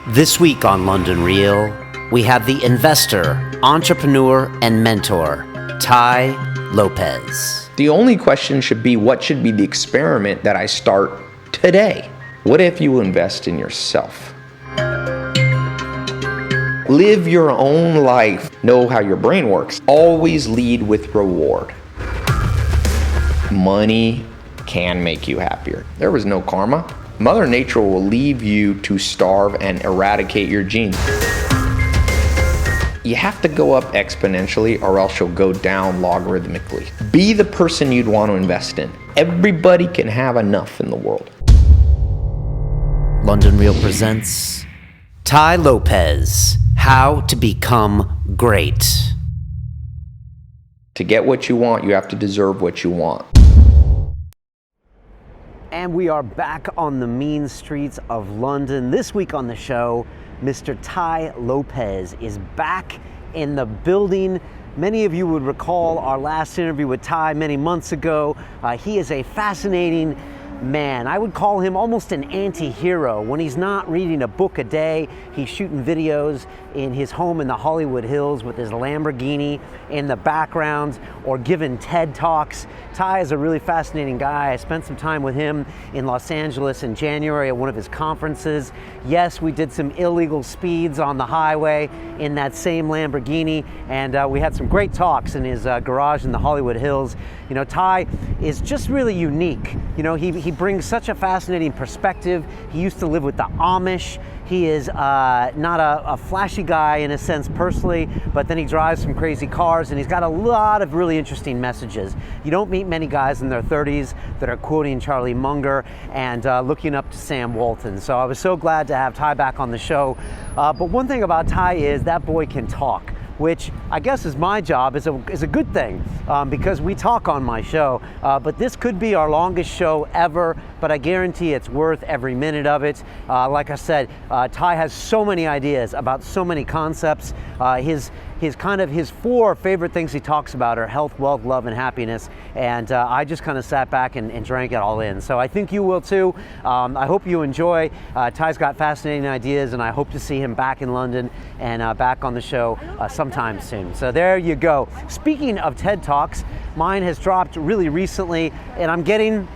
This week on London Real, we have the investor, entrepreneur, and mentor, Tai Lopez. The only question should be, what should be the experiment that I start today? What if you invest in yourself? Live your own life. Know how your brain works. Always lead with reward. Money can make you happier. There was no karma. Mother Nature will leave you to starve and eradicate your genes. You have to go up exponentially or else you'll go down logarithmically. Be the person you'd want to invest in. Everybody can have enough in the world. London Real presents Tai Lopez, How to Become Great. To get what you want, you have to deserve what you want. And we are back on the mean streets of London. This week on the show, Mr. Tai Lopez is back in the building. Many of you would recall our last interview with Tai many months ago. He is a fascinating man. I would call him almost an anti-hero. When he's not reading a book a day, he's shooting videos in his home in the Hollywood Hills with his Lamborghini in the background, or giving TED Talks. Tai is a really fascinating guy. I spent some time with him in Los Angeles in January at one of his conferences. Yes, we did some illegal speeds on the highway in that same Lamborghini, and we had some great talks in his garage in the Hollywood Hills. You know, Tai is just really unique. You know, he brings such a fascinating perspective. He used to live with the Amish. He is not a flashy guy in a sense personally, but then he drives some crazy cars, and he's got a lot of really interesting messages. You don't meet many guys in their 30s that are quoting Charlie Munger and looking up to Sam Walton. So I was so glad to have Tai back on the show. But one thing about Tai is that boy can talk, which I guess is my job, is a good thing, because we talk on my show. But this could be our longest show ever, but I guarantee it's worth every minute of it. Like I said, Tai has so many ideas about so many concepts. His four favorite things he talks about are health, wealth, love, and happiness. And I just kind of sat back and drank it all in. So I think you will too. I hope you enjoy. Tai's got fascinating ideas, and I hope to see him back in London and back on the show sometime soon. So there you go. Speaking of TED Talks, mine has dropped really recently, and I'm getting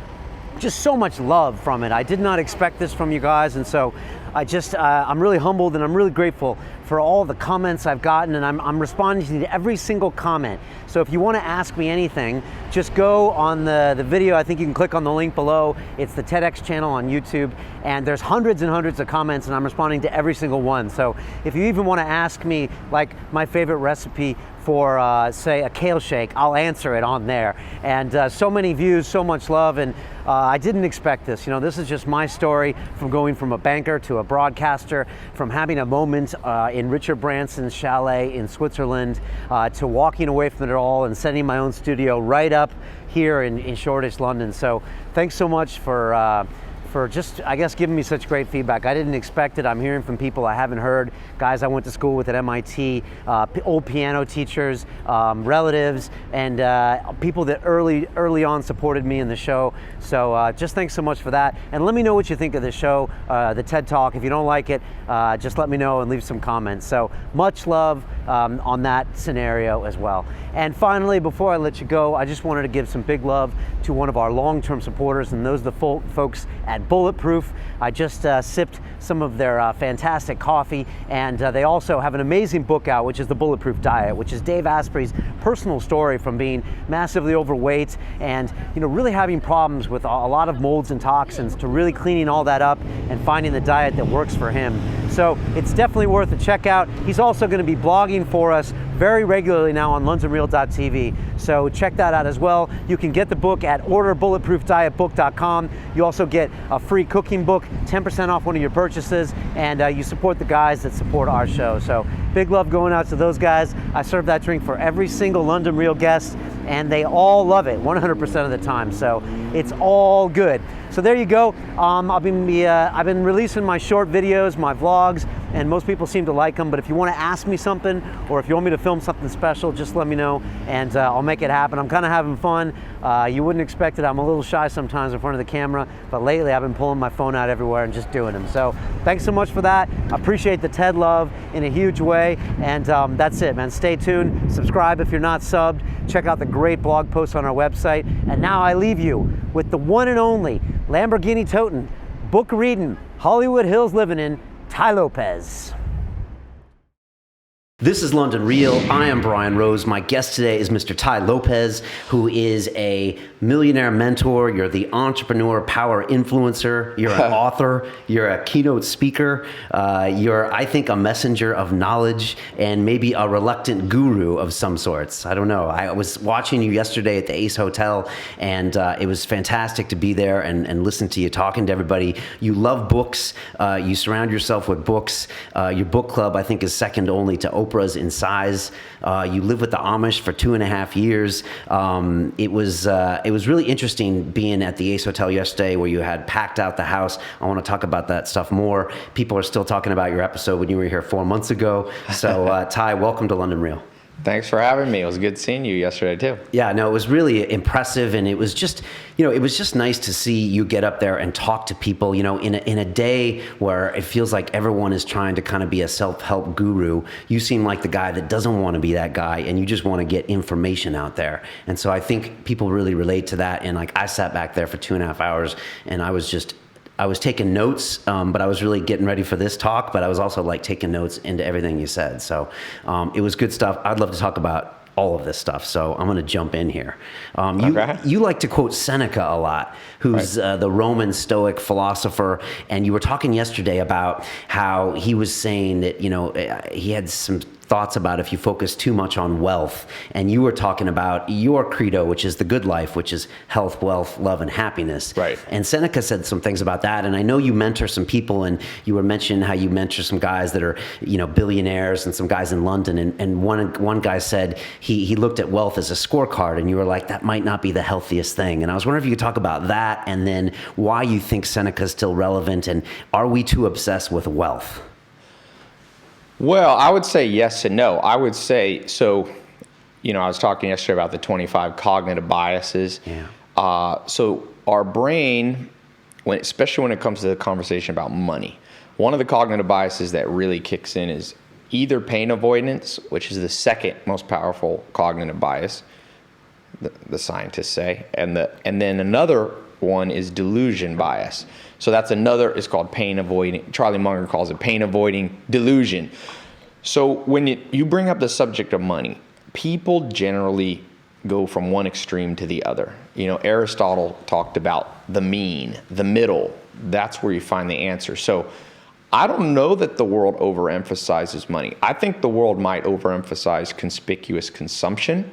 just so much love from it. I did not expect this from you guys, and so I'm really humbled, and I'm really grateful for all the comments I've gotten, and I'm responding to every single comment. So if you want to ask me anything, just go on the video. I think you can click on the link below. It's the TEDx channel on YouTube, and there's hundreds and hundreds of comments, and I'm responding to every single one. So if you even want to ask me, like, my favorite recipe for, say, a kale shake, I'll answer it on there. And so many views, so much love, and I didn't expect this. You know, this is just my story from going from a banker to a broadcaster, from having a moment in Richard Branson's chalet in Switzerland, to walking away from it all and setting my own studio right up here in Shoreditch, London. So thanks so much for just, I guess, giving me such great feedback. I didn't expect it. I'm hearing from people I haven't heard, guys I went to school with at MIT, old piano teachers, relatives, and people that early on supported me in the show. So just thanks so much for that. And let me know what you think of the show, the TED Talk. If you don't like it, just let me know and leave some comments. So much love on that scenario as well. And finally, before I let you go, I just wanted to give some big love to one of our long-term supporters, and those are the folks at Bulletproof. I just sipped some of their fantastic coffee, and they also have an amazing book out, which is The Bulletproof Diet, which is Dave Asprey's personal story from being massively overweight and, you know, really having problems with a lot of molds and toxins, to really cleaning all that up and finding the diet that works for him. So it's definitely worth a check out. He's also going to be blogging for us very regularly now on londonreal.tv. So check that out as well. You can get the book at orderbulletproofdietbook.com. You also get a free cooking book, 10% off one of your purchases, and you support the guys that support our show. So big love going out to those guys. I serve that drink for every single London Real guest, and they all love it 100% of the time. So it's all good. So there you go. I've been releasing my short videos, my vlogs, and most people seem to like them. But if you want to ask me something, or if you want me to film something special, just let me know, and I'll make it happen. I'm kind of having fun. You wouldn't expect it. I'm a little shy sometimes in front of the camera, but lately I've been pulling my phone out everywhere and just doing them. So thanks so much for that. I appreciate the TED love in a huge way. And that's it, man. Stay tuned. Subscribe if you're not subbed. Check out the great blog posts on our website. And now I leave you with the one and only Lamborghini toting, book reading, Hollywood Hills living in Tai Lopez. This is London Real. I am Brian Rose. My guest today is Mr. Tai Lopez, who is a millionaire mentor. You're the entrepreneur power influencer. You're an author. You're a keynote speaker. You're, I think, a messenger of knowledge and maybe a reluctant guru of some sorts. I don't know. I was watching you yesterday at the Ace Hotel, and it was fantastic to be there and listen to you talking to everybody. You love books. You surround yourself with books. Your book club, I think, is second only to Oprah's in size. You lived with the Amish for 2.5 years. It was really interesting being at the Ace Hotel yesterday, where you had packed out the house. I want to talk about that stuff more. People are still talking about your episode when you were here 4 months ago. So Tai, welcome to London Real. Thanks for having me. It was good seeing you yesterday too. Yeah, no, it was really impressive, and it was just, it was just nice to see you get up there and talk to people, in a day where it feels like everyone is trying to kind of be a self-help guru. You seem like the guy that doesn't want to be that guy, and you just want to get information out there. And so I think people really relate to that. And like, I sat back there for 2.5 hours, and I was taking notes, but I was really getting ready for this talk, but I was also like taking notes into everything you said. So it was good stuff. I'd love to talk about all of this stuff, so I'm going to jump in here. You like to quote Seneca a lot, who's the Roman Stoic philosopher, and you were talking yesterday about how he was saying that, he had some thoughts about if you focus too much on wealth, and you were talking about your credo, which is the good life, which is health, wealth, love, and happiness. Right. And Seneca said some things about that, and I know you mentor some people, and you were mentioning how you mentor some guys that are, billionaires, and some guys in London, and one guy said he looked at wealth as a scorecard, and you were like, that might not be the healthiest thing. And I was wondering if you could talk about that, and then why you think Seneca is still relevant, and are we too obsessed with wealth? Well, I would say yes and no. I would say, so, I was talking yesterday about the 25 cognitive biases. Yeah. So our brain, especially when it comes to the conversation about money, one of the cognitive biases that really kicks in is either pain avoidance, which is the second most powerful cognitive bias, the scientists say, and then another one is delusion bias. So that's another, it's called pain avoiding. Charlie Munger calls it pain avoiding delusion. So when you bring up the subject of money, people generally go from one extreme to the other. Aristotle talked about the mean, the middle. That's where you find the answer. So I don't know that the world overemphasizes money. I think the world might overemphasize conspicuous consumption,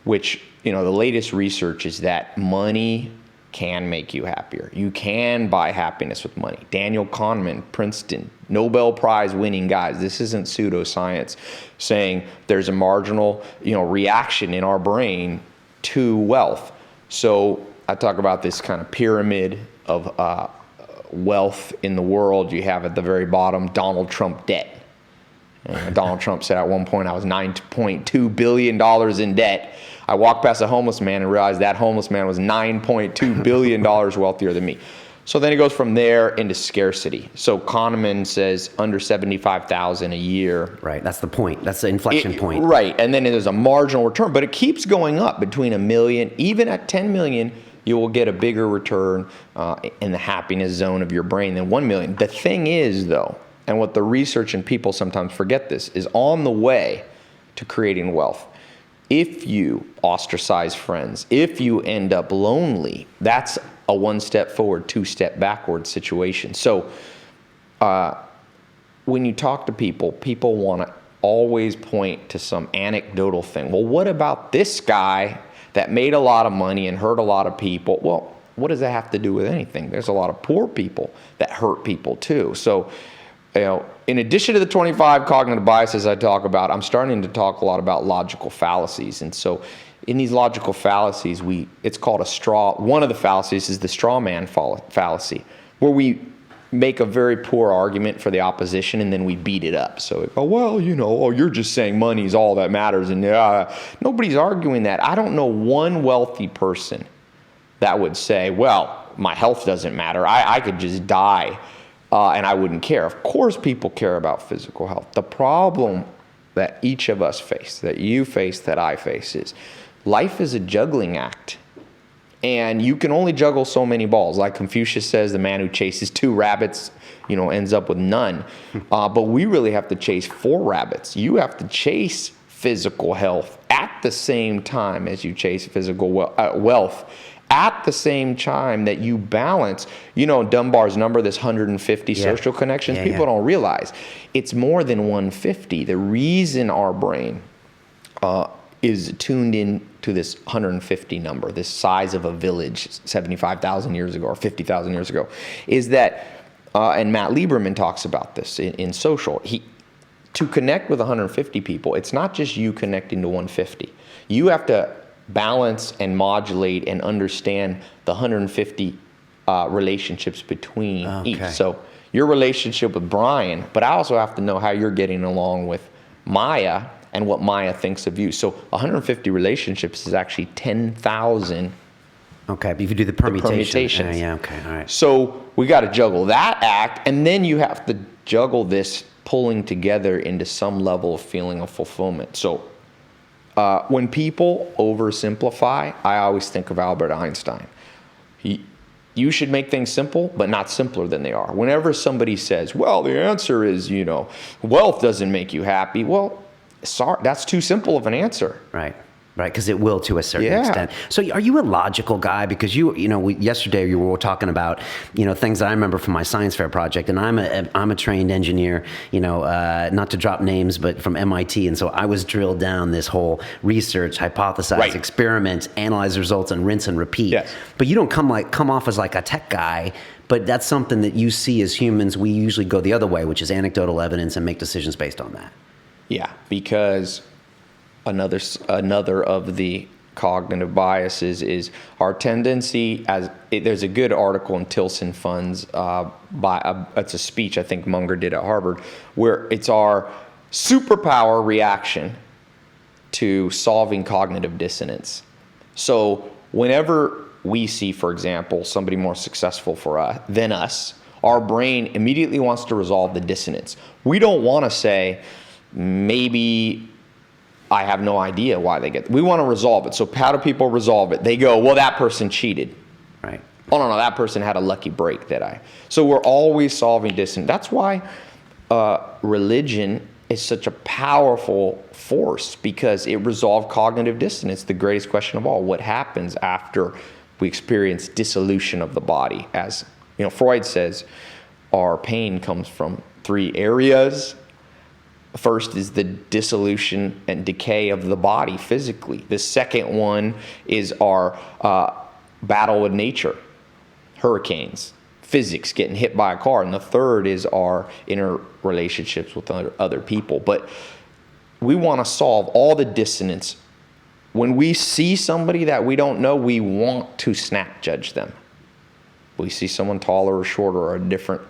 which, the latest research is that money can make you happier. You can buy happiness with money. Daniel Kahneman, Princeton, Nobel Prize winning guys. This isn't pseudoscience saying there's a marginal, reaction in our brain to wealth. So I talk about this kind of pyramid of wealth in the world. You have at the very bottom Donald Trump debt. Donald Trump said at one point, I was $9.2 billion in debt. I walked past a homeless man and realized that homeless man was $9.2 billion wealthier than me. So then it goes from there into scarcity. So Kahneman says under $75,000 a year. Right, that's the point. That's the inflection point. Right, and then there's a marginal return, but it keeps going up between $1 million. Even at $10 million, you will get a bigger return in the happiness zone of your brain than $1 million. The thing is, though, and what the research and people sometimes forget this, is on the way to creating wealth, if you ostracize friends, if you end up lonely, that's a one step forward, two step backward situation. So when you talk to people want to always point to some anecdotal thing. Well, what about this guy that made a lot of money and hurt a lot of people? Well, what does that have to do with anything? There's a lot of poor people that hurt people too. So, in addition to the 25 cognitive biases I talk about, I'm starting to talk a lot about logical fallacies. And so in these logical fallacies, it's called one of the fallacies is the straw man fallacy, where we make a very poor argument for the opposition and then we beat it up. So, well, you're just saying money's all that matters. And nobody's arguing that. I don't know one wealthy person that would say, well, my health doesn't matter. I could just die and I wouldn't care. Of course people care about physical health. The problem that each of us face, that you face, that I face, is life is a juggling act. And you can only juggle so many balls. Like Confucius says, the man who chases 2 rabbits, ends up with none. But we really have to chase 4 rabbits. You have to chase physical health at the same time as you chase physical wealth. At the same time that you balance, Dunbar's number, this 150 social connections, people don't realize it's more than 150. The reason our brain is tuned in to this 150 number, this size of a village 75,000 years ago or 50,000 years ago, is that, and Matt Lieberman talks about this in Social, to connect with 150 people, it's not just you connecting to 150. You have to balance and modulate and understand the 150 relationships between each. So your relationship with Brian, but I also have to know how you're getting along with Maya and what Maya thinks of you. So 150 relationships is actually 10,000. Okay, but if you do the permutations. All right. So we got to juggle that act, and then you have to juggle this pulling together into some level of feeling of fulfillment. So when people oversimplify, I always think of Albert Einstein. You should make things simple, but not simpler than they are. Whenever somebody says, well, the answer is, wealth doesn't make you happy. Well, sorry, that's too simple of an answer. Right, because it will to a certain extent. So are you a logical guy? Because yesterday you were talking about, things I remember from my science fair project, and I'm a trained engineer, not to drop names, but from MIT, and so I was drilled down this whole research, hypothesize, experiment, analyze results, and rinse and repeat. Yes. But you don't come off as like a tech guy. But that's something that you see as humans. We usually go the other way, which is anecdotal evidence, and make decisions based on that. Yeah, because another of the cognitive biases is our tendency, there's a good article in Tilson Funds it's a speech I think Munger did at Harvard, where it's our superpower reaction to solving cognitive dissonance. So whenever we see, for example, somebody more successful than us, our brain immediately wants to resolve the dissonance. We don't want to say, maybe I have no idea why they get. We want to resolve it. So how do people resolve it? They go, well, that person cheated. Right. Oh, no, that person had a lucky break So we're always solving dissonance. That's why religion is such a powerful force, because it resolved cognitive dissonance, the greatest question of all. What happens after we experience dissolution of the body? As Freud says, our pain comes from 3 areas. First is the dissolution and decay of the body physically. The second one is our battle with nature, hurricanes, physics, getting hit by a car. And the third is our inner relationships with other people. But we want to solve all the dissonance. When we see somebody that we don't know, we want to snap judge them. We see someone taller or shorter or a different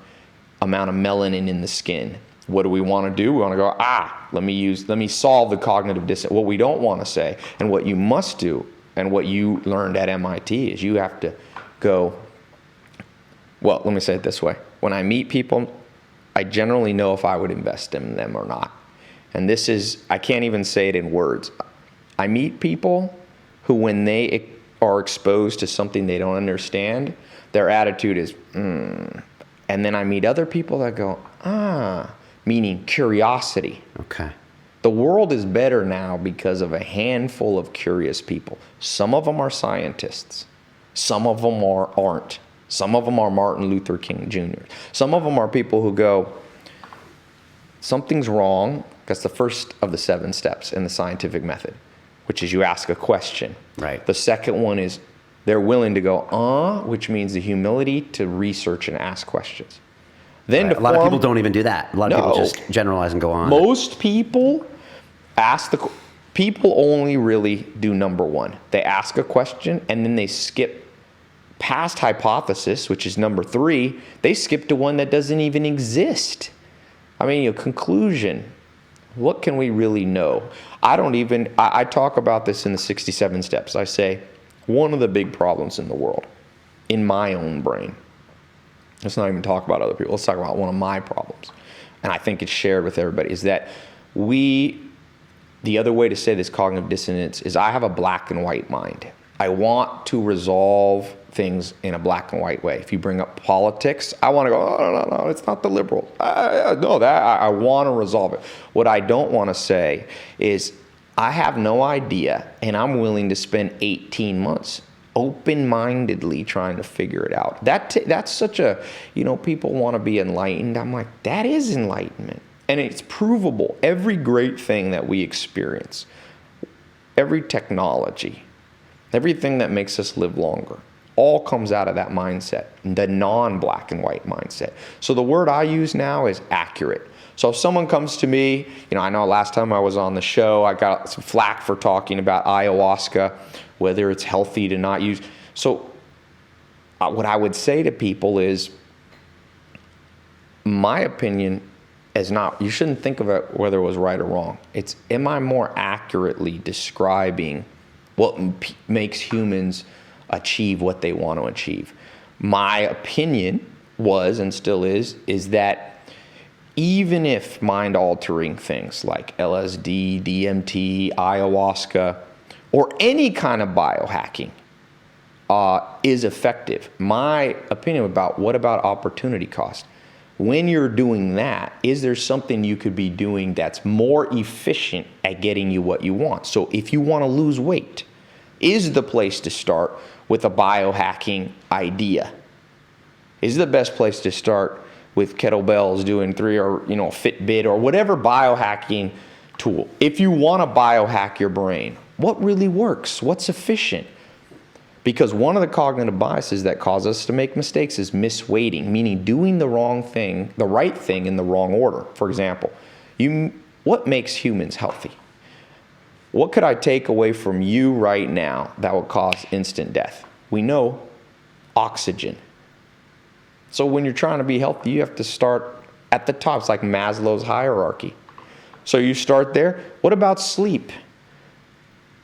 amount of melanin in the skin. What do we want to do? We want to go, let me solve the cognitive dissonance. What we don't want to say, and what you must do, and what you learned at MIT, is you have to go, well, let me say it this way. When I meet people, I generally know if I would invest in them or not. And this is, I can't even say it in words. I meet people who, when they are exposed to something they don't understand, their attitude is, And then I meet other people that go, meaning curiosity. Okay. The world is better now because of a handful of curious people. Some of them are scientists. Some of them aren't. Some of them are Martin Luther King Jr. Some of them are people who go, something's wrong. That's the first of the 7 steps in the scientific method, which is you ask a question. Right. The second one is they're willing to go, which means the humility to research and ask questions. Then a lot of people don't even do that. A lot of people just generalize and go on. Most people People only really do number one. They ask a question and then they skip past hypothesis, which is number three. They skip to one that doesn't even exist. I mean, conclusion. What can we really know? I talk about this in the 67 steps. I say, one of the big problems in the world, in my own brain, let's not even talk about other people. Let's talk about one of my problems. And I think it's shared with everybody, is that the other way to say this cognitive dissonance is I have a black and white mind. I want to resolve things in a black and white way. If you bring up politics, I want to go, oh, no, it's not the liberals. I want to resolve it. What I don't want to say is I have no idea, and I'm willing to spend 18 months open-mindedly trying to figure it out. That's such a, people want to be enlightened. I'm like, that is enlightenment. And it's provable. Every great thing that we experience, every technology, everything that makes us live longer, all comes out of that mindset, the non-black and white mindset. So the word I use now is accurate. So if someone comes to me, I know last time I was on the show, I got some flack for talking about ayahuasca, whether it's healthy to not use. So what I would say to people is, my opinion is not, you shouldn't think of it whether it was right or wrong. It's, am I more accurately describing what makes humans achieve what they want to achieve? My opinion was, and still is that even if mind-altering things like LSD, DMT, ayahuasca, or any kind of biohacking is effective, my opinion about what about opportunity cost? When you're doing that, is there something you could be doing that's more efficient at getting you what you want? So if you want to lose weight, is the place to start with a biohacking idea? Is the best place to start with kettlebells doing 3 or Fitbit or whatever biohacking tool? If you want to biohack your brain, what really works? What's efficient? Because one of the cognitive biases that cause us to make mistakes is misweighting, meaning doing the wrong thing, the right thing in the wrong order. For example, what makes humans healthy? What could I take away from you right now that would cause instant death? We know oxygen. So when you're trying to be healthy, you have to start at the top. It's like Maslow's hierarchy. So you start there. What about sleep?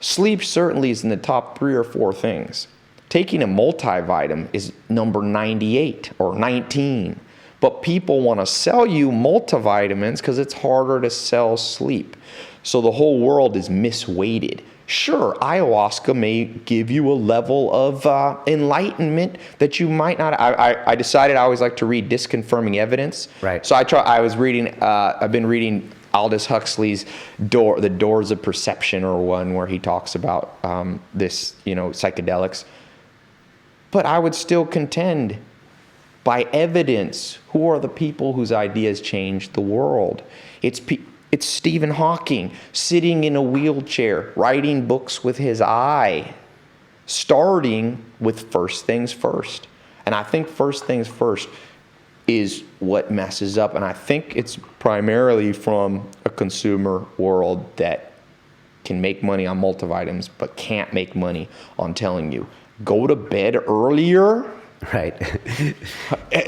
Sleep certainly is in the top 3 or 4 things. Taking a multivitamin is number 98 or 19. But people want to sell you multivitamins because it's harder to sell sleep. So the whole world is misweighted. Sure, ayahuasca may give you a level of enlightenment that you might not. I decided I always like to read disconfirming evidence. Right. So I've been reading Aldous Huxley's The Doors of Perception, or one where he talks about psychedelics. But I would still contend, by evidence, who are the people whose ideas changed the world? It's Stephen Hawking sitting in a wheelchair, writing books with his eye, starting with first things first. And I think first things first is what messes up. And I think it's primarily from a consumer world that can make money on multivitamins, but can't make money on telling you, go to bed earlier. Right.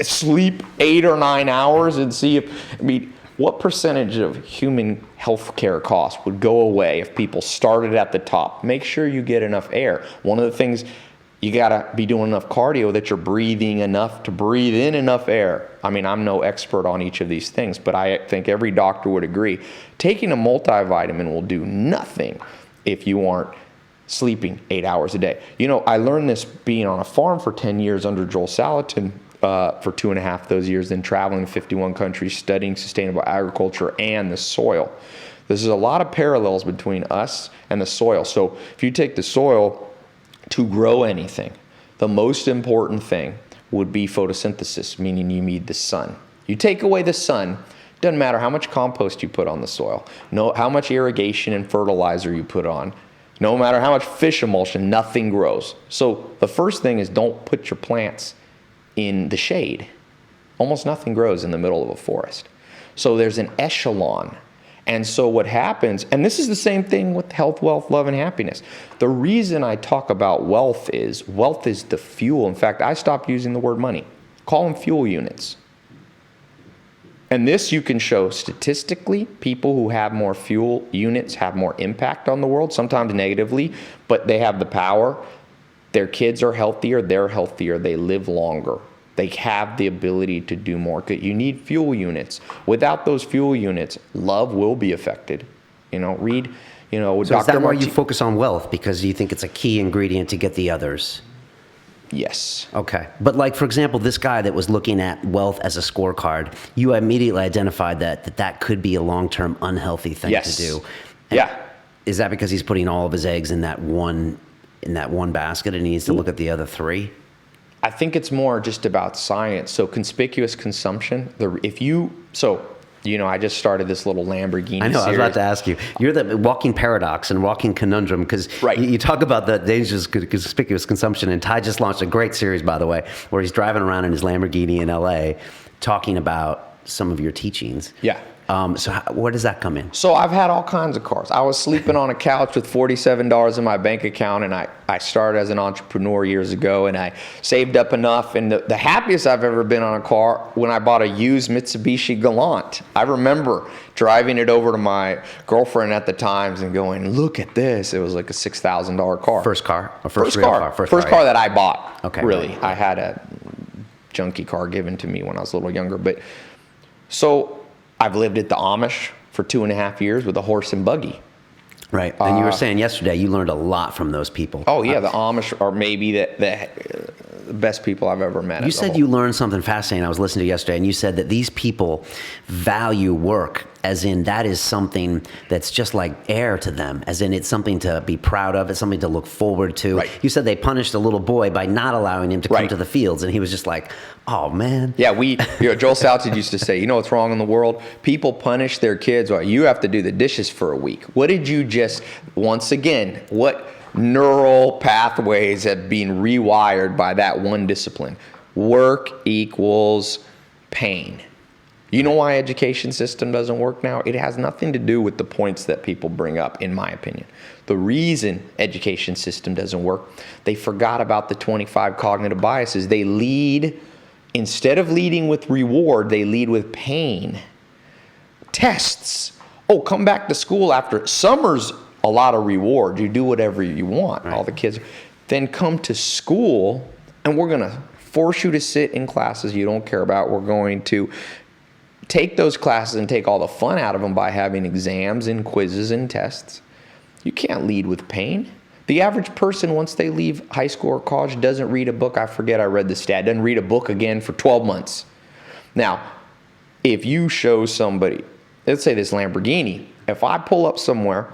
Sleep 8 or 9 hours and see what percentage of human health care costs would go away if people started at the top? Make sure you get enough air. One of the things, you gotta be doing enough cardio that you're breathing enough to breathe in enough air. I mean, I'm no expert on each of these things, but I think every doctor would agree. Taking a multivitamin will do nothing if you aren't sleeping 8 hours a day. I learned this being on a farm for 10 years under Joel Salatin, for 2.5 those years, then traveling to 51 countries, studying sustainable agriculture and the soil. There's a lot of parallels between us and the soil. So if you take the soil to grow anything, the most important thing would be photosynthesis, meaning you need the sun. You take away the sun, doesn't matter how much compost you put on the soil, how much irrigation and fertilizer you put on, no matter how much fish emulsion, nothing grows. So the first thing is, don't put your plants in the shade. Almost nothing grows in the middle of a forest. So there's an echelon. And so what happens, and this is the same thing with health, wealth, love, and happiness. The reason I talk about wealth is the fuel. In fact, I stopped using the word money. Call them fuel units. And this you can show statistically. People who have more fuel units have more impact on the world, sometimes negatively, but they have the power. Their kids are healthier, they're healthier, they live longer. They have the ability to do more. You need fuel units. Without those fuel units, love will be affected. Read, So Dr. is that why you focus on wealth? Because you think it's a key ingredient to get the others? Yes. Okay. But like, for example, this guy that was looking at wealth as a scorecard, you immediately identified that could be a long-term unhealthy thing to do. And yeah. Is that because he's putting all of his eggs in that one basket and he needs to look at the other three? I think it's more just about science. So conspicuous consumption, I just started this little Lamborghini I know, series. I was about to ask you. You're the walking paradox and walking conundrum because you talk about the dangers of conspicuous consumption, and Tai just launched a great series, by the way, where he's driving around in his Lamborghini in LA talking about some of your teachings. Yeah. So where does that come in? So I've had all kinds of cars. I was sleeping on a couch with $47 in my bank account, and I started as an entrepreneur years ago, and I saved up enough. And the happiest I've ever been on a car when I bought a used Mitsubishi Galant. I remember driving it over to my girlfriend at the times and going, "Look at this." It was like a $6,000 car. First car? Or First car that I bought. Okay. Really. Right. I had a junky car given to me when I was a little younger. But so I've lived at the Amish for 2.5 years with a horse and buggy. Right. And you were saying yesterday you learned a lot from those people. Oh, yeah. The Amish are maybe the best people I've ever met. You said you learned something fascinating. I was listening to yesterday, and you said that these people value work, as in that is something that's just like air to them, as in it's something to be proud of, it's something to look forward to. Right. You said they punished a little boy by not allowing him to come to the fields, and he was just like, oh, man. Yeah, Joel Salted used to say, you know what's wrong in the world? People punish their kids. Well, you have to do the dishes for a week. What did you once again, what neural pathways have been rewired by that one discipline? Work equals pain. You know why education system doesn't work now? It has nothing to do with the points that people bring up, in my opinion. The reason education system doesn't work, they forgot about the 25 cognitive biases. Instead of leading with reward, they lead with pain. Tests. Oh, come back to school after summer's a lot of reward. You do whatever you want. Right. All the kids. Then come to school, and we're going to force you to sit in classes you don't care about. We're going to take those classes and take all the fun out of them by having exams and quizzes and tests. You can't lead with pain. The average person, once they leave high school or college, doesn't read a book. I forget, I read the stat. Doesn't read a book again for 12 months. Now, if you show somebody, let's say this Lamborghini, if I pull up somewhere,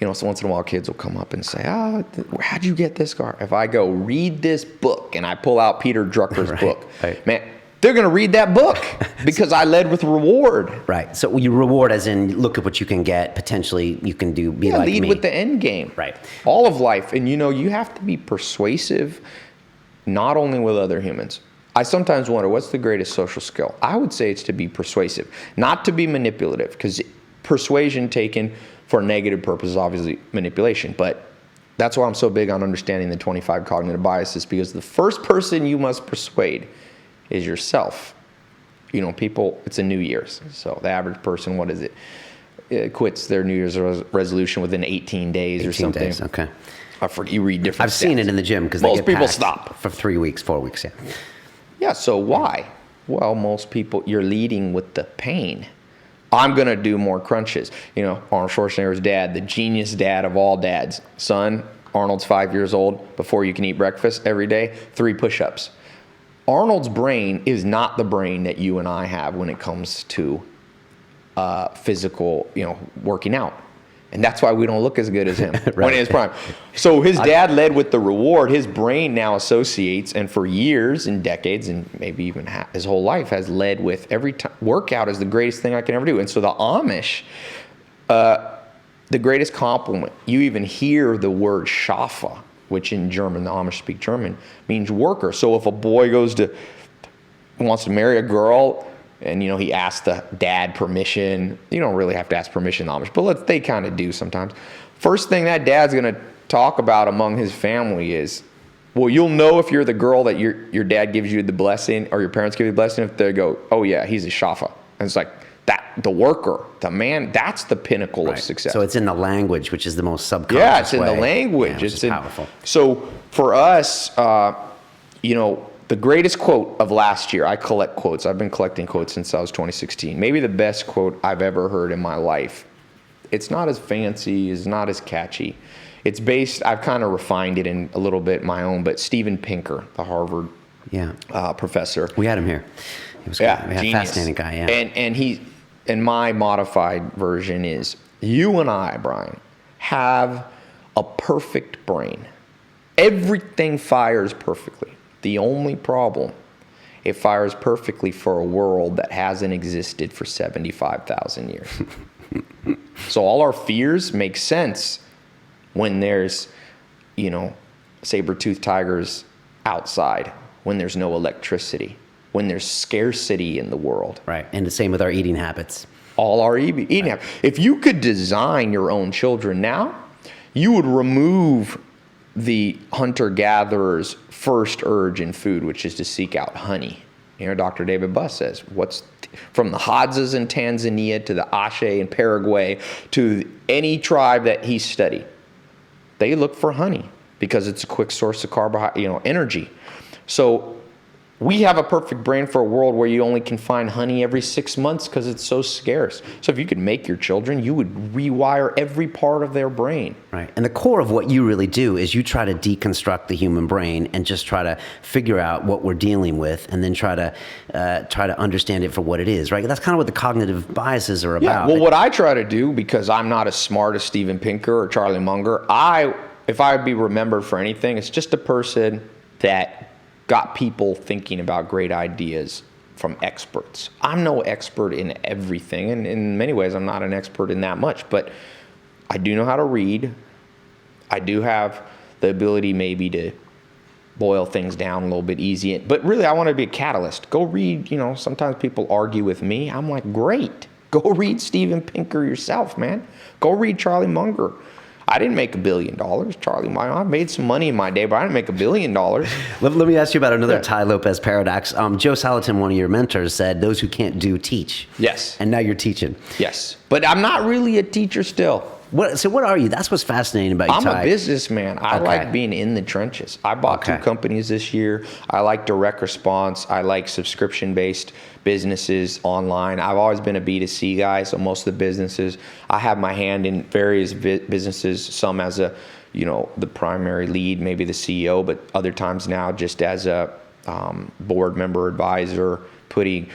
so once in a while kids will come up and say, oh, how'd you get this car? If I go, read this book, and I pull out Peter Drucker's book, man, they're going to read that book because I led with reward. Right. So you reward as in look at what you can get. Potentially you can be like me. Lead with the end game. Right. All of life. And you have to be persuasive, not only with other humans. I sometimes wonder, what's the greatest social skill? I would say it's to be persuasive, not to be manipulative, because persuasion taken for negative purposes, obviously manipulation. But that's why I'm so big on understanding the 25 cognitive biases, because the first person you must persuade is yourself. People, it's a New Year's. So the average person, what is it? Quits their New Year's resolution within 18 days or something. 18 days, okay. I forget, you read different I've seen it in the gym because most people stop for 3 weeks, 4 weeks, yeah. Yeah, so why? Well, most people, you're leading with the pain. I'm going to do more crunches. Arnold Schwarzenegger's dad, the genius dad of all dads. Son, Arnold's 5 years old. Before you can eat breakfast every day, 3 push-ups. Arnold's brain is not the brain that you and I have when it comes to physical, working out. And that's why we don't look as good as him when in his prime. So his dad led with the reward. His brain now associates, and for years and decades, and maybe even his whole life, has led with every time workout is the greatest thing I can ever do. And so the Amish, the greatest compliment, you even hear the word Schafe, which in German, the Amish speak German, means worker. So if a boy wants to marry a girl, And, he asked the dad permission. You don't really have to ask permission in the Amish, but they kind of do sometimes. First thing that dad's going to talk about among his family is, well, you'll know if you're the girl that your dad gives you the blessing, or your parents give you the blessing, if they go, oh yeah, he's a shafa. And it's like, that the worker, the man, that's the pinnacle of success. So it's in the language, which is the most subconscious Yeah, it's way. in the language. Yeah, it's powerful. So for us, the greatest quote of last year, I collect quotes. I've been collecting quotes since I was 2016. Maybe the best quote I've ever heard in my life. It's not as fancy, it's not as catchy. It's based, I've kind of refined it in a little bit my own, but Steven Pinker, the Harvard professor. We had him here. He was genius. Fascinating guy, And he, and my modified version is, you and I, Brian, have a perfect brain. Everything fires perfectly. The only problem, it fires perfectly for a world that hasn't existed for 75,000 years. So all our fears make sense when there's, saber-toothed tigers outside, when there's no electricity, when there's scarcity in the world. Right, and the same with our eating habits. All our eating habits. If you could design your own children now, you would remove the hunter-gatherer's first urge in food, which is to seek out honey. Dr. David Buss says, from the Hadzas in Tanzania to the Ashe in Paraguay to any tribe that he studied, they look for honey because it's a quick source of carbohydrate, energy. So we have a perfect brain for a world where you only can find honey every 6 months because it's so scarce. So if you could make your children, you would rewire every part of their brain. Right. And the core of what you really do is you try to deconstruct the human brain and just try to figure out what we're dealing with, and then try to understand it for what it is, right? That's kind of what the cognitive biases are about. Well, what I try to do, because I'm not as smart as Steven Pinker or Charlie Munger, if I would be remembered for anything, it's just a person that got people thinking about great ideas from experts. I'm no expert in everything, and in many ways I'm not an expert in that much, but I do know how to read. I do have the ability maybe to boil things down a little bit easy, but really I want to be a catalyst. Go read, sometimes people argue with me. I'm like, great. Go read Steven Pinker yourself, man. Go read Charlie Munger. I didn't make $1 billion, Charlie. I made some money in my day, but I didn't make $1 billion. Let me ask you about another Tai Lopez paradox. Joe Salatin, one of your mentors, said, those who can't do, teach. Yes. And now you're teaching. Yes. But I'm not really a teacher still. So what are you? That's what's fascinating about you, I'm Tai. a businessman. I like being in the trenches. I bought 2 companies this year. I like direct response. I like subscription-based businesses online. I've always been a B2C guy, so most of the businesses, I have my hand in various businesses, some as the primary lead, maybe the CEO, but other times now just as a board member, advisor, Joel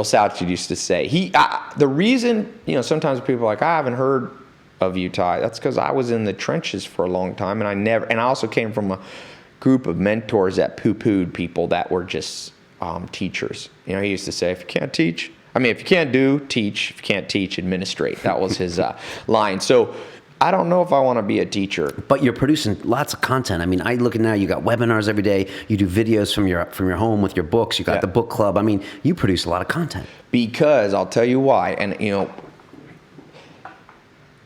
Salatin used to say, the reason, sometimes people are like, I haven't heard of you, Tai. That's because I was in the trenches for a long time, and I also came from a group of mentors that poo-pooed people that were just teachers. He used to say, if you can't do, teach. If you can't teach, administrate. That was his line. So I don't know if I want to be a teacher. But you're producing lots of content. I look at now, you got webinars every day. You do videos from your home with your books. You got the book club. You produce a lot of content. Because I'll tell you why. And,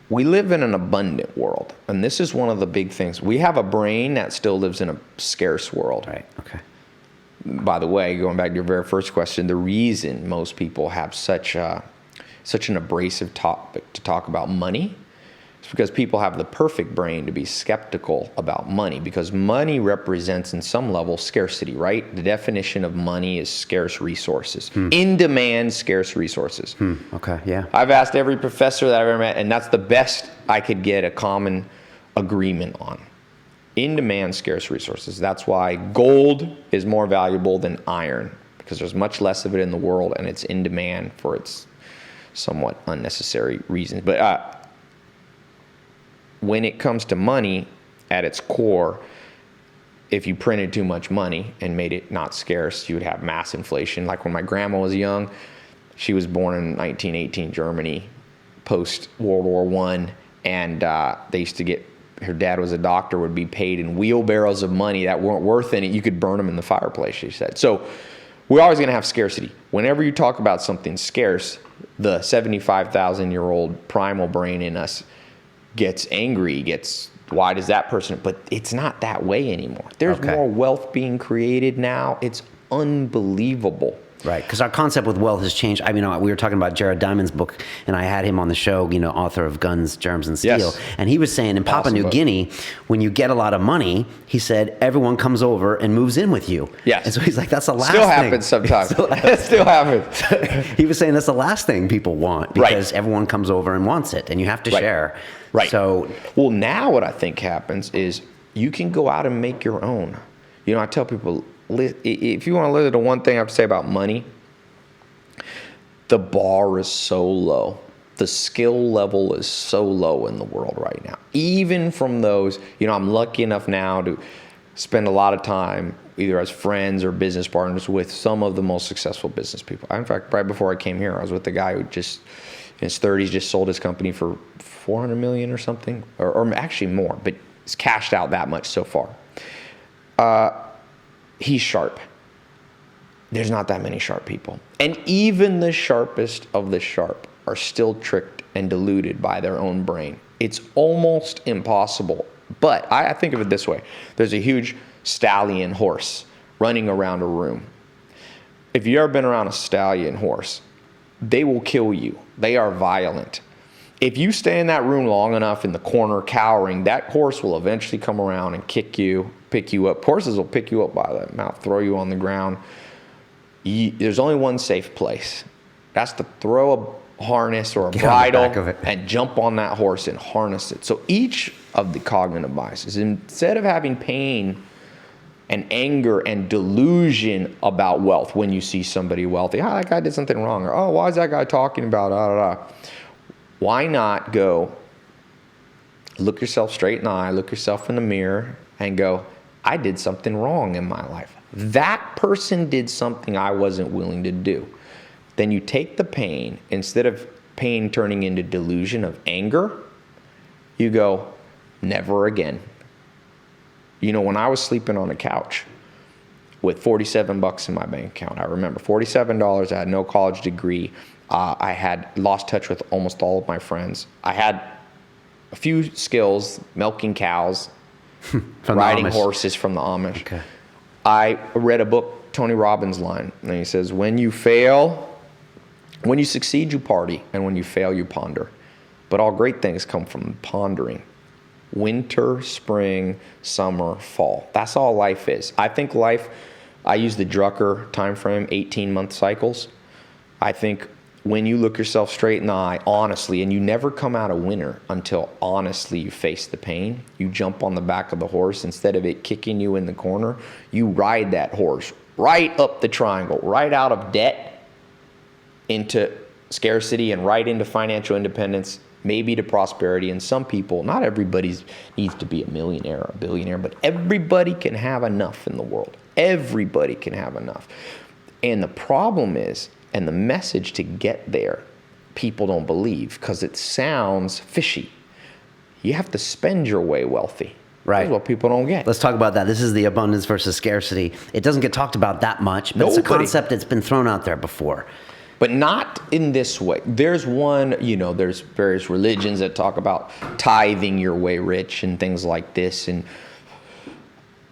we live in an abundant world. And this is one of the big things. We have a brain that still lives in a scarce world. Right. Okay. By the way, going back to your very first question, the reason most people have such an abrasive topic to talk about money is because people have the perfect brain to be skeptical about money, because money represents, in some level, scarcity, right? The definition of money is scarce resources. In-demand scarce resources. Okay, yeah. I've asked every professor that I've ever met, and that's the best I could get a common agreement on. In-demand scarce resources. That's why gold is more valuable than iron, because there's much less of it in the world, and it's in demand for its somewhat unnecessary reasons. But when it comes to money, at its core, if you printed too much money and made it not scarce, you would have mass inflation. Like when my grandma was young, she was born in 1918 Germany, post World War I, and they used to get, her dad was a doctor, would be paid in wheelbarrows of money that weren't worth any. You could burn them in the fireplace, she said. So we're always going to have scarcity. Whenever you talk about something scarce, the 75,000-year-old primal brain in us gets angry, why does that person, but it's not that way anymore. There's more wealth being created now. It's unbelievable. Right, because our concept with wealth has changed. I mean, we were talking about Jared Diamond's book, and I had him on the show, author of Guns, Germs, and Steel. Yes. And he was saying in Papua New Guinea, when you get a lot of money, he said, everyone comes over and moves in with you. Yes. And so he's like, that's the last Still thing. happens sometimes. It still happens. He was saying that's the last thing people want, because everyone comes over and wants it, and you have to share. Right. So, well, now what I think happens is you can go out and make your own. I tell people, if you want to listen to one thing I have to say about money, the bar is so low. The skill level is so low in the world right now. Even from those, I'm lucky enough now to spend a lot of time either as friends or business partners with some of the most successful business people. In fact, right before I came here, I was with a guy who just, in his 30s, just sold his company for $400 million or something, or actually more, but he's cashed out that much so far. He's sharp. There's not that many sharp people. And even the sharpest of the sharp are still tricked and deluded by their own brain. It's almost impossible. But I think of it this way. There's a huge stallion horse running around a room. If you've ever been around a stallion horse, they will kill you. They are violent. If you stay in that room long enough in the corner cowering, that horse will eventually come around and kick you, pick you up. Horses will pick you up by the mouth, throw you on the ground. There's only one safe place. That's to throw a harness or a bridle and jump on that horse and harness it. So each of the cognitive biases, instead of having pain and anger and delusion about wealth when you see somebody wealthy, that guy did something wrong, or why is that guy talking about Why not go look yourself straight in the eye, look yourself in the mirror, and go, I did something wrong in my life. That person did something I wasn't willing to do. Then you take the pain, instead of pain turning into delusion of anger, you go, never again. When I was sleeping on a couch with $47 in my bank account, I remember $47, I had no college degree. I had lost touch with almost all of my friends. I had a few skills, milking cows, riding horses from the Amish. Okay. I read a book, Tony Robbins' line, and he says, when you succeed, you party, and when you fail, you ponder. But all great things come from pondering. Winter, spring, summer, fall. That's all life is. I think life, I use the Drucker time frame, 18-month cycles. I think when you look yourself straight in the eye, honestly, and you never come out a winner until honestly you face the pain, you jump on the back of the horse, instead of it kicking you in the corner, you ride that horse right up the triangle, right out of debt into scarcity and right into financial independence, maybe to prosperity. And some people, not everybody needs to be a millionaire or a billionaire, but everybody can have enough in the world. Everybody can have enough. And the problem is, and the message to get there, people don't believe because it sounds fishy. You have to spend your way wealthy. Right. That's what people don't get. Let's talk about that. This is the abundance versus scarcity. It doesn't get talked about that much, but it's a concept that's been thrown out there before. But not in this way. There's there's various religions that talk about tithing your way rich and things like this. And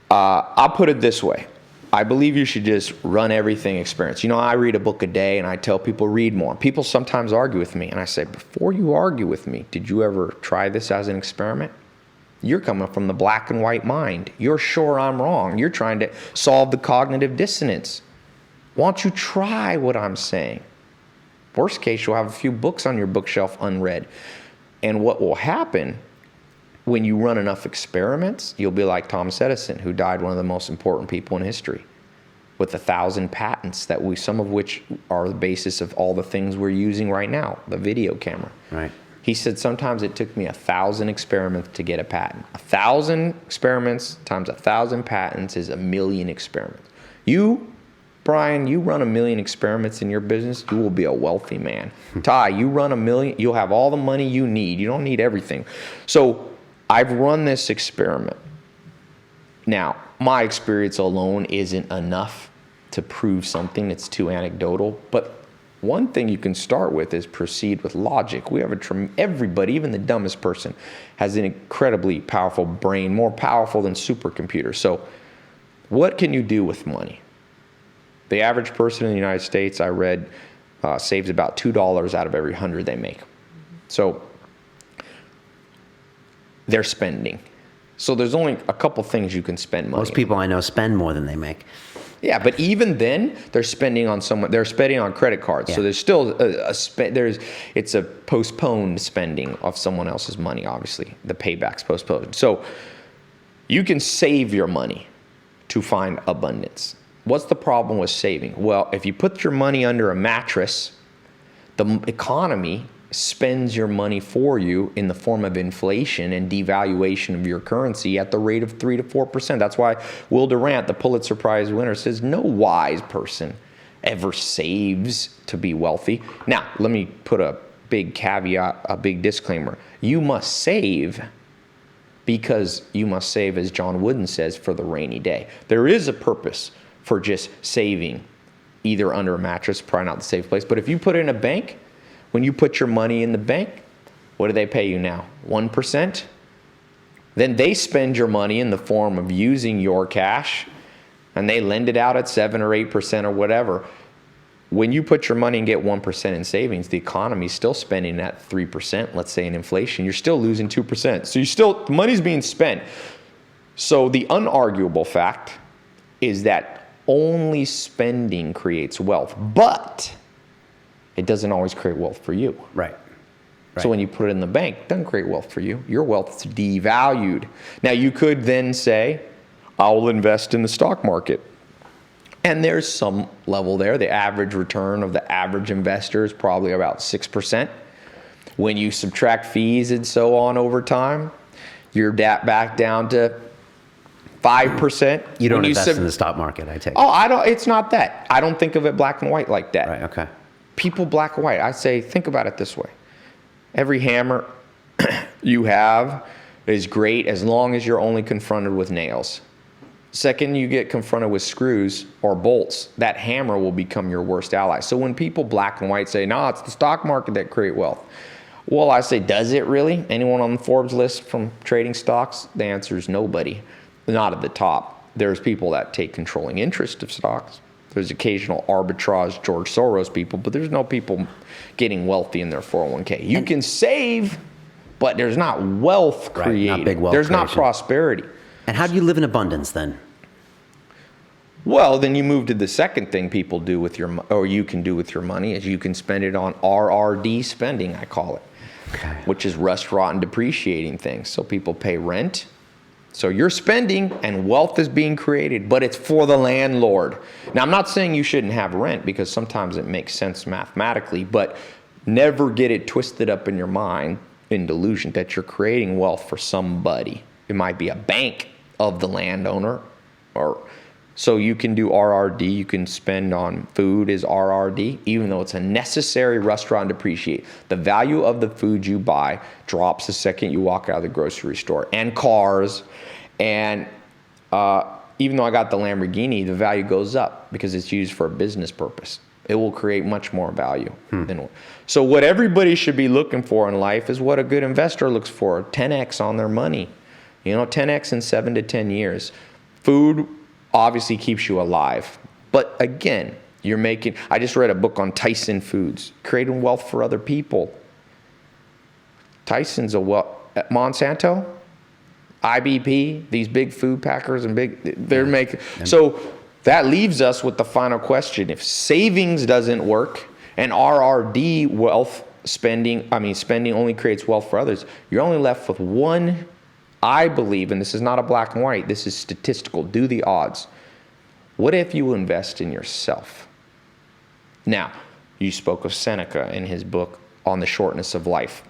I'll put it this way. I believe you should just run everything experience. I read a book a day and I tell people read more. People sometimes argue with me and I say, before you argue with me, did you ever try this as an experiment? You're coming from the black and white mind. You're sure I'm wrong. You're trying to solve the cognitive dissonance. Why don't you try what I'm saying? Worst case, you'll have a few books on your bookshelf unread. And what will happen when you run enough experiments, you'll be like Thomas Edison, who died one of the most important people in history, with 1,000 patents some of which are the basis of all the things we're using right now, the video camera. Right. He said, sometimes it took me 1,000 experiments to get a patent. 1,000 experiments times 1,000 patents is 1,000,000 experiments. You, Brian, you run 1,000,000 experiments in your business, you will be a wealthy man. Tai, you run 1,000,000, you'll have all the money you need. You don't need everything. So I've run this experiment. Now, my experience alone isn't enough to prove something. It's too anecdotal. But one thing you can start with is proceed with logic. We have everybody, even the dumbest person, has an incredibly powerful brain, more powerful than supercomputers. So what can you do with money? The average person in the United States, I read, saves about $2 out of every 100 they make. So they're spending. So there's only a couple things you can spend money on. Most people I know spend more than they make. Yeah, but even then, they're spending on credit cards. Yeah. So there's still it's a postponed spending of someone else's money, obviously. The payback's postponed. So you can save your money to find abundance. What's the problem with saving? Well, if you put your money under a mattress, the economy spends your money for you in the form of inflation and devaluation of your currency at the rate of 3 to 4%. That's why Will Durant, the Pulitzer Prize winner, says no wise person ever saves to be wealthy. Now, let me put a big caveat, a big disclaimer. You must save because you must save, as John Wooden says, for the rainy day. There is a purpose for just saving, either under a mattress, probably not the safe place. But if you put it in a bank, when you put your money in the bank, what do they pay you now? 1%? Then they spend your money in the form of using your cash, and they lend it out at 7 or 8% or whatever. When you put your money and get 1% in savings, the economy is still spending at 3%, let's say in inflation, you're still losing 2%. So the money's being spent. So the unarguable fact is that only spending creates wealth, but it doesn't always create wealth for you. Right. So when you put it in the bank, it doesn't create wealth for you. Your wealth is devalued. Now you could then say, I will invest in the stock market. And there's some level there. The average return of the average investor is probably about 6%. When you subtract fees and so on over time, you're back down to 5%. You don't invest in the stock market, I take it. Oh, I don't. It's not that. I don't think of it black and white like that. Right, okay. People black and white. I say, think about it this way. Every hammer you have is great as long as you're only confronted with nails. Second, you get confronted with screws or bolts, that hammer will become your worst ally. So when people black and white say, no, it's the stock market that create wealth. Well, I say, does it really? Anyone on the Forbes list from trading stocks? The answer is nobody. Not at the top. There's people that take controlling interest of stocks. There's occasional arbitrage George Soros people, but there's no people getting wealthy in their 401k. You can save, but there's not wealth created. Not big wealth there's creation. not prosperity. And how do you live in abundance then? Well, then you move to the second thing people do with you can do with your money is you can spend it on RRD spending, I call it, Okay. which is rust, rot, and depreciating things. So people pay rent. So you're spending and wealth is being created, but it's for the landlord. Now, I'm not saying you shouldn't have rent because sometimes it makes sense mathematically, but never get it twisted up in your mind in delusion that you're creating wealth for somebody. It might be a bank of the landowner, or so you can do RRD. You can spend on food is RRD, even though it's a necessary rust, rot, and depreciate. The value of the food you buy drops the second you walk out of the grocery store, and cars. And even though I got the Lamborghini, the value goes up because it's used for a business purpose. It will create much more value. So what everybody should be looking for in life is what a good investor looks for, 10x on their money. 10x in 7 to 10 years. Food obviously keeps you alive. But again, I just read a book on Tyson Foods, creating wealth for other people. Tyson's Monsanto, IBP, these big food packers and they're making. So that leaves us with the final question. If savings doesn't work and RRD spending only creates wealth for others, you're only left with one, I believe, and this is not a black and white, this is statistical, do the odds. What if you invest in yourself? Now, you spoke of Seneca in his book on the shortness of life.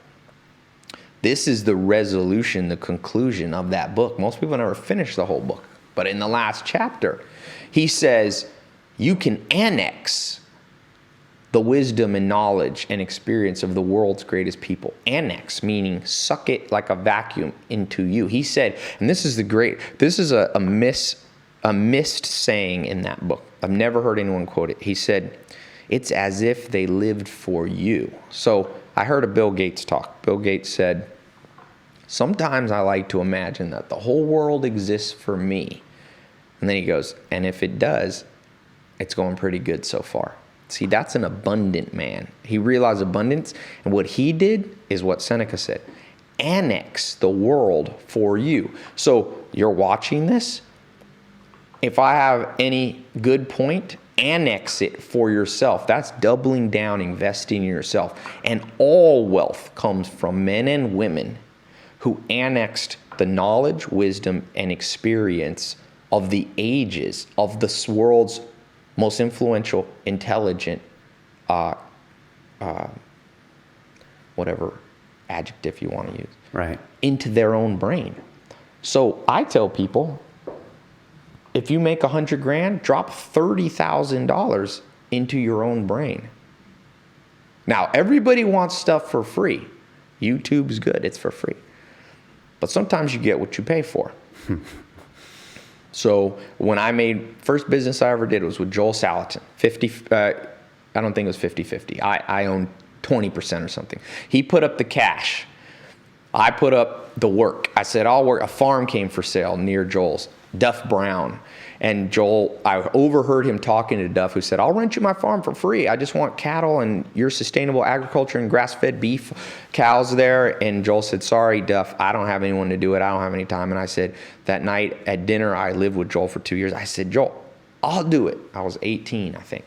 This is the resolution, the conclusion of that book. Most people never finish the whole book. But in the last chapter, he says, you can annex the wisdom and knowledge and experience of the world's greatest people. Annex, meaning suck it like a vacuum into you. He said, and this is a missed saying in that book. I've never heard anyone quote it. He said, it's as if they lived for you. So I heard a Bill Gates talk. Bill Gates said, sometimes I like to imagine that the whole world exists for me. And then he goes, and if it does, it's going pretty good so far. See, that's an abundant man. He realized abundance, and what he did is what Seneca said, annex the world for you. So you're watching this. If I have any good point, annex it for yourself. That's doubling down, investing in yourself. And all wealth comes from men and women who annexed the knowledge, wisdom, and experience of the ages of this world's most influential, intelligent, whatever adjective you want to use, right, into their own brain. So I tell people, if you make $100,000, drop $30,000 into your own brain. Now, everybody wants stuff for free. YouTube's good, it's for free. But sometimes you get what you pay for. So when I made, first business I ever did was with Joel Salatin. I don't think it was 50-50. I owned 20% or something. He put up the cash. I put up the work. I said, I'll work. A farm came for sale near Joel's, Duff Brown. And Joel, I overheard him talking to Duff, who said, I'll rent you my farm for free. I just want cattle and your sustainable agriculture and grass-fed beef cows there. And Joel said, sorry, Duff, I don't have anyone to do it. I don't have any time. And I said, that night at dinner, I lived with Joel for 2 years. I said, Joel, I'll do it. I was 18, I think.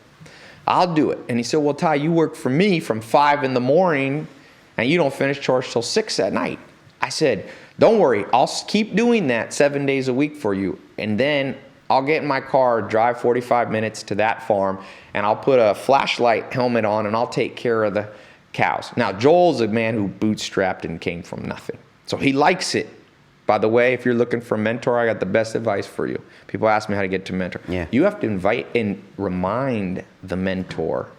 I'll do it. And he said, well, Ty, you work for me from 5 in the morning and you don't finish chores till 6 at night. I said, don't worry. I'll keep doing that 7 days a week for you. And then I'll get in my car, drive 45 minutes to that farm, and I'll put a flashlight helmet on and I'll take care of the cows. Now, Joel's a man who bootstrapped and came from nothing. So he likes it. By the way, if you're looking for a mentor, I got the best advice for you. People ask me how to get to mentor. Yeah. You have to invite and remind the mentor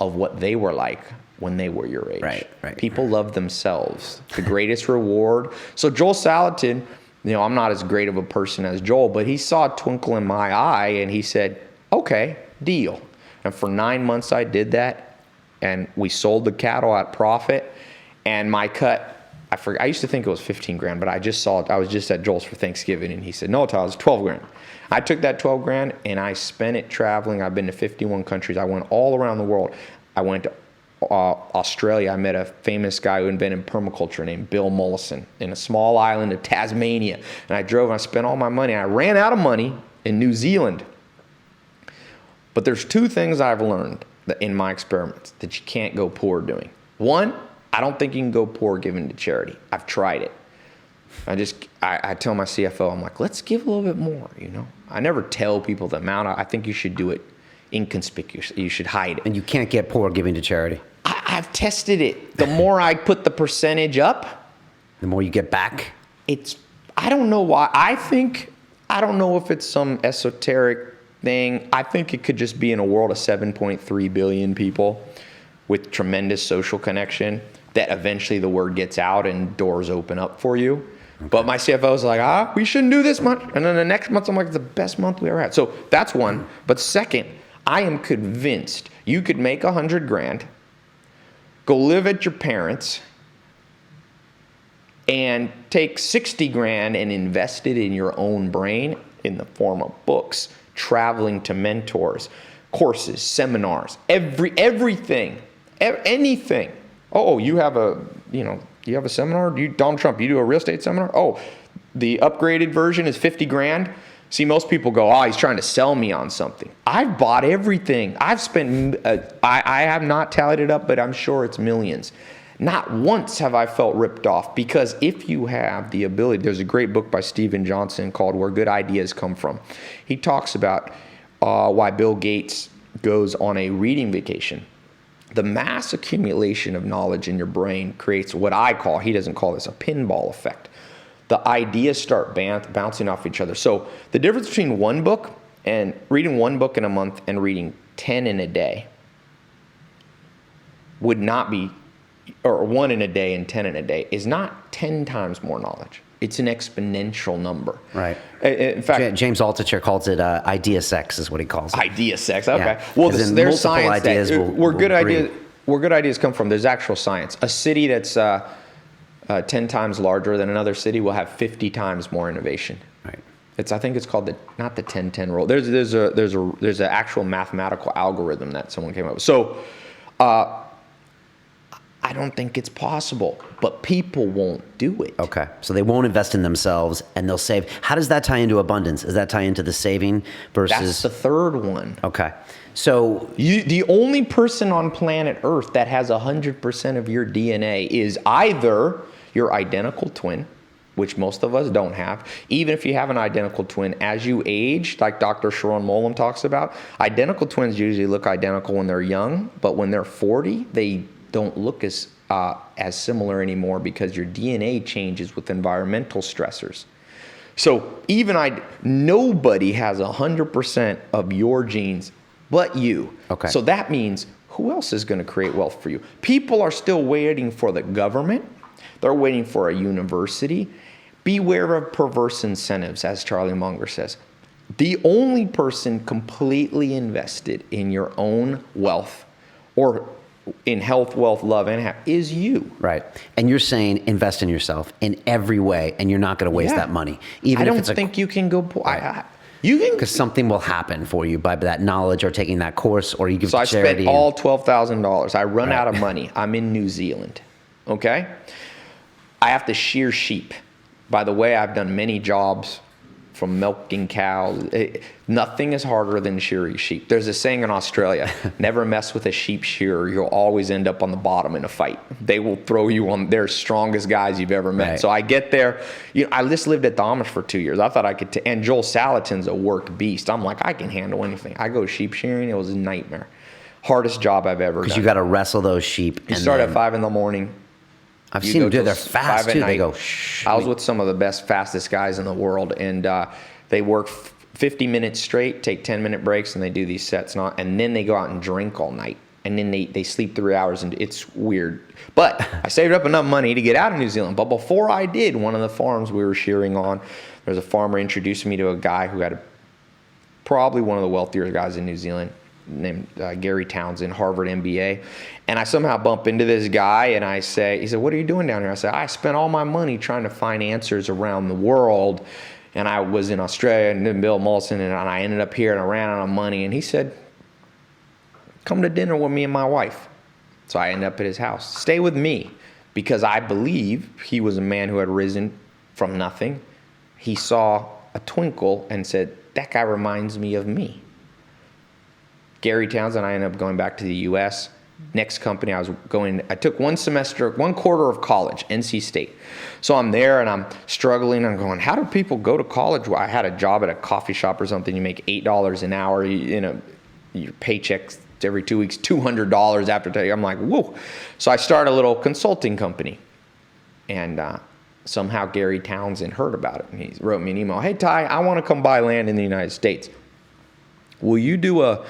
of what they were like when they were your age. Right. People love themselves. The greatest reward. So Joel Salatin, I'm not as great of a person as Joel, but he saw a twinkle in my eye and he said, okay, deal. And for 9 months I did that, and we sold the cattle at profit, and my cut, I used to think it was 15 grand, but I just saw it. I was just at Joel's for Thanksgiving and he said, no, Tyler, it's 12 grand. I took that 12 grand and I spent it traveling. I've been to 51 countries. I went all around the world. I went to Australia. I met a famous guy who invented permaculture named Bill Mollison in a small island of Tasmania. And I drove and I spent all my money. I ran out of money in New Zealand. But there's 2 things I've learned in my experiments that you can't go poor doing. One, I don't think you can go poor giving to charity. I've tried it. I tell my CFO, I'm like, let's give a little bit more, I never tell people the amount. I think you should do it inconspicuous. You should hide it. And you can't get poor giving to charity. I've tested it. The more I put the percentage up, the more you get back. I don't know why. I don't know if it's some esoteric thing. I think it could just be in a world of 7.3 billion people with tremendous social connection that eventually the word gets out and doors open up for you. Okay. But my CFO was like, we shouldn't do this much. And then the next month, I'm like, it's the best month we ever had. So that's one. But second, I am convinced you could make $100,000, go live at your parents', and take $60,000 and invest it in your own brain in the form of books, traveling to mentors, courses, seminars, everything, anything. Oh, you have a seminar? Donald Trump, you do a real estate seminar? Oh, the upgraded version is $50,000. See, most people go, he's trying to sell me on something. I've bought everything. I've spent, I have not tallied it up, but I'm sure it's millions. Not once have I felt ripped off, because if you have the ability, there's a great book by Steven Johnson called Where Good Ideas Come From. He talks about why Bill Gates goes on a reading vacation. The mass accumulation of knowledge in your brain creates what I call, he doesn't call this, a pinball effect. The ideas start bouncing off each other. So the difference between one book and reading one book in a month and reading 10 in a day would not be, or 1 in a day and 10 in a day, is not 10 times more knowledge. It's an exponential number. Right. In fact, James Altucher calls it idea sex, is what he calls it. Idea sex. Okay. Yeah. Well, As in there's multiple science ideas that will good breed. ideas. Where good ideas come from, there's actual science. A city that's 10 times larger than another city will have 50 times more innovation. Right. I think it's called not the 10-10 rule. There's an actual mathematical algorithm that someone came up with. So, I don't think it's possible, but people won't do it. Okay. So they won't invest in themselves and they'll save. How does that tie into abundance? Does that tie into the saving versus? That's the third one. Okay. So the only person on planet Earth that has 100% of your DNA is either your identical twin, which most of us don't have. Even if you have an identical twin, as you age, like Dr. Sharon Molam talks about, identical twins usually look identical when they're young, but when they're 40, they don't look as similar anymore because your DNA changes with environmental stressors. So nobody has 100% of your genes but you. Okay. So that means who else is going to create wealth for you? People are still waiting for the government. They're waiting for a university. Beware of perverse incentives, as Charlie Munger says. The only person completely invested in your own wealth or in health, wealth, love, and happiness is you. Right. And you're saying invest in yourself in every way, and you're not going to waste that money. Even I if don't it's think you can go. You can, because something will happen for you by that knowledge or taking that course, or you give so to charity. I spent all $12,000. I run out of money. I'm in New Zealand. Okay. I have to shear sheep. By the way, I've done many jobs from milking cows. Nothing is harder than shearing sheep. There's a saying in Australia, never mess with a sheep shearer. You'll always end up on the bottom in a fight. They will throw you on their strongest guys you've ever met. Right. So I get there. I just lived at the Amish for 2 years. I thought I could, and Joel Salatin's a work beast. I'm like, I can handle anything. I go sheep shearing. It was a nightmare. Hardest job I've ever done. Because you got to wrestle those sheep. You start at 5 a.m. I've seen them do it. They're fast too. They go shh. I was with some of the fastest guys in the world, and they work 50 minutes straight, take 10-minute breaks, and they do these sets. And then they go out and drink all night, and then they sleep 3 hours, and it's weird. But I saved up enough money to get out of New Zealand. But before I did, one of the farms we were shearing on, there's a farmer introduced me to a guy who had probably one of the wealthier guys in New Zealand, named Gary Townsend, Harvard MBA. And I somehow bump into this guy and he said, what are you doing down here? I said, I spent all my money trying to find answers around the world. And I was in Australia and then Bill Mollison, and I ended up here and I ran out of money. And he said, come to dinner with me and my wife. So I ended up at his house. Stay with me, because I believe he was a man who had risen from nothing. He saw a twinkle and said, that guy reminds me of me. Gary Townsend, I ended up going back to the U.S. Next company I took one quarter of college, NC State. So I'm there and I'm struggling. I'm going, how do people go to college? Well, I had a job at a coffee shop or something. You make $8 an hour, your paychecks every 2 weeks, $200 after tax. I'm like, whoa. So I started a little consulting company. And somehow Gary Townsend heard about it. And he wrote me an email. Hey, Ty, I want to come buy land in the United States. Will you do a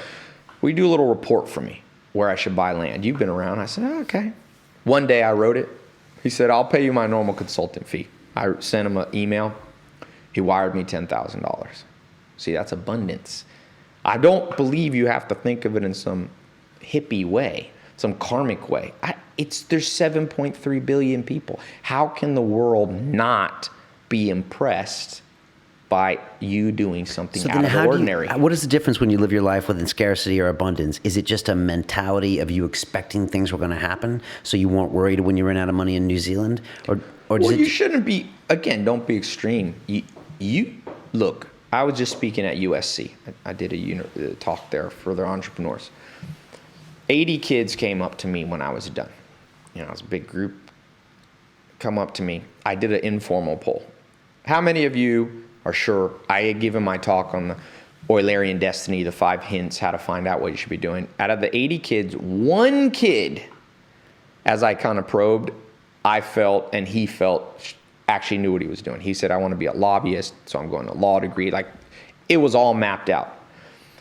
little report for me where I should buy land? You've been around. I said, okay. One day I wrote it. He said, I'll pay you my normal consultant fee. I sent him an email. He wired me $10,000. See, that's abundance. I don't believe you have to think of it in some hippie way, some karmic way. There's 7.3 billion people. How can the world not be impressed by you doing something out of the ordinary? What is the difference when you live your life within scarcity or abundance? Is it just a mentality of you expecting things were going to happen, so you weren't worried when you ran out of money in New Zealand? Or you shouldn't be. Again, don't be extreme. You look. I was just speaking at USC. I did a talk there for their entrepreneurs. 80 kids came up to me when I was done. It was a big group. Come up to me. I did an informal poll. How many of you are sure? I had given my talk on the Eulerian destiny, the 5 hints, how to find out what you should be doing. Out of the 80 kids, one kid, as I kind of probed, I felt and he felt actually knew what he was doing. He said, I want to be a lobbyist, so I'm going to law degree. Like, it was all mapped out.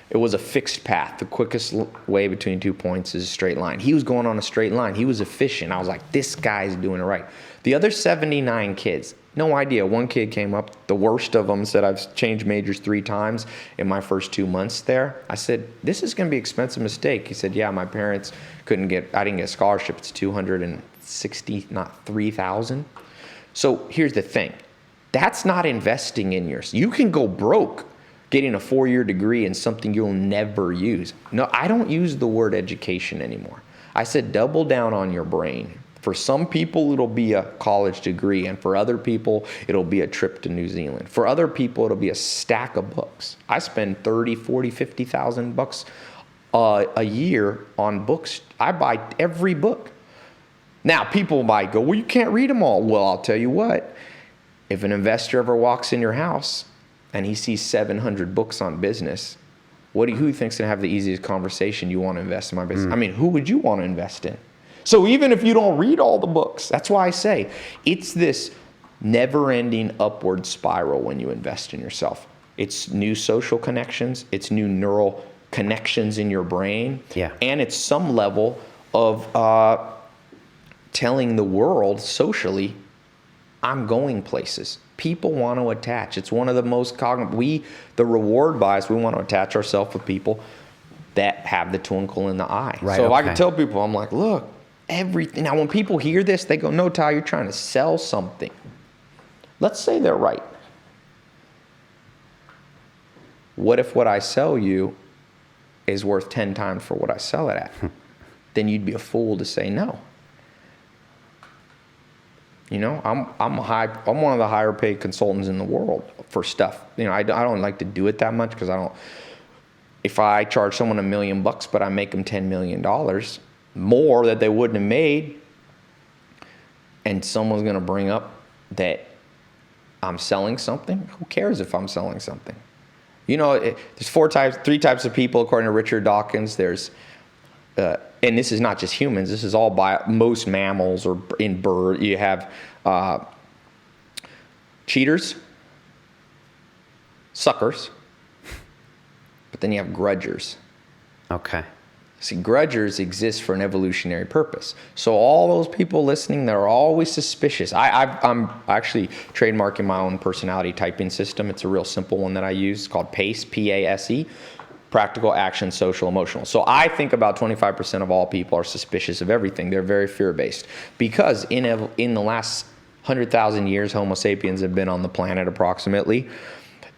It was a fixed path. The quickest way between 2 points is a straight line. He was going on a straight line. He was efficient. I was like, this guy's doing it right. The other 79 kids, No idea. One kid came up, the worst of them, said, I've changed majors 3 times in my first 2 months there. I said, this is going to be an expensive mistake. He said, yeah, my parents I didn't get a scholarship. It's $260, not $3,000. So here's the thing. That's not investing in yours. You can go broke getting a 4-year degree in something you'll never use. No, I don't use the word education anymore. I said, double down on your brain. For some people, it'll be a college degree, and for other people, it'll be a trip to New Zealand. For other people, it'll be a stack of books. I spend 30, 40, 50,000 bucks a year on books. I buy every book. Now, people might go, well, you can't read them all. Well, I'll tell you what. If an investor ever walks in your house and he sees 700 books on business, who do you think's going to have the easiest conversation? You want to invest in my business? I mean, who would you want to invest in? So even if you don't read all the books, that's why I say it's this never-ending upward spiral when you invest in yourself. It's new social connections, it's new neural connections in your brain, and it's some level of telling the world socially, I'm going places. People want to attach. It's one of the most the reward bias, we want to attach ourselves with people that have the twinkle in the eye. Right, so if I can tell people, I'm like, look, everything. Now, when people hear this, they go, no, Ty, you're trying to sell something. Let's say they're right. What if what I sell you is worth 10 times for what I sell it at? Then you'd be a fool to say no. You know, I'm one of the higher paid consultants in the world for stuff. You know, I don't like to do it that much because if I charge someone $1 million, but I make them $10 million more that they wouldn't have made, and someone's going to bring up that I'm selling something, who cares if I'm selling something? You know, there's 3 types of people according to Richard Dawkins. There's, and this is not just humans, this is all by most mammals or in bird. You have cheaters, suckers, but then you have grudgers. Okay. See, grudgers exist for an evolutionary purpose. So all those people listening, they're always suspicious. I'm actually trademarking my own personality typing system. It's a real simple one that I use. It's called PASE, P-A-S-E, practical, action, social, emotional. So I think about 25% of all people are suspicious of everything. They're very fear-based because in the last 100,000 years, Homo sapiens have been on the planet approximately.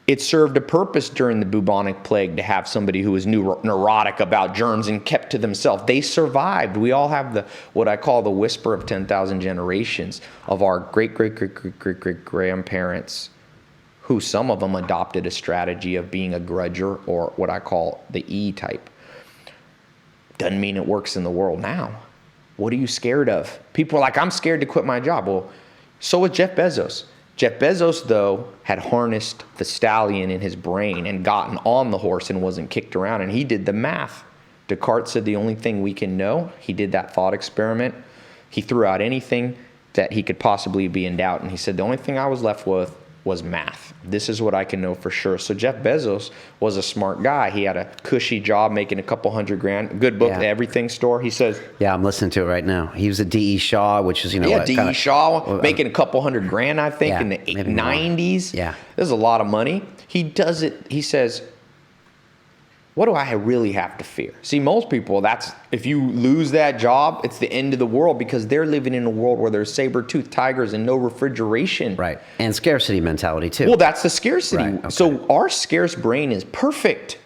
It served a purpose during the bubonic plague to have somebody who was neurotic about germs and kept to themselves. They survived. We all have what I call the whisper of 10,000 generations of our great-great-great-great-great-grandparents, who some of them adopted a strategy of being a grudger, or what I call the E type. Doesn't mean it works in the world now. What are you scared of? People are like, I'm scared to quit my job. Well, so was Jeff Bezos. Jeff Bezos, though, had harnessed the stallion in his brain and gotten on the horse and wasn't kicked around. And he did the math. Descartes said the only thing we can know, he did that thought experiment. He threw out anything that he could possibly be in doubt. And he said, the only thing I was left with was math. This is what I can know for sure. So Jeff Bezos was a smart guy. He had a cushy job making a couple $100,000. Good book, The Everything Store. He says, yeah, I'm listening to it right now. He was a D.E. Shaw, which is, D.E. Shaw, making a couple $100,000, I think, in the 90s. Yeah. There's a lot of money. He does it. He says, what do I really have to fear? See, most people, if you lose that job, it's the end of the world because they're living in a world where there's saber-toothed tigers and no refrigeration. Right. And scarcity mentality, too. Well, that's the scarcity. Right. Okay. So our scarce brain is perfect,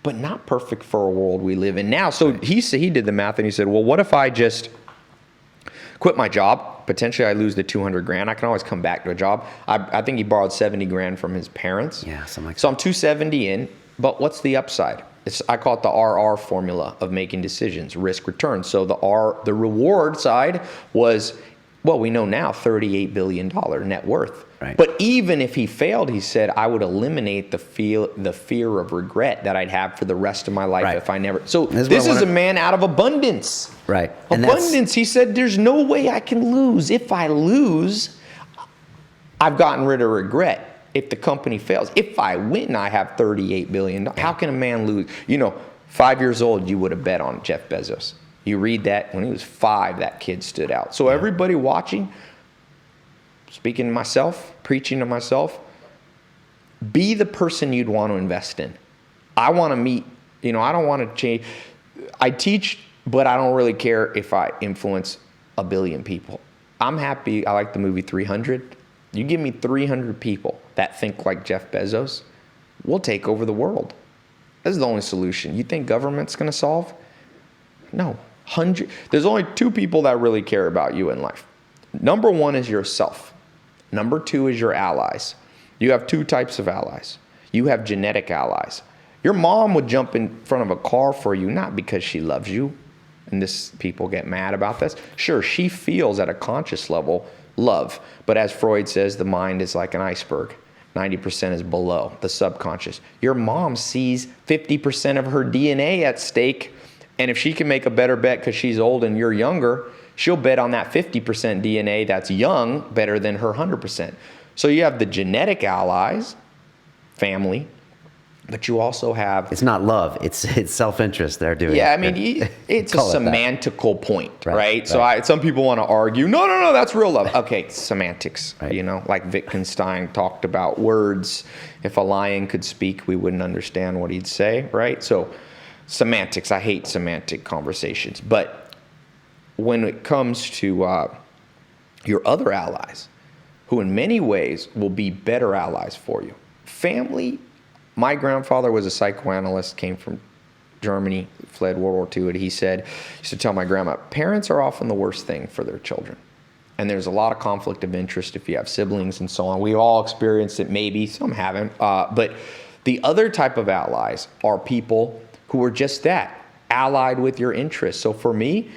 but not perfect for a world we live in now. So he did the math and he said, well, what if I just quit my job? Potentially I lose the $200,000. I can always come back to a job. I think he borrowed $70,000 from his parents. Yeah, something like that. So I'm $270 in. But what's the upside? I call it the RR formula of making decisions, risk return. So the reward side was, well, we know now $38 billion net worth. Right. But even if he failed, he said, I would eliminate the fear of regret that I'd have for the rest of my life if I never. So this is a man out of abundance. Right. Abundance. He said, there's no way I can lose. If I lose, I've gotten rid of regret. If the company fails, if I win, I have $38 billion. How can a man lose? 5 years old, you would have bet on Jeff Bezos. You read that when he was 5, that kid stood out. So everybody watching, speaking to myself, preaching to myself, be the person you'd want to invest in. I want to meet, I don't want to change. I teach, but I don't really care if I influence 1 billion people. I'm happy. I like the movie 300. You give me 300 people that think like Jeff Bezos, we'll take over the world. This is the only solution. You think government's going to solve? No. There's only 2 people that really care about you in life. Number 1 is yourself. Number 2 is your allies. You have 2 types of allies. You have genetic allies. Your mom would jump in front of a car for you, not because she loves you, and people get mad about this. Sure, she feels at a conscious level love, but as Freud says, the mind is like an iceberg. 90% is below, the subconscious. Your mom sees 50% of her DNA at stake, and if she can make a better bet because she's old and you're younger, she'll bet on that 50% DNA that's young better than her 100%. So you have the genetic allies, family, but you also have... It's not love. It's self-interest they're doing. Yeah, I mean, it's a semantical point, right? So some people want to argue, no, that's real love. Okay, semantics, right. Like Wittgenstein talked about words. If a lion could speak, we wouldn't understand what he'd say, right? So semantics, I hate semantic conversations. But when it comes to your other allies, who in many ways will be better allies for you. Family... My grandfather was a psychoanalyst, came from Germany, fled World War II, and he used to tell my grandma, parents are often the worst thing for their children. And there's a lot of conflict of interest if you have siblings and so on. We all experienced it, maybe, some haven't. But the other type of allies are people who are just that, allied with your interests. So for me,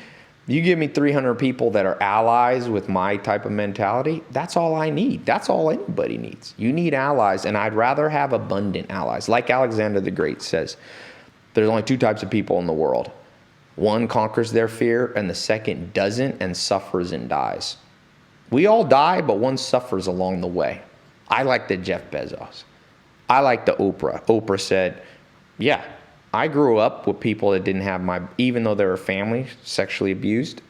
you give me 300 people that are allies with my type of mentality, that's all I need. That's all anybody needs. You need allies, and I'd rather have abundant allies. Like Alexander the Great says, there's only 2 types of people in the world. One conquers their fear, and the second doesn't and suffers and dies. We all die, but one suffers along the way. I like the Jeff Bezos. I like the Oprah. Oprah said, yeah, I grew up with people that didn't have even though they were family, sexually abused,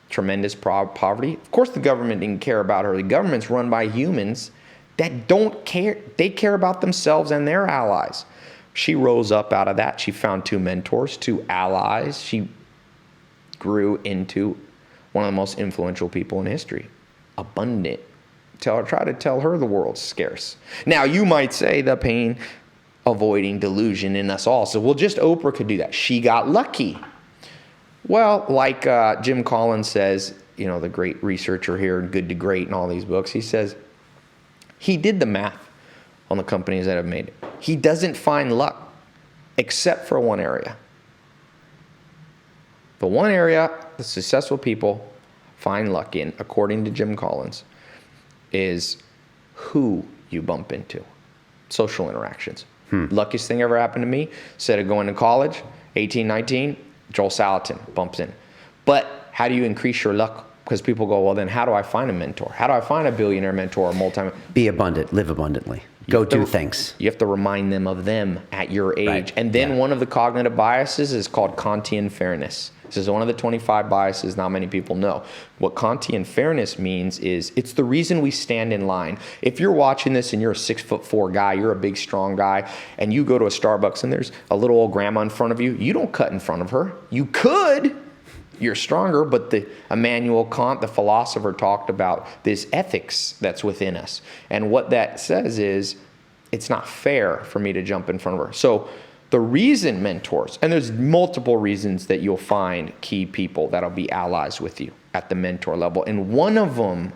tremendous poverty. Of course, the government didn't care about her. The government's run by humans that don't care. They care about themselves and their allies. She rose up out of that. She found 2 mentors, 2 allies. She grew into one of the most influential people in history. Abundant. Try to tell her the world's scarce. Now, you might say the pain avoiding delusion in us all. So, just Oprah could do that. She got lucky. Well, like Jim Collins says, the great researcher here, Good to Great and all these books, he says he did the math on the companies that have made it. He doesn't find luck except for one area. The one area the successful people find luck in, according to Jim Collins, is who you bump into. Social interactions. Luckiest thing ever happened to me, instead of going to college, 18, 19, Joel Salatin bumps in. But how do you increase your luck? Because people go, well, then how do I find a mentor? How do I find a billionaire mentor or Be abundant, live abundantly. Go do things. You have to remind them of them at your age. Right. And then one of the cognitive biases is called Kantian fairness. This is one of the 25 biases not many people know. What Kantian fairness means is it's the reason we stand in line. If you're watching this and you're a 6'4" guy, you're a big, strong guy, and you go to a Starbucks and there's a little old grandma in front of you, you don't cut in front of her. You could. You're stronger, but Immanuel Kant, the philosopher, talked about this ethics that's within us. And what that says is it's not fair for me to jump in front of her. So the reason mentors, and there's multiple reasons that you'll find key people that'll be allies with you at the mentor level. And one of them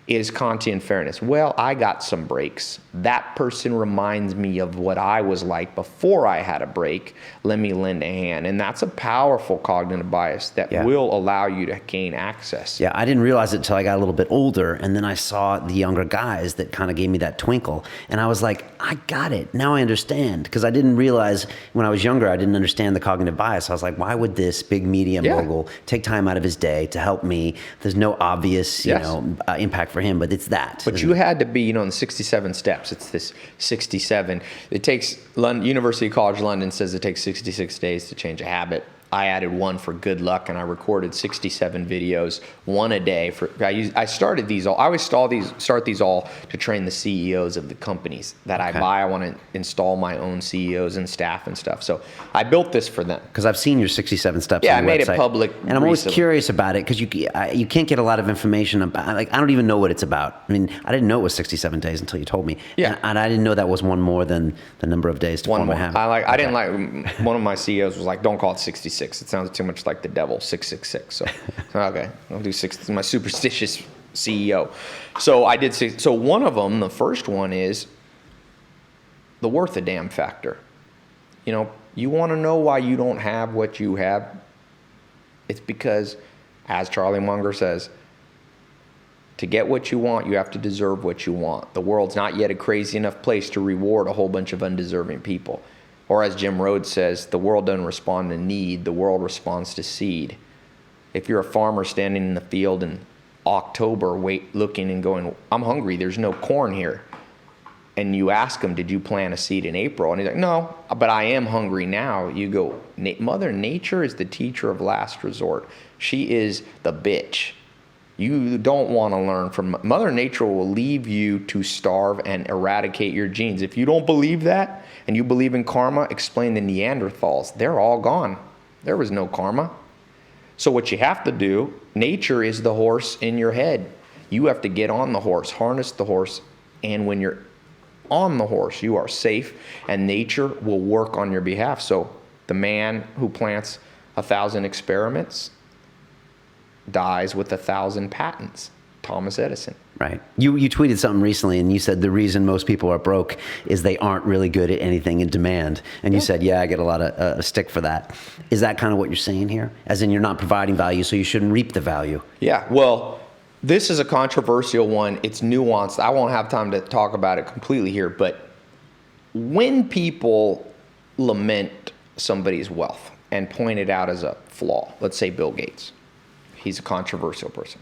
is Kantian fairness. Well, I got some breaks. That person reminds me of what I was like before I had a break. Let me lend a hand. And that's a powerful cognitive bias that will allow you to gain access. Yeah, I didn't realize it until I got a little bit older, and then I saw the younger guys that kind of gave me that twinkle, and I was like, I got it. Now I understand. Because I didn't realize when I was younger, I didn't understand the cognitive bias. I was like, why would this big media mogul take time out of his day to help me? There's no obvious, impact for him, but it's that. But you had to be, in the 67 steps. It's this 67. It takes, University College London says it takes 66 days to change a habit. I added one for good luck, and I recorded 67 videos, one a day. I started these all. I always start these all to train the CEOs of the companies that I buy. I want to install my own CEOs and staff and stuff. So I built this for them. Because I've seen your 67 steps. Yeah, on the I made website. it public. And I'm always curious about it because you can't get a lot of information about. Like, I don't even know what it's about. I mean, I didn't know it was 67 days until you told me. Yeah, and I didn't know that was one more than the number of days to form a habit. I didn't like. One of my CEOs was like, "Don't call it 66. It sounds too much like the devil, 666." So, okay, I'll do 6. My superstitious CEO. So I did 6. So one of them, the first one, is the worth a damn factor. You know, you want to know why you don't have what you have? It's because, as Charlie Munger says, to get what you want, you have to deserve what you want. The world's not yet a crazy enough place to reward a whole bunch of undeserving people. Or as Jim Rhodes says, the world doesn't respond to need, the world responds to seed. If you're a farmer standing in the field in October, looking and going, I'm hungry, there's no corn here. And you ask him, did you plant a seed in April? And he's like, no, but I am hungry now. You go, Mother Nature is the teacher of last resort. She is the bitch. You don't want to learn from Mother Nature. Will leave you to starve and eradicate your genes. If you don't believe that and you believe in karma, explain the Neanderthals. They're all gone. There was no karma. So what you have to do, nature is the horse in your head. You have to get on the horse, harness the horse, and when you're on the horse, you are safe, and nature will work on your behalf. So the man who plants 1,000 experiments dies with 1,000 patents. Thomas Edison. Right. You tweeted something recently, and you said the reason most people are broke is they aren't really good at anything in demand. And you said, yeah, I get a lot of stick for that. Is that kind of what you're saying here? As in, you're not providing value, so you shouldn't reap the value. Yeah. Well, this is a controversial one. It's nuanced. I won't have time to talk about it completely here, but when people lament somebody's wealth and point it out as a flaw, let's say Bill Gates, he's a controversial person.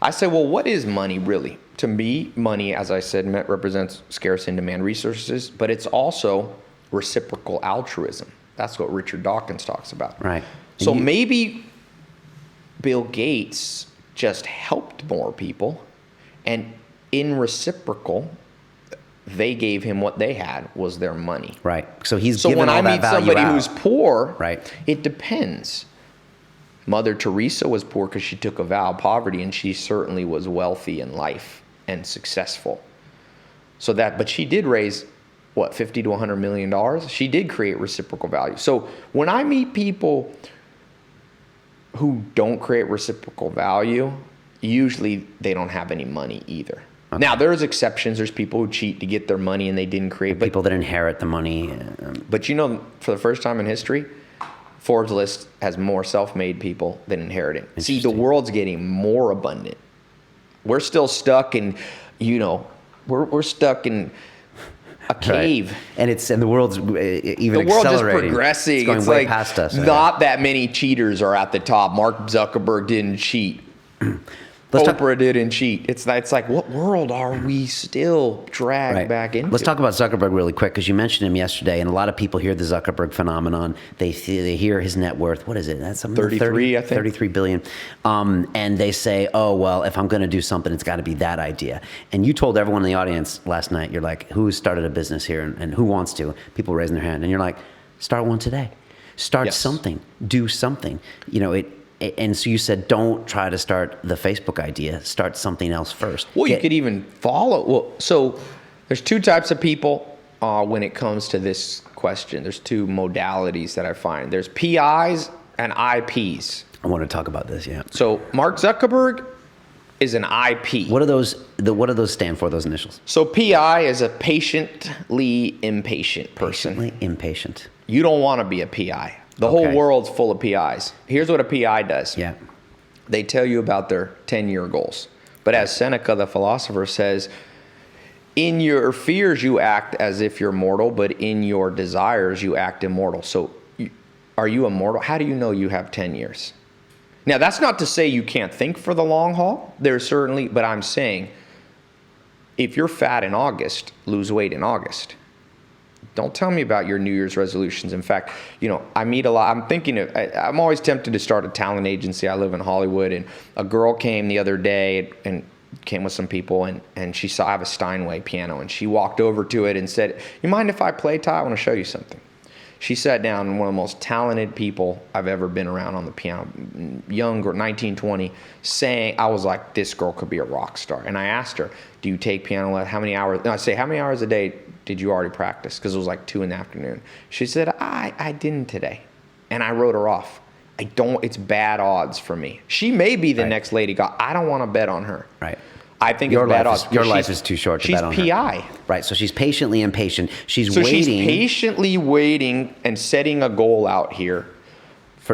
I say, well, what is money really? To me, money, as I said, represents scarce and demand resources, but it's also reciprocal altruism. That's what Richard Dawkins talks about. Right. So maybe Bill Gates just helped more people, and in reciprocal, they gave him what they had was their money. Right. So he's so given when all I that meet value somebody out. who's poor, right, it depends. Mother Teresa was poor because she took a vow of poverty, and she certainly was wealthy in life and successful. So that, but she did raise, what, $50 to $100 million? She did create reciprocal value. So when I meet people who don't create reciprocal value, usually they don't have any money either. Okay. Now, there's exceptions. There's people who cheat to get their money and they didn't create. People that inherit the money. But you know, for the first time in history, Forbes list has more self-made people than inheriting. See, the world's getting more abundant. We're still stuck in, you know, we're stuck in a cave. Right. And the world's even accelerating. The world is progressing. It's going it's way like past us. Not that many cheaters are at the top. Mark Zuckerberg didn't cheat. Oprah didn't cheat. It's like, what world are we still dragged back into? Let's talk about Zuckerberg really quick, because you mentioned him yesterday, and a lot of people hear the Zuckerberg phenomenon. They hear his net worth. What is it? That's something 33, I think. 33 billion. And they say, oh, well, if I'm going to do something, it's got to be that idea. And you told everyone in the audience last night, you're like, who started a business here and who wants to? People raising their hand. And you're like, start one today. Start something. Do something. You know, and so you said, don't try to start the Facebook idea. Start something else first. Well, you could even follow. Well, so there's two types of people when it comes to this question. There's two modalities that I find. There's PIs and IPs. I want to talk about this, yeah. So Mark Zuckerberg is an IP. What do those stand for, those initials? So PI is a patiently impatient person. Patiently impatient. You don't want to be a PI. The whole world's full of PIs. Here's what a PI does. Yeah. They tell you about their 10-year goals. But as Seneca, the philosopher, says, in your fears you act as if you're mortal, but in your desires you act immortal. So are you immortal? How do you know you have 10 years? Now, that's not to say you can't think for the long haul. There's certainly, but I'm saying, if you're fat in August, lose weight in August. Don't tell me about your New Year's resolutions. In fact, I meet a lot. I'm always tempted to start a talent agency. I live in Hollywood, and a girl came the other day and came with some people, and she saw I have a Steinway piano, and she walked over to it and said, "You mind if I play, Ty? I want to show you something." She sat down, and one of the most talented people I've ever been around on the piano, young girl, 19, 20, sang. I was like, this girl could be a rock star. And I asked her, do you take piano lessons? How many hours? No, I say, how many hours a day did you already practice? Because it was like 2 p.m. She said, I didn't today. And I wrote her off. It's bad odds for me. She may be the next Lady Gaga. I don't want to bet on her. Right. I think it's bad odds. Your life is too short to bet on her. She's PI. Right, so she's patiently impatient. She's waiting. She's patiently waiting and setting a goal out here.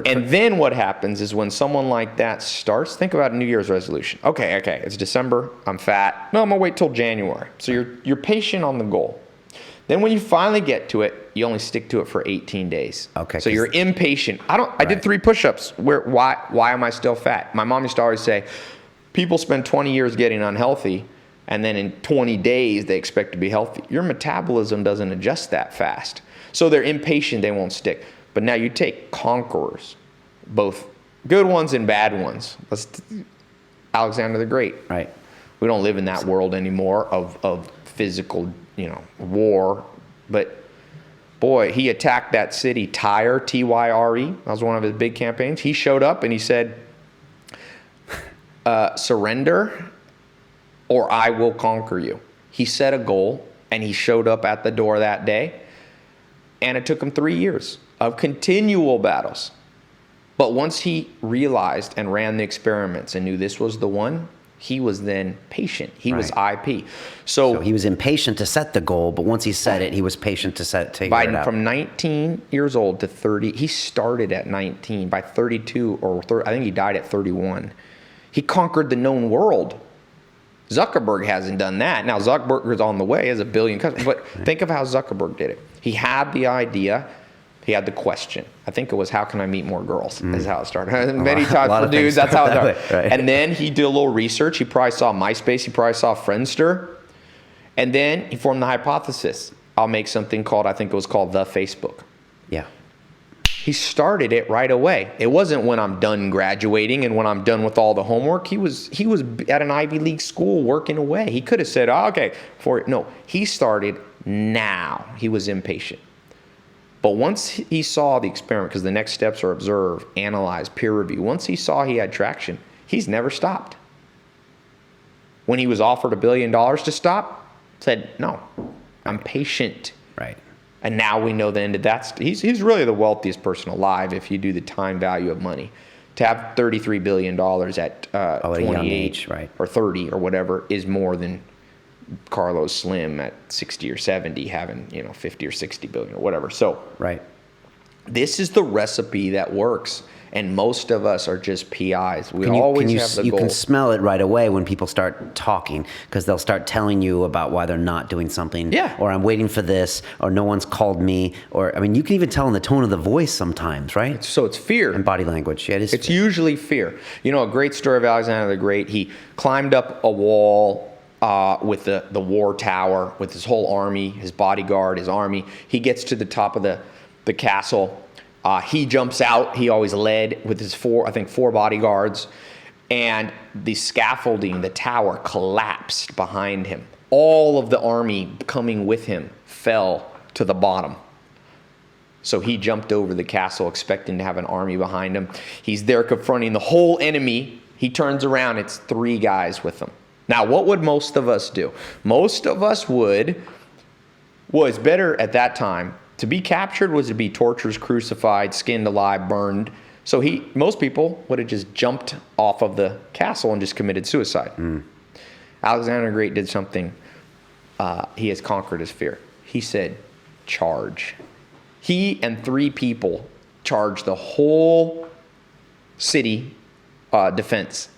And then what happens is when someone like that starts, think about a New Year's resolution. Okay, it's December, I'm fat. No, I'm gonna wait till January. So you're patient on the goal. Then when you finally get to it, you only stick to it for 18 days. Okay. So you're impatient. I did 3 push-ups. Why am I still fat? My mom used to always say, people spend 20 years getting unhealthy, and then in 20 days they expect to be healthy. Your metabolism doesn't adjust that fast. So they're impatient, they won't stick. But now you take conquerors, both good ones and bad ones. Alexander the Great. Right. We don't live in that world anymore of physical, war. But boy, he attacked that city, Tyre, Tyre. That was one of his big campaigns. He showed up and he said, surrender or I will conquer you. He set a goal and he showed up at the door that day, and it took him 3 years of continual battles. But once he realized and ran the experiments and knew this was the one, he was then patient. He was IP. So he was impatient to set the goal, but once he set it, he was patient to figure it out. From 19 years old to 30, he started at 19. By 32 or 30, I think he died at 31. He conquered the known world. Zuckerberg hasn't done that. Now, Zuckerberg is on the way, has 1 billion customers. But think of how Zuckerberg did it. He had the idea. He had the question. I think it was, how can I meet more girls? Is how it started. Many times for dudes, that's how it started. Right. And then he did a little research. He probably saw MySpace. He probably saw Friendster. And then he formed the hypothesis. I'll make something called, I think it was called the Facebook. Yeah. He started it right away. It wasn't when I'm done graduating and when I'm done with all the homework. He was at an Ivy League school working away. He could have said, no, he started now. He was impatient. But once he saw the experiment, because the next steps are observe, analyze, peer review. Once he saw he had traction, he's never stopped. When he was offered $1 billion to stop, said, no, I'm patient. Right. And now we know the end of that. He's really the wealthiest person alive if you do the time value of money. To have $33 billion at 28 right, or 30 or whatever is more than Carlos Slim at 60 or 70 having 50 or 60 billion or whatever. So right, this is the recipe that works, and most of us are just PIs. We always have the goal. You can smell it right away when people start talking, because they'll start telling you about why they're not doing something. Yeah. Or I'm waiting for this, or no one's called me, or you can even tell in the tone of the voice sometimes, right? So it's fear. And body language. Yeah, it's fear. Usually fear. A great story of Alexander the Great. He climbed up a wall with the war tower with his whole army, his bodyguard, his army. He gets to the top of the castle. He jumps out. He always led with his four bodyguards. And the scaffolding, the tower collapsed behind him. All of the army coming with him fell to the bottom. So he jumped over the castle expecting to have an army behind him. He's there confronting the whole enemy. He turns around. It's 3 guys with him. Now, what would most of us do? Most of us was better at that time. To be captured was to be tortured, crucified, skinned alive, burned. So most people would have just jumped off of the castle and just committed suicide. Alexander the Great did something. He has conquered his fear. He said, charge. He and 3 people charged the whole city defense.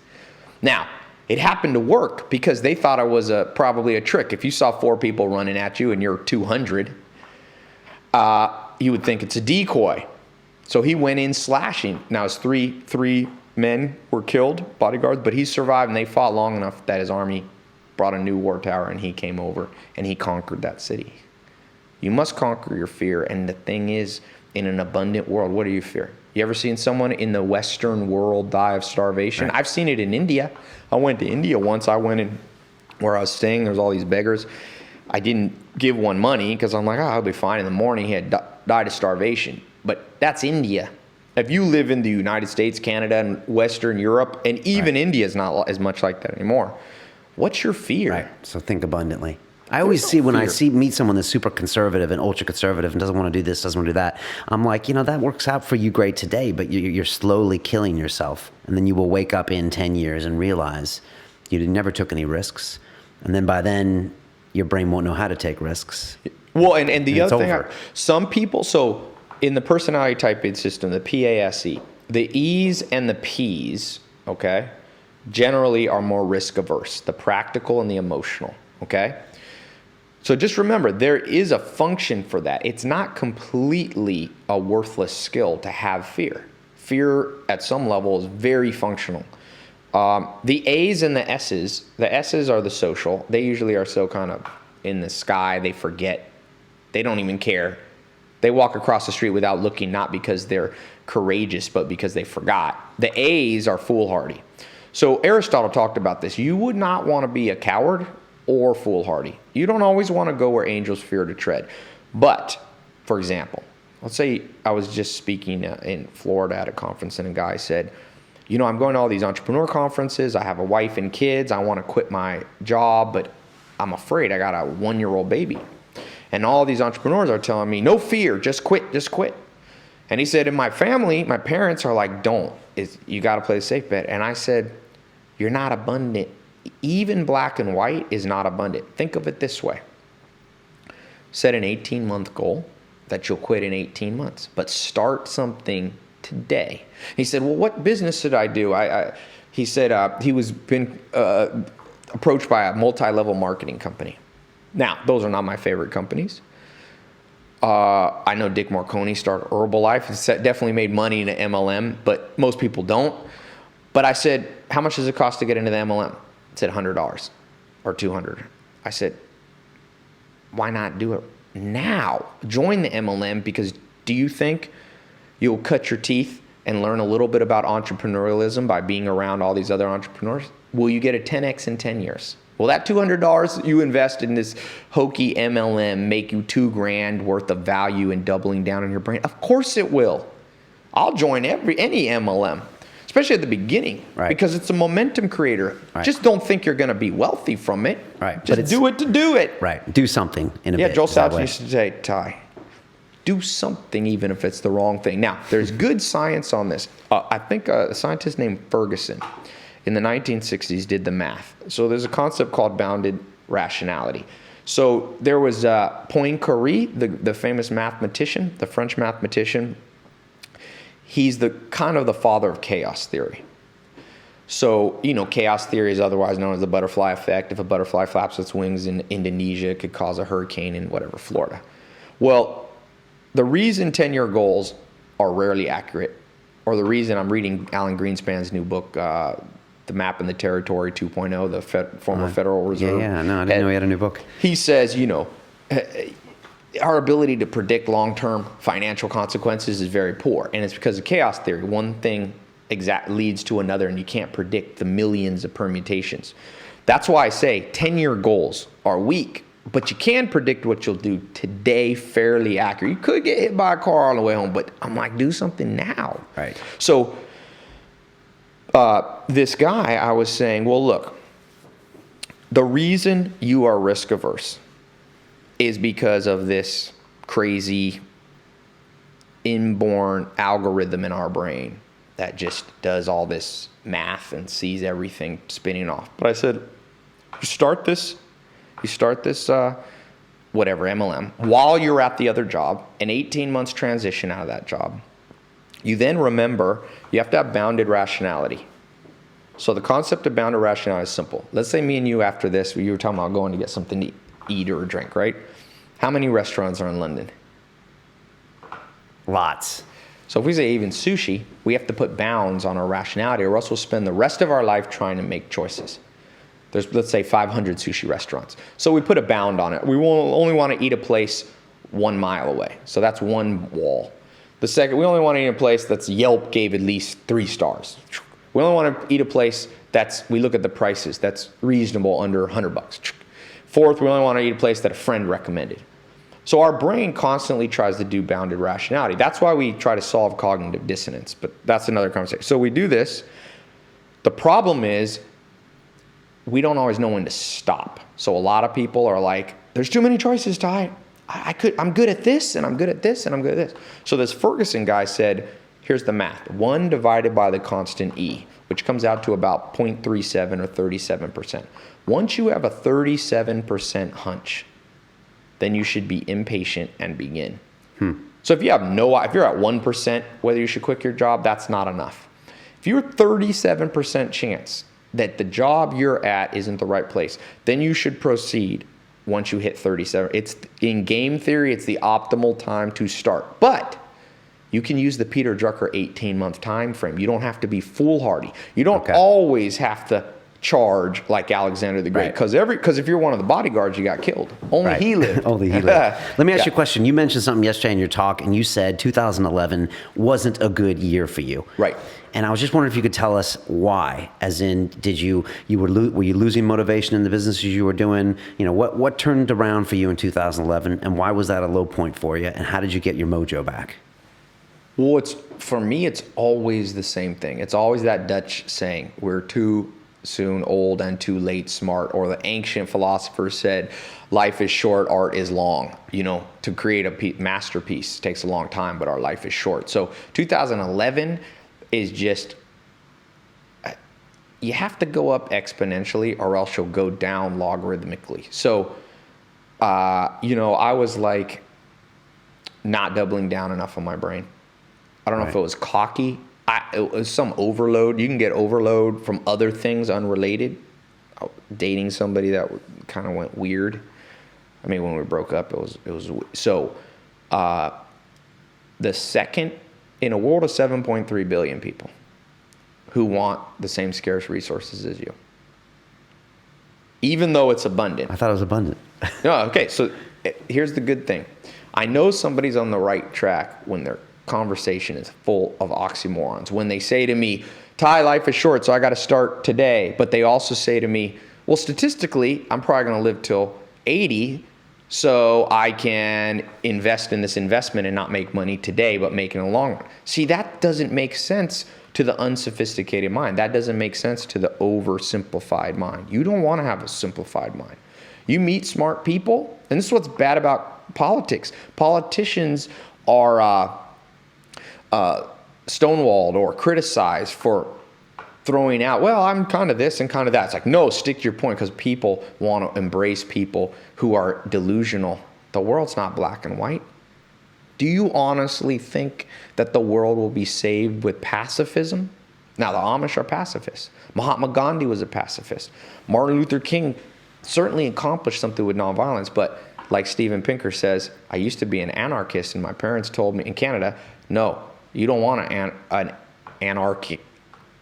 Now, it happened to work because they thought it was probably a trick. If you saw 4 people running at you and you're 200, you would think it's a decoy. So he went in slashing. Now his three men were killed, bodyguards, but he survived, and they fought long enough that his army brought a new war tower, and he came over and he conquered that city. You must conquer your fear. And the thing is, in an abundant world, what do you fear? You ever seen someone in the Western world die of starvation? Right. I've seen it in India. I went to India once. I went in where I was staying. There's all these beggars. I didn't give one money because I'm like, oh, I'll be fine. In the morning, he had died of starvation. But that's India. If you live in the United States, Canada, and Western Europe, and even India is not as much like that anymore. What's your fear? Right. So think abundantly. I always see when I meet someone that's super conservative and ultra conservative and doesn't want to do this, doesn't want to do that, I'm like, that works out for you great today, but you're slowly killing yourself. And then you will wake up in 10 years and realize you never took any risks. And then by then, your brain won't know how to take risks. Well, and the other thing, over. some people, so in the personality type system, the PASE, the E's and the P's, okay, generally are more risk averse, the practical and the emotional, okay? So just remember, there is a function for that. It's not completely a worthless skill to have fear. Fear at some level is very functional. The A's and the S's are the social. They usually are so kind of in the sky, they forget. They don't even care. They walk across the street without looking, not because they're courageous, but because they forgot. The A's are foolhardy. So Aristotle talked about this. You would not want to be a coward or foolhardy. You don't always want to go where angels fear to tread. But, for example, let's say I was just speaking in Florida at a conference and a guy said, I'm going to all these entrepreneur conferences. I have a wife and kids. I want to quit my job, but I'm afraid. I got a 1-year-old baby. And all these entrepreneurs are telling me, no fear, just quit. And he said, in my family, my parents are like, don't. You got to play the safe bet. And I said, you're not abundant. Even black and white is not abundant. Think of it this way. Set an 18-month goal that you'll quit in 18 months, but start something today. He said, well, what business should I do? He said he was been approached by a multi-level marketing company. Now, those are not my favorite companies. I know Dick Marconi started Herbalife. It's definitely made money in an MLM, but most people don't. But I said, how much does it cost to get into the MLM? It said $100 or $200. I said, why not do it now? Join the MLM, because do you think you'll cut your teeth and learn a little bit about entrepreneurialism by being around all these other entrepreneurs? Will you get a 10x in 10 years? Will that $200 you invest in this hokey MLM make you $2,000 worth of value and doubling down on your brain? Of course it will. I'll join any MLM. Especially at the beginning, because it's a momentum creator. Just don't think you're going to be wealthy from it. Just do it to do it. Do something in a bit. Yeah, Joel Salatin used to say, Tai, do something even if it's the wrong thing. Now, there's good science on this. I think a scientist named Ferguson in the 1960s did the math. So there's a concept called bounded rationality. So there was Poincaré, the famous mathematician, the French mathematician. He's the kind of the father of chaos theory. So, chaos theory is otherwise known as the butterfly effect. If a butterfly flaps its wings in Indonesia, it could cause a hurricane in Florida. Well, the reason 10-year goals are rarely accurate, or the reason I'm reading Alan Greenspan's new book, The Map and the Territory 2.0, the former Federal Reserve. I didn't know he had a new book. He says, our ability to predict long-term financial consequences is very poor, and it's because of chaos theory. One thing leads to another, and you can't predict the millions of permutations. That's why I say 10-year goals are weak, but you can predict what you'll do today fairly accurate. You could get hit by a car on the way home, but I'm like, do something now. So this guy, I was saying, well, look, the reason you are risk averse is because of this crazy inborn algorithm in our brain that just does all this math and sees everything spinning off. But I said, you start this whatever, MLM, while you're at the other job, an 18 months transition out of that job. You then remember, you have to have bounded rationality. So the concept of bounded rationality is simple. Let's say me and you, after this, you were talking about going to get something to eat or a drink, right? How many restaurants are in London? Lots. So if we say even sushi, we have to put bounds on our rationality, or else we'll spend the rest of our life trying to make choices. There's, let's say, 500 sushi restaurants. So we put a bound on it. We will only want to eat a place 1 mile away. So that's one wall. The second, we only want to eat in a place that's Yelp gave at least 3 stars. We only want to eat a place we look at the prices, that's reasonable under $100. Fourth, we only want to eat a place that a friend recommended. So our brain constantly tries to do bounded rationality. That's why we try to solve cognitive dissonance, but that's another conversation. So we do this. The problem is we don't always know when to stop. So a lot of people are like, there's too many choices, Tai. I'm good at this, and I'm good at this, and I'm good at this. So this Ferguson guy said, here's the math. 1 divided by the constant E, which comes out to about 0.37 or 37%. Once you have a 37% hunch, then you should be impatient and begin. So if you're at 1%, whether you should quit your job, that's not enough. If you're 37% chance that the job you're at isn't the right place, then you should proceed once you hit 37. It's in game theory, it's the optimal time to start. But you can use the Peter Drucker 18-month time frame. You don't have to be foolhardy. You don't always have to charge like Alexander the Great, because if you're one of the bodyguards, you got killed. Only he lived. Only he lived. Let me ask you a question. You mentioned something yesterday in your talk, and you said 2011 wasn't a good year for you. Right. And I was just wondering if you could tell us why. As in, were you losing motivation in the businesses you were doing? You know, what turned around for you in 2011, and why was that a low point for you? And how did you get your mojo back? Well, for me, it's always the same thing. It's always that Dutch saying, we're too soon old and too late smart, or the ancient philosophers said, life is short, art is long. You know, to create a masterpiece takes a long time, but our life is short. So 2011 is just, you have to go up exponentially or else you'll go down logarithmically. So, I was like not doubling down enough on my brain. I don't know if it was cocky. It was some overload. You can get overload from other things unrelated. Dating somebody that kind of went weird. I mean, when we broke up, it was so. The second, in a world of 7.3 billion people who want the same scarce resources as you, even though it's abundant. I thought it was abundant. No, okay. So here's the good thing. I know somebody's on the right track when their conversation is full of oxymorons. When they say to me, Tai, life is short, so I got to start today. But they also say to me, well, statistically, I'm probably going to live till 80, so I can invest in this investment and not make money today, but make it in the long run. See, that doesn't make sense to the unsophisticated mind. That doesn't make sense to the oversimplified mind. You don't want to have a simplified mind. You meet smart people, and this is what's bad about politics. Politicians are stonewalled or criticized for throwing out, well, I'm kind of this and kind of that. It's like, no, stick to your point, because people want to embrace people who are delusional. The world's not black and white. Do you honestly think that the world will be saved with pacifism? Now, the Amish are pacifists. Mahatma Gandhi was a pacifist. Martin Luther King certainly accomplished something with nonviolence, but like Steven Pinker says, I used to be an anarchist, and my parents told me in Canada, no, you don't want an anarchic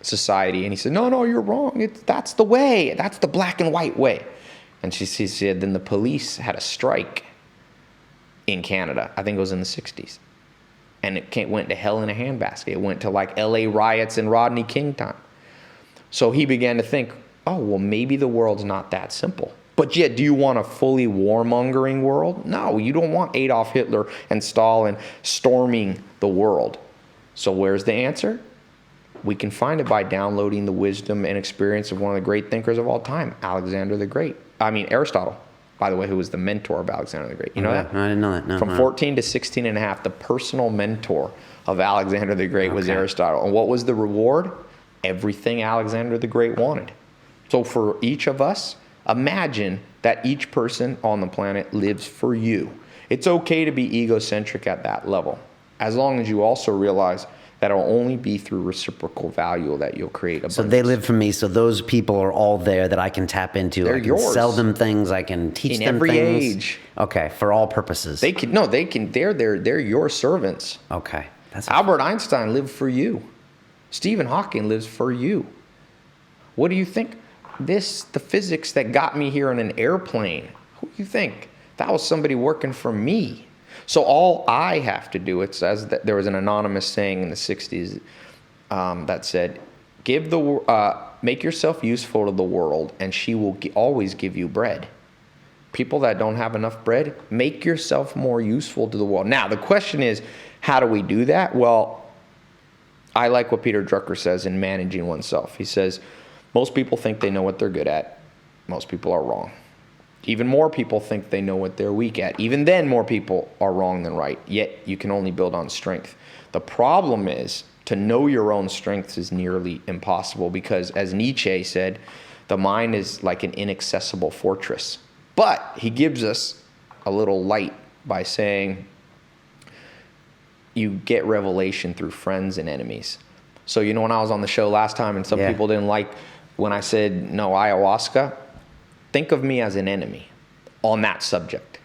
society. And he said, no, you're wrong. That's the way. That's the black and white way. And she said, then the police had a strike in Canada. I think it was in the 60s. And it went to hell in a handbasket. It went to like LA riots and Rodney King time. So he began to think, oh, well, maybe the world's not that simple. But yet, do you want a fully warmongering world? No, you don't want Adolf Hitler and Stalin storming the world. So where's the answer? We can find it by downloading the wisdom and experience of one of the great thinkers of all time, Aristotle, by the way, who was the mentor of Alexander the Great. You know that? No, I didn't know that. No, From 14 to 16 and a half, the personal mentor of Alexander the Great was Aristotle. And what was the reward? Everything Alexander the Great wanted. So for each of us, imagine that each person on the planet lives for you. It's okay to be egocentric at that level, as long as you also realize that it'll only be through reciprocal value that you'll create abundance. So they live for me. So those people are all there that I can tap into. They're I can yours. Sell them things. I can teach in them every things. age. Okay, for all purposes. They're your servants. Okay. Albert Einstein lived for you. Stephen Hawking lives for you. What do you think? The physics that got me here in an airplane, who do you think? That was somebody working for me. So all I have to do, it says that there was an anonymous saying in the 60s that said, make yourself useful to the world and she will always give you bread. People that don't have enough bread, make yourself more useful to the world. Now, the question is, how do we do that? Well, I like what Peter Drucker says in Managing Oneself. He says, most people think they know what they're good at. Most people are wrong. Even more people think they know what they're weak at. Even then, more people are wrong than right. Yet, you can only build on strength. The problem is, to know your own strengths is nearly impossible because, as Nietzsche said, the mind is like an inaccessible fortress. But he gives us a little light by saying you get revelation through friends and enemies. So, you know, when I was on the show last time and some people didn't like when I said no ayahuasca, think of me as an enemy on that subject.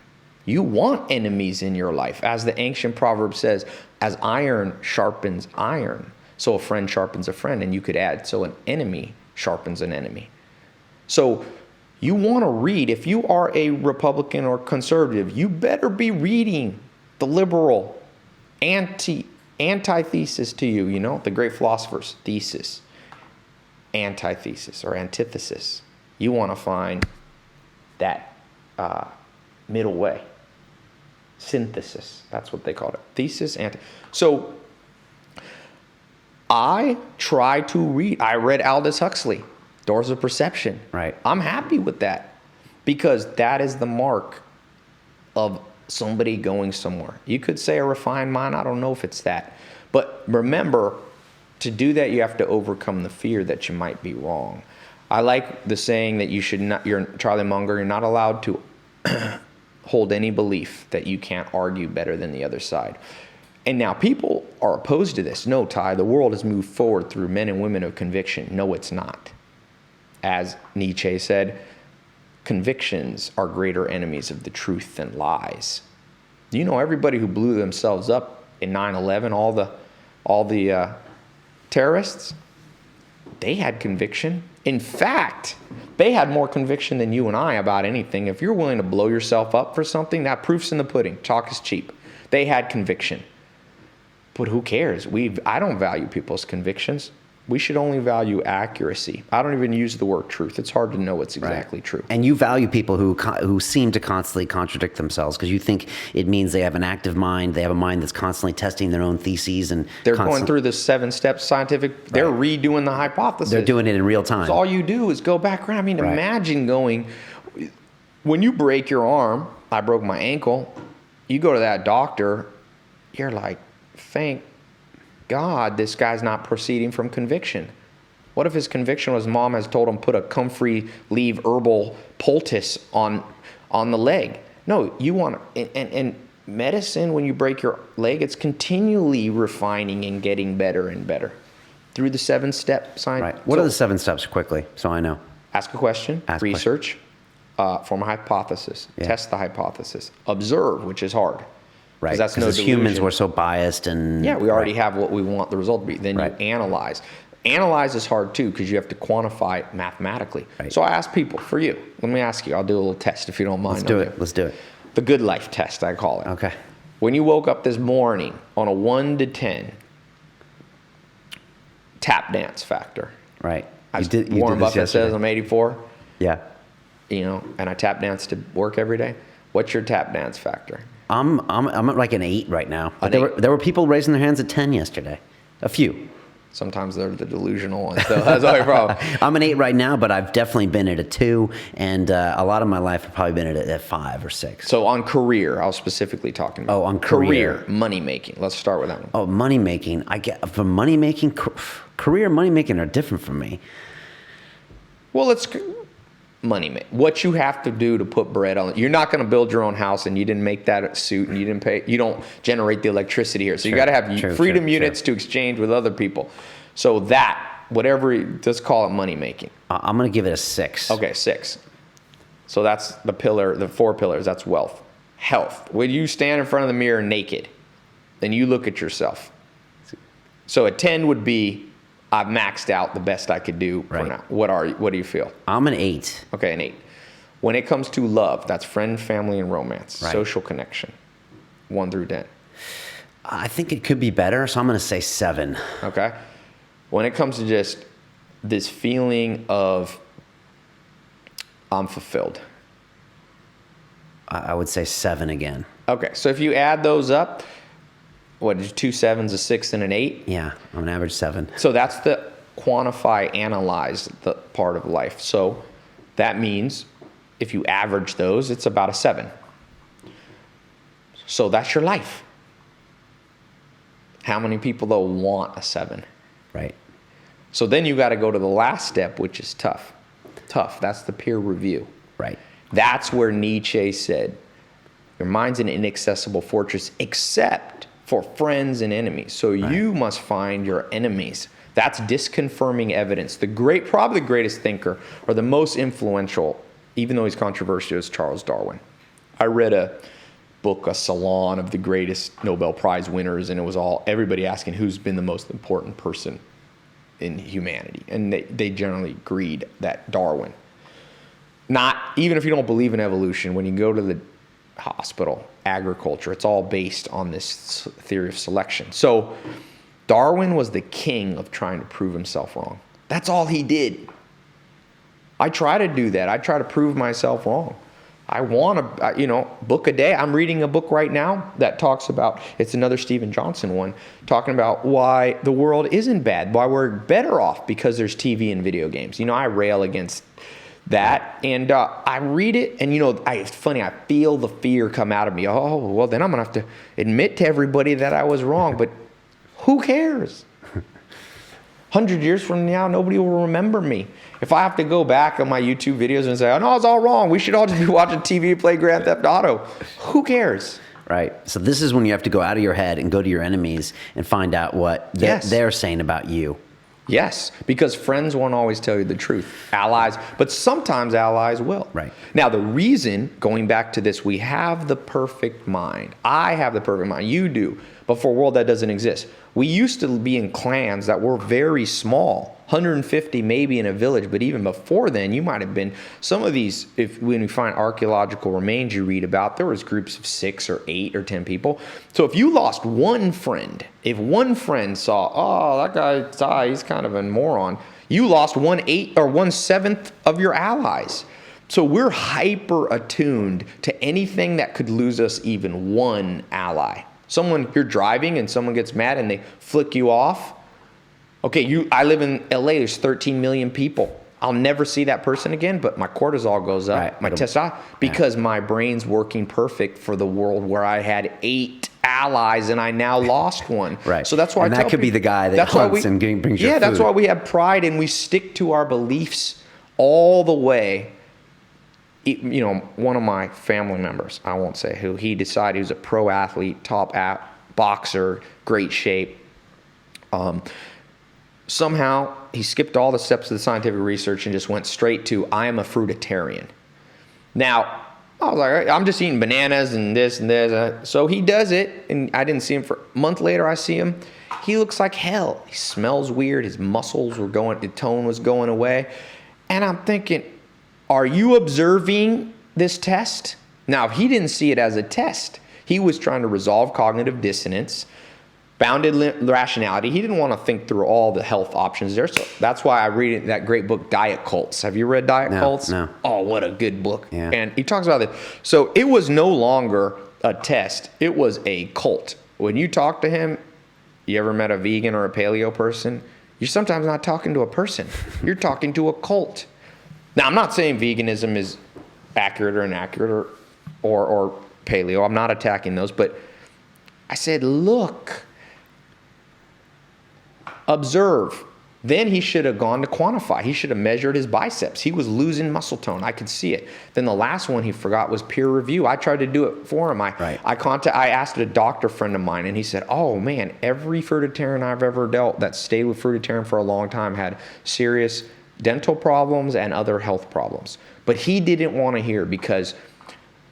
You want enemies in your life. As the ancient proverb says, as iron sharpens iron, so a friend sharpens a friend. And you could add, so an enemy sharpens an enemy. So you want to read, if you are a Republican or conservative, you better be reading the liberal antithesis to you, you know, the great philosophers, thesis, antithesis or antithesis. You want to find that middle way. Synthesis, that's what they called it. Thesis, So I try to read. I read Aldous Huxley, Doors of Perception. Right. I'm happy with that because that is the mark of somebody going somewhere. You could say a refined mind. I don't know if it's that. But remember, to do that, you have to overcome the fear that you might be wrong. I like the saying that you should not, you're Charlie Munger, you're not allowed to hold any belief that you can't argue better than the other side. And now people are opposed to this. No, Tai, the world has moved forward through men and women of conviction. No, it's not. As Nietzsche said, convictions are greater enemies of the truth than lies. You know, everybody who blew themselves up in 9/11, all the terrorists, they had conviction. In fact, they had more conviction than you and I about anything. If you're willing to blow yourself up for something, that proof's in the pudding. Talk is cheap. They had conviction. But who cares? I don't value people's convictions. We should only value accuracy. I don't even use the word truth. It's hard to know what's exactly true. And you value people who seem to constantly contradict themselves because you think it means they have an active mind. They have a mind that's constantly testing their own theses. And they're going through the 7-step scientific, they're redoing the hypothesis. They're doing it in real time. So all you do is go back around. I mean, imagine going, when you break your arm, I broke my ankle, you go to that doctor, you're like, thank God this guy's not proceeding from conviction. What if his conviction was mom has told him put a comfrey leaf herbal poultice on the leg? No, you want and medicine, when you break your leg, it's continually refining and getting better and better through the 7-step science. Right. What are the 7 steps quickly so I know? Ask a question, research, form a hypothesis, test the hypothesis, observe, which is hard. Right, that's because as humans we're so biased and... Yeah, we already have what we want the result to be. Then you analyze. Analyze is hard too because you have to quantify mathematically. Right. So I ask people, for you, let me ask you, I'll do a little test if you don't mind. Let's do it. The good life test, I call it. Okay. When you woke up this morning on a 1 to 10, tap dance factor. Right. Warren Buffett says I'm 84. Yeah. You know, and I tap dance to work every day. What's your tap dance factor? I'm at like an 8 right now. But there were people raising their hands at 10 yesterday. A few. Sometimes they're the delusional ones, though. That's all your problem. I'm an 8 right now, but I've definitely been at a 2, and a lot of my life I've probably been at 5 or 6. So on career, I was specifically talking about. Oh, on career. Money making. Let's start with that one. Oh, money making. I get from money making, career money making are different from me. Well, let's money make what you have to do to put bread on. You're not going to build your own house, and you didn't make that suit, and you didn't pay. You don't generate the electricity here, so you got to have freedom units to exchange with other people. So that whatever, let's call it money making. I'm going to give it a 6. Okay, 6. So that's the pillar, the 4 pillars. That's wealth, health. When you stand in front of the mirror naked, then you look at yourself. So a 10 would be, I've maxed out the best I could do for now. What do you feel? I'm an 8. Okay, an 8. When it comes to love, that's friend, family, and romance, social connection. 1 through 10? I think it could be better, so I'm going to say 7. Okay. When it comes to just this feeling of I'm fulfilled. I would say 7 again. Okay, so if you add those up, what is 2 7s, a 6, and an 8? Yeah, on an average 7. So that's the quantify, analyze the part of life. So that means if you average those, it's about a 7. So that's your life. How many people, though, want a 7? Right. So then you got to go to the last step, which is tough. Tough. That's the peer review. Right. That's where Nietzsche said, your mind's an inaccessible fortress except for friends and enemies. So you must find your enemies. That's disconfirming evidence. Probably the greatest thinker, or the most influential, even though he's controversial, is Charles Darwin. I read a book, a salon of the greatest Nobel Prize winners, and it was everybody asking who's been the most important person in humanity. And they generally agreed that Darwin. Not, even if you don't believe in evolution, when you go to the hospital, agriculture, it's all based on this theory of selection. So Darwin was the king of trying to prove himself wrong. That's all he did. I try to do that. I try to prove myself wrong. I want to, book a day. I'm reading a book right now that talks about, it's another Stephen Johnson one, talking about why the world isn't bad, why we're better off because there's TV and video games. I rail against that, and I read it, and it's funny, I feel the fear come out of me. Oh, well, then I'm going to have to admit to everybody that I was wrong, but who cares? 100 years from now, nobody will remember me. If I have to go back on my YouTube videos and say, oh, no, it's all wrong, we should all just be watching TV and play Grand Theft Auto, who cares? Right. So this is when you have to go out of your head and go to your enemies and find out what they're saying about you. Yes, because friends won't always tell you the truth. Allies, but sometimes allies will. Right. Now, the reason, going back to this, we have the perfect mind. I have the perfect mind. You do. But for a world that doesn't exist. We used to be in clans that were very small, 150 maybe in a village, but even before then, you might have been, some of these, when we find archaeological remains you read about, there was groups of 6 or 8 or 10 people. So if you lost one friend, if one friend saw, oh, that guy Tai, he's kind of a moron, you lost 1/8 or 1/7 of your allies. So we're hyper attuned to anything that could lose us even one ally. You're driving and someone gets mad and they flick you off. Okay, I live in LA, there's 13 million people. I'll never see that person again, but my cortisol goes up, right. My testosterone, because my brain's working perfect for the world where I had 8 allies and I now lost one. Right. So that's why that could be the guy that hunts and brings your food. Yeah, that's why we have pride and we stick to our beliefs all the way. One of my family members, I won't say who, he decided he was a pro athlete, top boxer, great shape. Somehow he skipped all the steps of the scientific research and just went straight to, I am a fruitarian. Now, I was like, I'm just eating bananas and this and this. So he does it, and I didn't see him for a month later. I see him. He looks like hell. He smells weird. His muscles were going, the tone was going away. And I'm thinking, are you observing this test? Now, he didn't see it as a test. He was trying to resolve cognitive dissonance, bounded rationality. He didn't want to think through all the health options there. So that's why I read that great book, Diet Cults. Have you read Diet Cults? No. Oh, what a good book. Yeah. And he talks about it. So it was no longer a test. It was a cult. When you talk to him, you ever met a vegan or a paleo person? You're sometimes not talking to a person. You're talking to a cult. Now, I'm not saying veganism is accurate or inaccurate or paleo. I'm not attacking those. But I said, look, observe. Then he should have gone to quantify. He should have measured his biceps. He was losing muscle tone. I could see it. Then the last one he forgot was peer review. I tried to do it for him. I asked a doctor friend of mine, and he said, oh, man, every fruitarian I've ever dealt that stayed with fruitarian for a long time had serious dental problems and other health problems. But he didn't want to hear because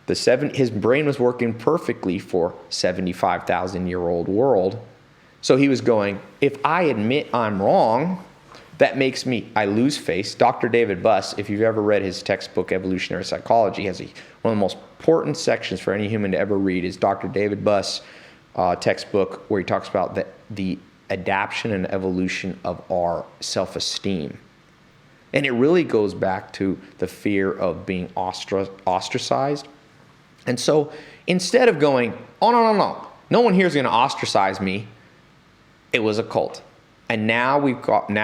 his brain was working perfectly for 75,000-year-old world. So he was going, if I admit I'm wrong, that makes me, I lose face. Dr. David Buss, if you've ever read his textbook, Evolutionary Psychology, has one of the most important sections for any human to ever read is Dr. David Buss' textbook, where he talks about the adaptation and evolution of our self-esteem. And it really goes back to the fear of being ostracized. And so instead of going, oh, no one here is going to ostracize me, it was a cult. And now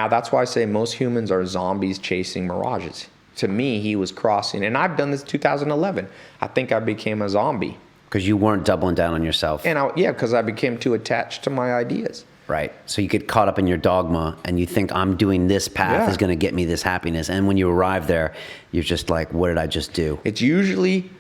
that's why I say most humans are zombies chasing mirages. To me, he was crossing, and I've done this in 2011. I think I became a zombie. Because you weren't doubling down on yourself. And because I became too attached to my ideas. Right. So you get caught up in your dogma and you think I'm doing this path is going to get me this happiness. And when you arrive there, you're just like, what did I just do? It's usually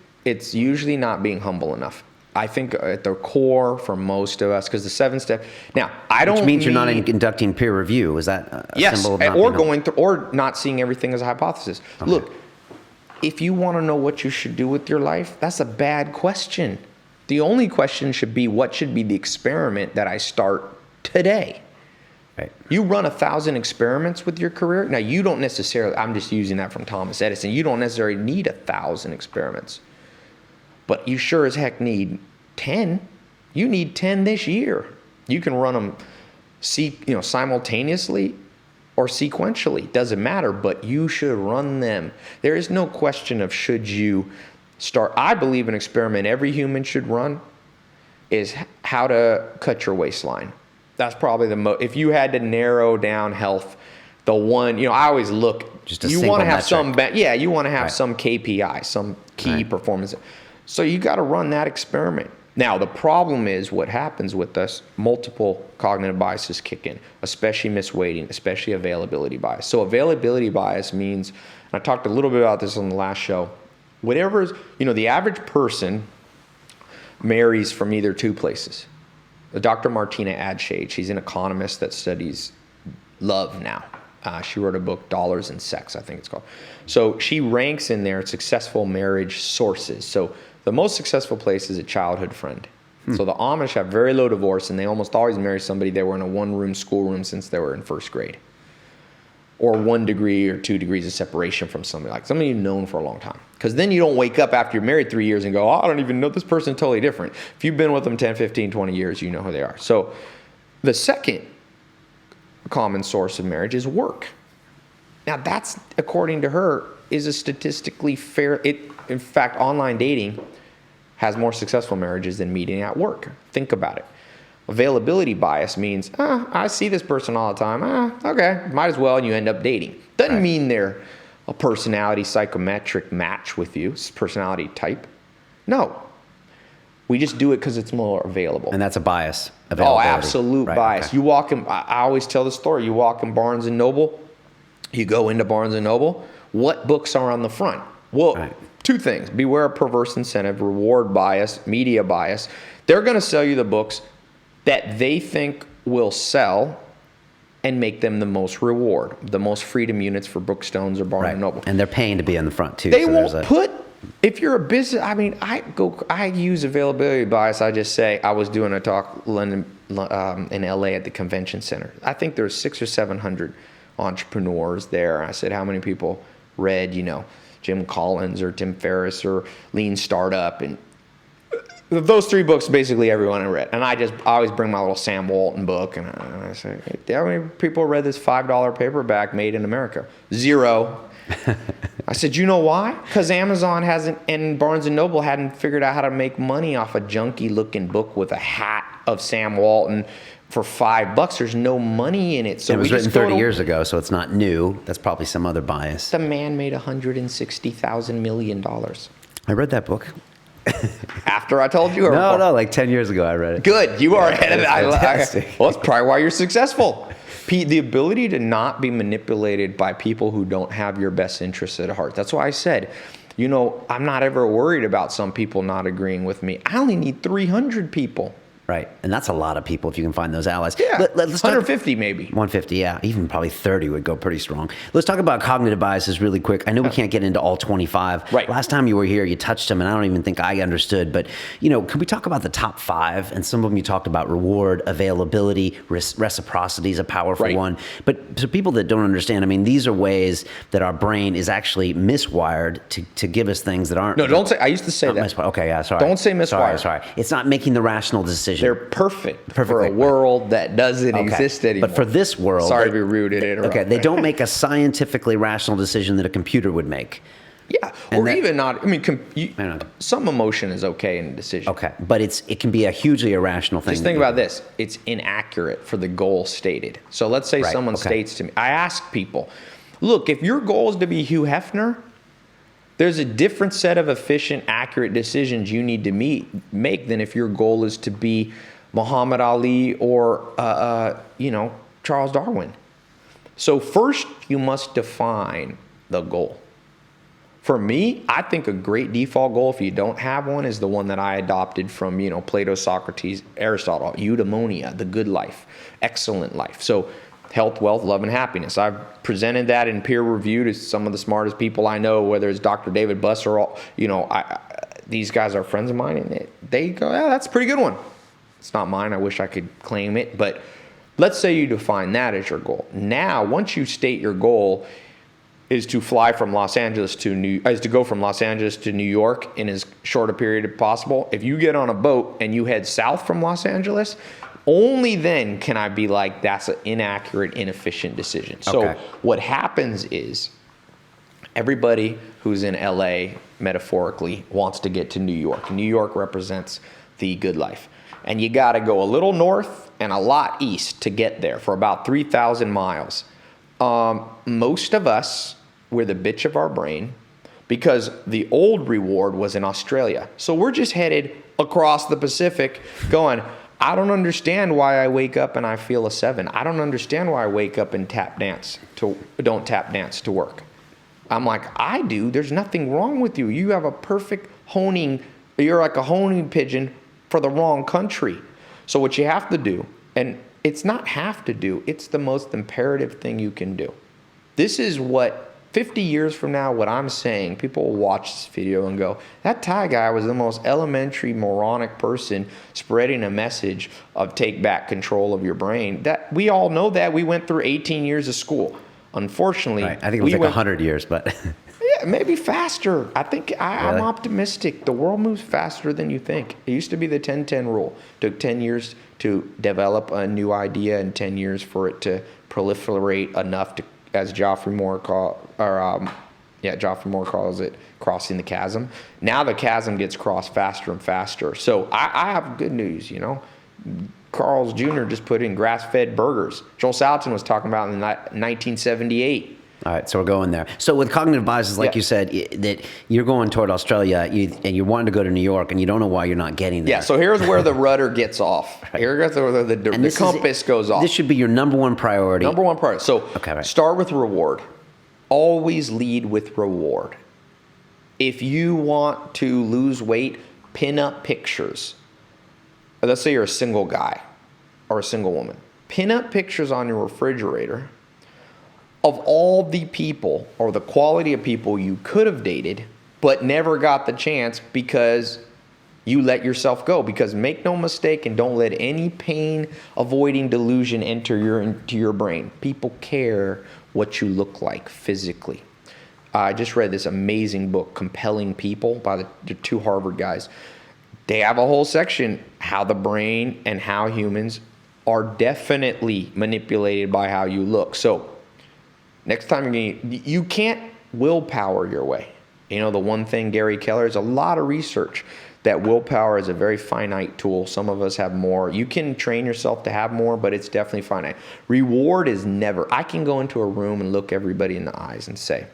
not being humble enough. I think at the core for most of us, because the 7-step. Now, Which means you're not conducting peer review. Is that a symbol of not or going through, or not seeing everything as a hypothesis. Okay. Look, if you want to know what you should do with your life, that's a bad question. The only question should be, what should be the experiment that I start today? Right. You run 1,000 experiments with your career. Now, you don't necessarily, I'm just using that from Thomas Edison. You don't necessarily need 1,000 experiments. But you sure as heck need 10. You need 10 this year. You can run them simultaneously or sequentially. Doesn't matter, but you should run them. There is no question of should you start. I believe an experiment every human should run is how to cut your waistline. That's probably the most, if you had to narrow down health, the one, I always look, just a you want to have metric. you want to have some KPI, some key performance. So you got to run that experiment. Now, the problem is what happens with us, multiple cognitive biases kick in, especially misweighting, especially availability bias. So availability bias means, and I talked a little bit about this on the last show, whatever is, the average person marries from either two places. Dr. Martina Adshade, she's an economist that studies love now. She wrote a book, Dollars and Sex, I think it's called. So she ranks in there successful marriage sources. So the most successful place is a childhood friend. So the Amish have very low divorce, and they almost always marry somebody they were in a one-room schoolroom since they were in first grade. Or 1 degree or 2 degrees of separation from somebody, like somebody you've known for a long time. Because then you don't wake up after you're married 3 years and go, I don't even know this person, totally different. If you've been with them 10, 15, 20 years, you know who they are. So the second common source of marriage is work. Now that's, according to her, is a statistically fair, in fact, online dating has more successful marriages than meeting at work. Think about it. Availability bias means, I see this person all the time. Okay, might as well, and you end up dating. Doesn't mean they're a personality psychometric match with you, personality type. No. We just do it because it's more available. And that's a bias. Oh, absolute bias. Okay. You walk in, I always tell the story, you walk in Barnes & Noble, you go into Barnes & Noble, what books are on the front? Well, two things. Beware of perverse incentive, reward bias, media bias. They're going to sell you the books that they think will sell and make them the most reward, the most freedom units for Brookstones or Barnes & Noble. And they're paying to be in the front too. They won't put, if you're a business, I use availability bias. I just say, I was doing a talk in LA at the convention center. I think there's 600 or 700 entrepreneurs there. I said, how many people read, Jim Collins or Tim Ferriss or Lean Startup? And those 3 books, basically everyone I read. And I always bring my little Sam Walton book, and I say, hey, how many people read this $5 paperback made in America? 0. I said, you know why? Because Amazon and Barnes & Noble hadn't figured out how to make money off a junky-looking book with a hat of Sam Walton for $5. There's no money in it. So it was written 30 years ago, so it's not new. That's probably some other bias. The man made $160,000 million. I read that book. After I told you? Or no, like 10 years ago I read it. Good. You are ahead of it. Well, that's probably why you're successful. The ability to not be manipulated by people who don't have your best interests at heart. That's why I said, I'm not ever worried about some people not agreeing with me. I only need 300 people. Right. And that's a lot of people if you can find those allies. Yeah. Let's 150 maybe. 150, yeah. Even probably 30 would go pretty strong. Let's talk about cognitive biases really quick. I know we can't get into all 25. Right. Last time you were here, you touched them, and I don't even think I understood. But, can we talk about the top 5? And some of them you talked about: reward, availability, reciprocity is a powerful one. But to people that don't understand, I mean, these are ways that our brain is actually miswired to give us things that aren't. No, don't say, I used to say that. Miswired. Okay, yeah, sorry. Don't say miswired. Sorry. It's not making the rational decision. They're perfect for a world that doesn't exist anymore. But for this world... Sorry to be rude and interrupt. Okay, they don't make a scientifically rational decision that a computer would make. Yeah, And or that- even not, I mean, some emotion is okay in a decision. Okay, but it can be a hugely irrational thing. Just think about this. It's inaccurate for the goal stated. So let's say someone states to me, I ask people, look, if your goal is to be Hugh Hefner, there's a different set of efficient, accurate decisions you need to make than if your goal is to be Muhammad Ali or, Charles Darwin. So first, you must define the goal. For me, I think a great default goal, if you don't have one, is the one that I adopted from, Plato, Socrates, Aristotle: eudaimonia, the good life, excellent life. So health, wealth, love, and happiness. I've presented that in peer review to some of the smartest people I know, whether it's Dr. David Buss or, these guys are friends of mine, and they go, yeah, that's a pretty good one. It's not mine. I wish I could claim it. But let's say you define that as your goal. Now, once you state your goal is to fly from Los Angeles to go from Los Angeles to New York in as short a period as possible. If you get on a boat and you head south from Los Angeles, only then can I be like, that's an inaccurate, inefficient decision. So what happens is everybody who's in LA, metaphorically, wants to get to New York. New York represents the good life. And you got to go a little north and a lot east to get there for about 3,000 miles. Most of us, we're the bitch of our brain because the old reward was in Australia. So we're just headed across the Pacific going, I don't understand why I wake up and I feel a 7. I don't understand why I wake up and don't tap dance to work. I'm like, I do. There's nothing wrong with you. You have a perfect you're like a honing pigeon for the wrong country. So what you have to do, and it's not have to do, it's the most imperative thing you can do. This is what 50 years from now, what I'm saying, people will watch this video and go, that Thai guy was the most elementary moronic person spreading a message of take back control of your brain. That we all know that. We went through 18 years of school. Unfortunately, I think it was 100 years, but yeah, maybe faster. I think I'm optimistic. The world moves faster than you think. It used to be the 10-10 rule. It took 10 years to develop a new idea and 10 years for it to proliferate enough to, as Joffrey Moore calls it, crossing the chasm. Now the chasm gets crossed faster and faster. So I have good news, Carl's Jr. just put in grass-fed burgers. Joel Salatin was talking about in 1978. All right, so we're going there. So with cognitive biases, like you said, that you're going toward Australia and you're wanting to go to New York and you don't know why you're not getting there. Yeah, so here's where the rudder gets off. Here's where the compass goes off. This should be your number one priority. Number one priority. So start with reward. Always lead with reward. If you want to lose weight, pin up pictures. Let's say you're a single guy or a single woman. Pin up pictures on your refrigerator of all the people or the quality of people you could have dated but never got the chance because you let yourself go. Because make no mistake and don't let any pain-avoiding delusion enter into your brain. People care what you look like physically. I just read this amazing book, Compelling People, by the two Harvard guys. They have a whole section, how the brain and how humans are definitely manipulated by how you look. So next time you can't willpower your way. The one thing, Gary Keller, is a lot of research that willpower is a very finite tool. Some of us have more. You can train yourself to have more, but it's definitely finite. Reward is never. I can go into a room and look everybody in the eyes and say,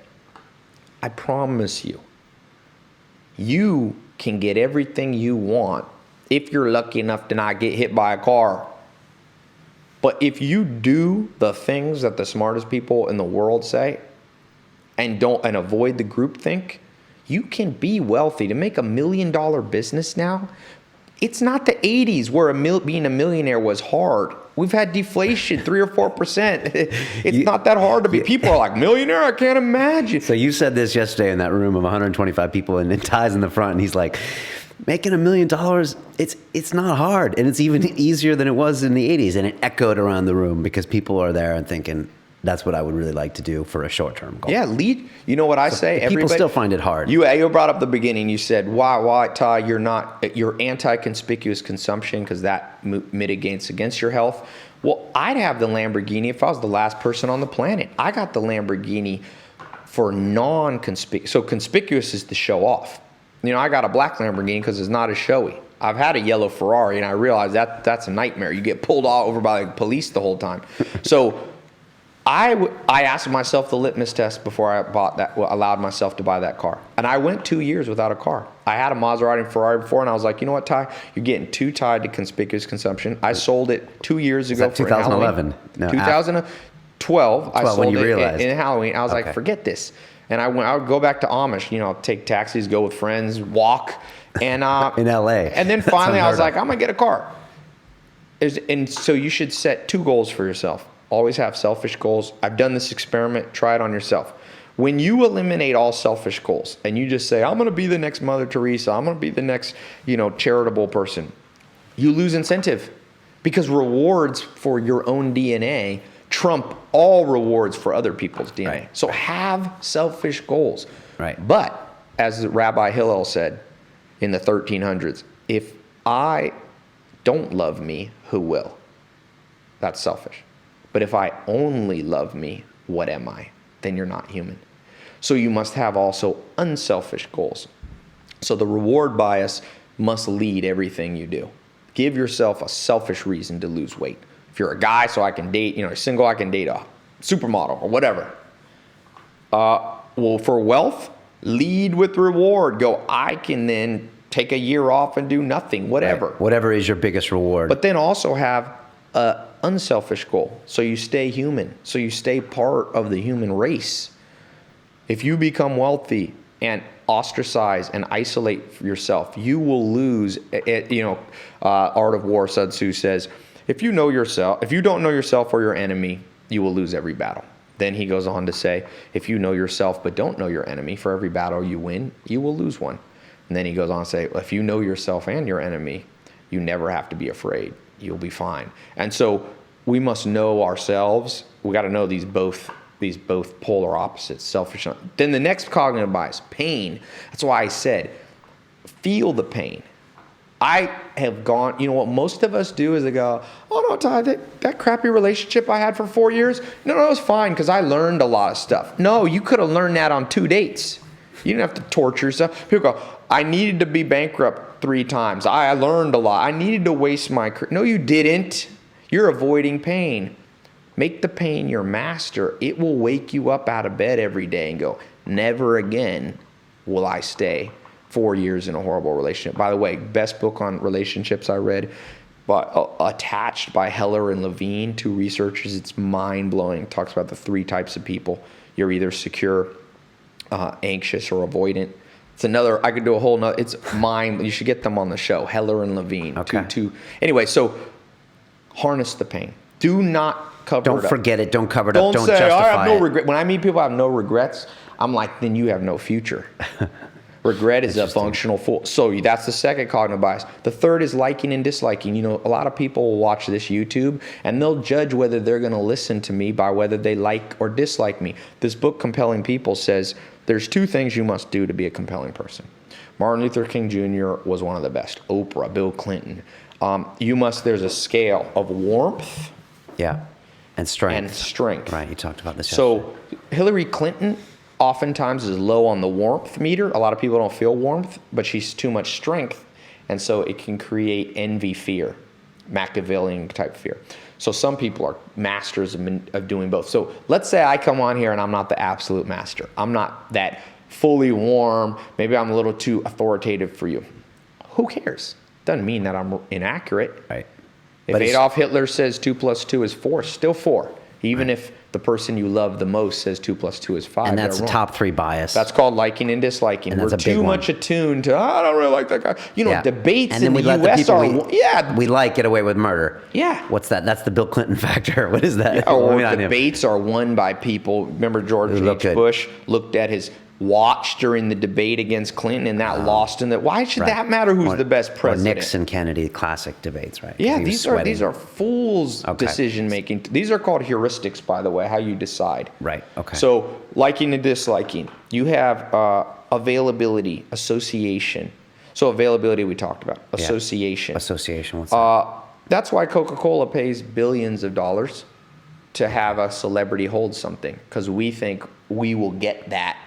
I promise you, you can get everything you want if you're lucky enough to not get hit by a car. But if you do the things that the smartest people in the world say and avoid the groupthink, you can be wealthy. To make $1 million business now, It's not the 80s where being a millionaire was hard. We've had deflation, 3 or 4%. It's not that hard to be. People are like, millionaire? I can't imagine. So you said this yesterday in that room of 125 people, and Ty's in the front, and he's like, making $1 million, it's not hard, and it's even easier than it was in the 80s. And it echoed around the room because people are there and thinking, that's what I would really like to do for a short-term goal. Yeah, lead. You know what I say? People still find it hard. You brought up the beginning. You said, why, Ty, you're anti-conspicuous consumption because that mitigates against your health. Well, I'd have the Lamborghini if I was the last person on the planet. I got the Lamborghini for non-conspicuous. So conspicuous is to show off. You know, I got a black Lamborghini because it's not as showy. I've had a yellow Ferrari, and I realized that's a nightmare. You get pulled all over by the police the whole time. So I asked myself the litmus test before I allowed myself to buy that car. And I went 2 years without a car. I had a Maserati and Ferrari before, and I was like, you know what, Ty? You're getting too tied to conspicuous consumption. I sold it 2 years ago for 2011? No, 2012. I sold it in Halloween. I was like, forget this. And I would go back to Amish, take taxis, go with friends, walk. And in LA. And then finally I was like, I'm going to get a car. And so you should set 2 goals for yourself. Always have selfish goals. I've done this experiment. Try it on yourself. When you eliminate all selfish goals and you just say, I'm going to be the next Mother Teresa, I'm going to be the next, charitable person, you lose incentive because rewards for your own DNA trump all rewards for other people's DNA. Right. So have selfish goals. Right. But as Rabbi Hillel said in the 1300s, if I don't love me, who will? That's selfish. But if I only love me, what am I? Then you're not human. So you must have also unselfish goals. So the reward bias must lead everything you do. Give yourself a selfish reason to lose weight. If you're a guy, so I can date, single, I can date a supermodel or whatever. Well, for wealth, lead with reward. Go, I can then take a year off and do nothing, whatever. Right. Whatever is your biggest reward. But then also have an unselfish goal. So you stay human. So you stay part of the human race. If you become wealthy and ostracize and isolate yourself, you will lose. Art of War, Sun Tzu says, if you don't know yourself or your enemy, you will lose every battle. Then he goes on to say, if you know yourself but don't know your enemy, for every battle you win, you will lose one. And then he goes on to say, if you know yourself and your enemy, you never have to be afraid. You'll be fine. And so we must know ourselves. We got to know these both polar opposites, selfish. Then the next cognitive bias, pain. That's why I said, feel the pain. I have gone, what most of us do is they go, oh no, Ty, that crappy relationship I had for 4 years, no, it was fine because I learned a lot of stuff. No, you could have learned that on 2 dates. You didn't have to torture yourself. People go, I needed to be bankrupt 3 times. I learned a lot. I needed to waste my career. No, you didn't. You're avoiding pain. Make the pain your master. It will wake you up out of bed every day and go, never again will I stay 4 years in a horrible relationship. By the way, best book on relationships I read, Attached by Heller and Levine, 2 researchers. It's mind-blowing. It talks about the 3 types of people. You're either secure, anxious, or avoidant. It's another, I could do a whole nother, it's you should get them on the show, Heller and Levine. Okay. Anyway, so harness the pain. Do not cover it up. Don't forget it. Don't cover it up. Don't say, justify I have no it. regret. When I meet people who have no regrets, I'm like, then you have no future. Regret is a functional fool. So that's the second cognitive bias. The third is liking and disliking. A lot of people will watch this YouTube and they'll judge whether they're going to listen to me by whether they like or dislike me. This book, Compelling People, says there's 2 things you must do to be a compelling person. Martin Luther King Jr. was one of the best. Oprah, Bill Clinton. There's a scale of warmth. Yeah. And strength. And strength. Right. You talked about this So yesterday. Hillary Clinton oftentimes is low on the warmth meter. A lot of people don't feel warmth, but she's too much strength. And so it can create envy, fear, Machiavellian type fear. So some people are masters of doing both. So let's say I come on here and I'm not the absolute master. I'm not that fully warm. Maybe I'm a little too authoritative for you. Who cares? Doesn't mean that I'm inaccurate. Right. If Adolf Hitler says 2 + 2 is 4, still 4. Even if the person you love the most says 2 + 2 is 5. And that's a top 3 bias. That's called liking and disliking. And that's We're a big too one. much attuned to, I don't really like that guy. Debates in the U.S. we like get away with murder. Yeah. What's that? That's the Bill Clinton factor. What is that? Or debates are won by people. Remember George H. Bush looked at his watch during the debate against Clinton, and that lost in that. Why should that matter? Who's the best president? Or Nixon, Kennedy, classic debates, right? Yeah, these are fools' decision making. These are called heuristics, by the way, how you decide. Right. Okay. So liking and disliking. You have availability, association. So availability we talked about. Association. Association. What's that? That's why Coca-Cola pays billions of dollars to have a celebrity hold something, because we think we will get that.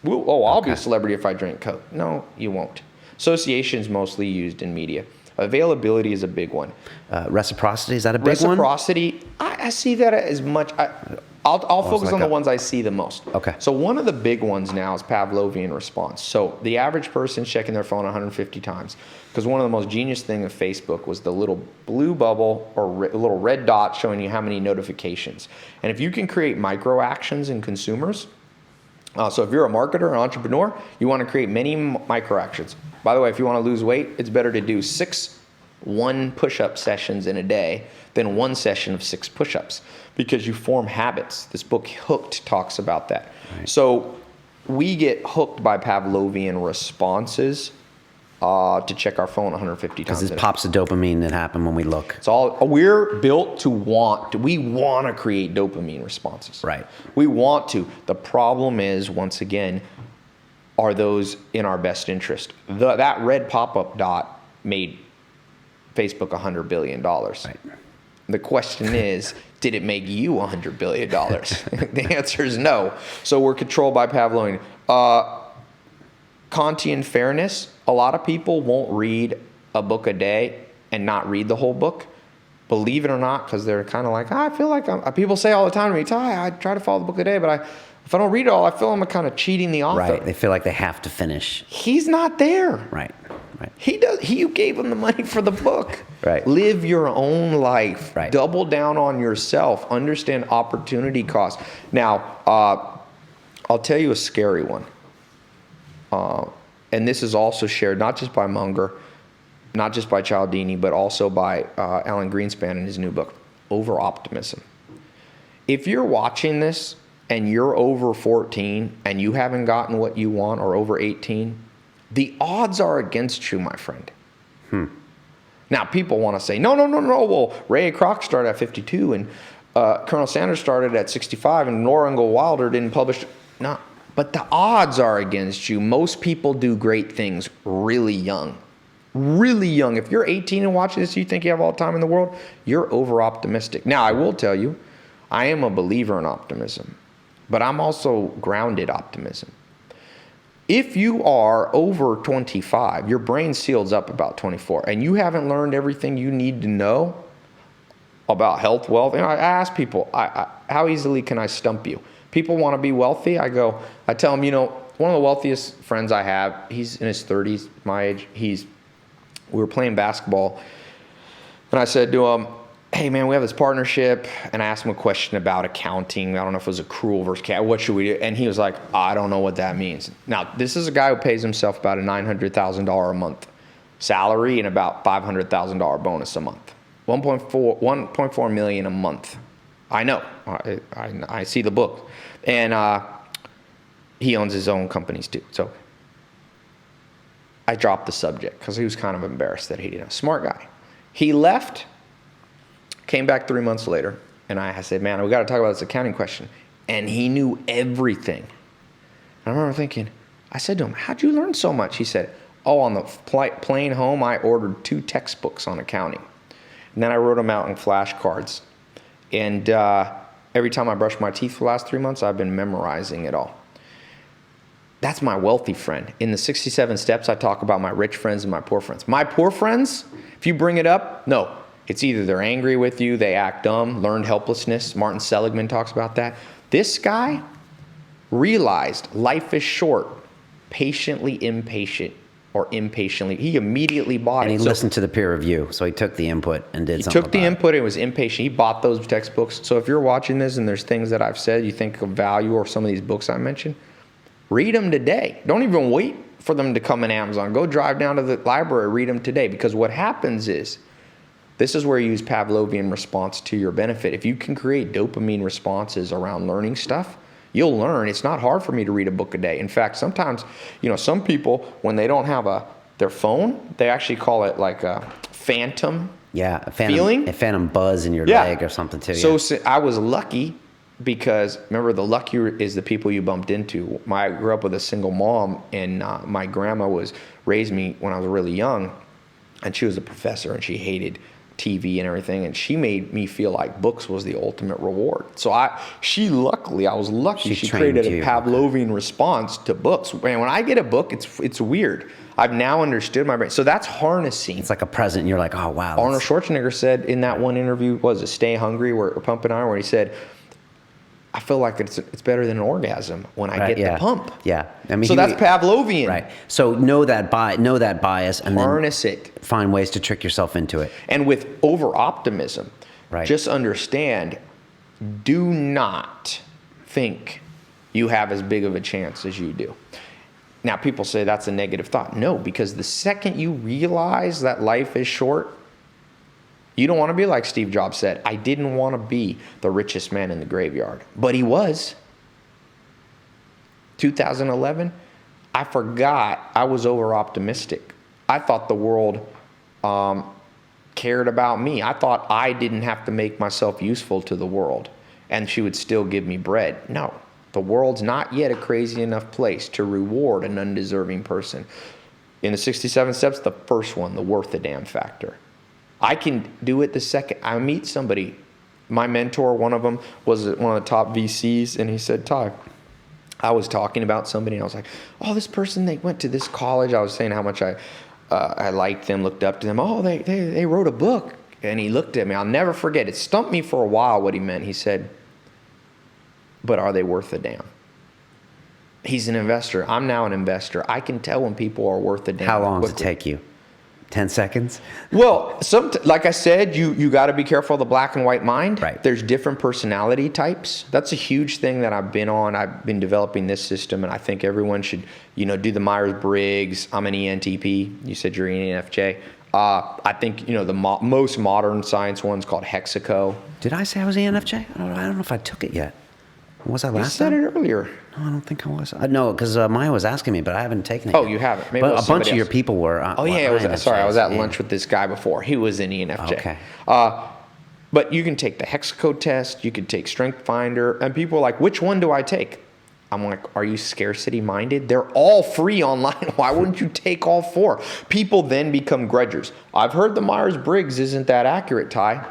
I'll be a celebrity if I drink Coke. No, you won't. Association is mostly used in media. Availability is a big one. Reciprocity, is that a big one? Reciprocity, I see that as much. I'll focus on the ones I see the most. Okay. So one of the big ones now is Pavlovian response. So the average person checking their phone 150 times. Because one of the most genius things of Facebook was the little blue bubble or little red dot showing you how many notifications. And if you can create micro actions in consumers, so if you're a marketer, an entrepreneur, you want to create many micro actions. By the way, if you want to lose weight, it's better to do 6 push-up sessions in a day than 1 session of 6 push-ups, because you form habits. This book, Hooked, talks about that. Right. So we get hooked by Pavlovian responses to check our phone 150 times. Because it pops the dopamine that happen when we look. We're built to we want to create dopamine responses. Right. We want to. The problem is, once again, are those in our best interest? That red pop-up dot made Facebook $100 billion. Right. The question is, did it make you $100 billion? The answer is no. So we're controlled by Pavlovian. Kantian fairness. A lot of people won't read a book a day and not read the whole book. Believe it or not, because they're kind of like, I feel like people say all the time to me, Tai, I try to follow the book a day, but if I don't read it all, I feel I'm kind of cheating the author. Right. They feel like they have to finish. He's not there. Right. Right. You gave him the money for the book. Right. Live your own life. Right. Double down on yourself. Understand opportunity cost. Now, I'll tell you a scary one. And this is also shared not just by Munger, not just by Cialdini, but also by Alan Greenspan in his new book, Over-Optimism. If you're watching this and you're over 14 and you haven't gotten what you want, or over 18, the odds are against you, my friend. Now, people want to say, no. Well, Ray Kroc started at 52 and Colonel Sanders started at 65 and Nora Ingalls Wilder didn't publish. No. But the odds are against you. Most people do great things really young. Really young. If you're 18 and watching this, you think you have all the time in the world, you're over-optimistic. Now, I will tell you, I am a believer in optimism, but I'm also grounded optimism. If you are over 25, your brain seals up about 24, and you haven't learned everything you need to know about health, wealth. I ask people, how easily can I stump you? People want to be wealthy. I tell them, one of the wealthiest friends I have, he's in his 30s, my age. We were playing basketball, and I said to him, hey man, we have this partnership, and I asked him a question about accounting. I don't know if it was accrual versus cash. What should we do? And he was like, I don't know what that means. Now, this is a guy who pays himself about a $900,000 a month salary and about $500,000 bonus a month. 1.4 million a month. I know. I see the book. And he owns his own companies too. So I dropped the subject because he was kind of embarrassed that he didn't know. Smart guy. He left, came back 3 months later, and I said, man, we got to talk about this accounting question. And he knew everything. And I remember thinking, I said to him, how'd you learn so much? He said, on the plane home, I ordered 2 textbooks on accounting. And then I wrote them out in flashcards. And every time I brush my teeth for the last 3 months, I've been memorizing it all. That's my wealthy friend. In the 67 steps, I talk about my rich friends and my poor friends. My poor friends, if you bring it up, no. It's either they're angry with you, they act dumb, learned helplessness. Martin Seligman talks about that. This guy realized life is short, patiently impatient, or impatiently. He immediately bought And it. he listened to the peer review, so he took the input and did something. He took the input and was impatient. He bought those textbooks. So if you're watching this and there's things that I've said you think of value or some of these books I mentioned, read them today. Don't even wait for them to come in Amazon. Go drive down to the library, read them today. Because what happens is, this is where you use Pavlovian response to your benefit. If you can create dopamine responses around learning stuff, you'll learn. It's not hard for me to read a book a day. In fact, sometimes, some people, when they don't have their phone, they actually call it like a phantom feeling. A phantom buzz in your leg or something too. So I was lucky because, remember, the lucky is the people you bumped into. I grew up with a single mom, and my grandma raised me when I was really young, and she was a professor, and she hated TV and everything, and she made me feel like books was the ultimate reward. So I was lucky she created a Pavlovian response to books. Man, when I get a book, it's weird. I've now understood my brain. So that's harnessing. It's like a present, and you're like, oh wow. Arnold Schwarzenegger said in that one interview, was it Stay Hungry, or Pump and Iron, where he said, I feel like it's better than an orgasm when I get the pump. Yeah, I mean, so that's Pavlovian. Right. So know that bias, and harness then it. Find ways to trick yourself into it. And with over optimism, just understand, do not think you have as big of a chance as you do. Now, people say that's a negative thought. No, because the second you realize that life is short, you don't want to be like Steve Jobs said. I didn't want to be the richest man in the graveyard, but he was. 2011, I forgot I was over optimistic. I thought the world cared about me. I thought I didn't have to make myself useful to the world, and she would still give me bread. No, the world's not yet a crazy enough place to reward an undeserving person. In the 67 steps, the first one, the worth a damn factor. I can do it the second I meet somebody. My mentor, one of them, was one of the top VCs, and he said, Tai, I was talking about somebody, and I was like, oh, this person, they went to this college. I was saying how much I liked them, looked up to them. Oh, they wrote a book. And he looked at me. I'll never forget. It stumped me for a while what he meant. He said, but are they worth a damn? He's an investor. I'm now an investor. I can tell when people are worth a damn. How long does it take you? 10 seconds? Well, like I said, you got to be careful of the black and white mind. Right. There's different personality types. That's a huge thing that I've been on. I've been developing this system, and I think everyone should, do the Myers-Briggs. I'm an ENTP. You said you're an ENFJ. I think, the most modern science one's called Hexaco. Did I say I was ENFJ? I don't know if I took it yet. Was I last time? You said it earlier. No, I don't think I was. No, because Maya was asking me, but I haven't taken it Oh, yet. you haven't. Maybe but a bunch of your people were. I was at lunch with this guy before. He was an ENFJ. Okay. But you can take the Hexaco test. You can take Strength Finder. And people are like, which one do I take? I'm like, are you scarcity minded? They're all free online. Why wouldn't you take all four? People then become grudgers. I've heard the Myers-Briggs isn't that accurate, Tai.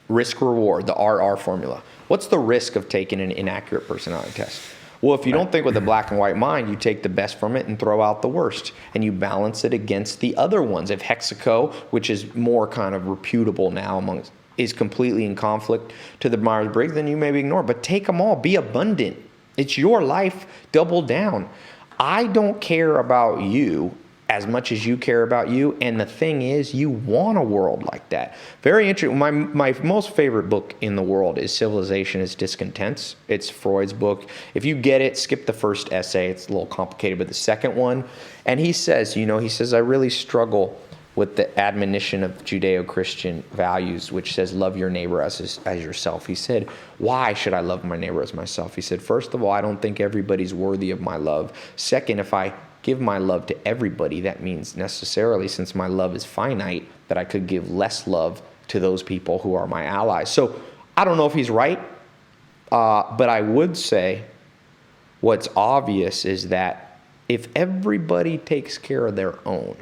Risk reward, the RR formula. What's the risk of taking an inaccurate personality test? Well, if you don't think with a black and white mind, you take the best from it and throw out the worst, and you balance it against the other ones. If Hexaco, which is more kind of reputable now is completely in conflict to the Myers-Briggs, then you maybe ignore. But take them all. Be abundant. It's your life. Double down. I don't care about you as much as you care about you. And the thing is, you want a world like that. Very interesting. My most favorite book in the world is Civilization is Discontents. It's Freud's book. If you get it, skip the first essay. It's a little complicated, but the second one. And he says, I really struggle with the admonition of Judeo-Christian values, which says, love your neighbor as yourself. He said, why should I love my neighbor as myself? He said, first of all, I don't think everybody's worthy of my love. Second, if I give my love to everybody, that means necessarily, since my love is finite, that I could give less love to those people who are my allies. So I don't know if he's right, but I would say what's obvious is that if everybody takes care of their own,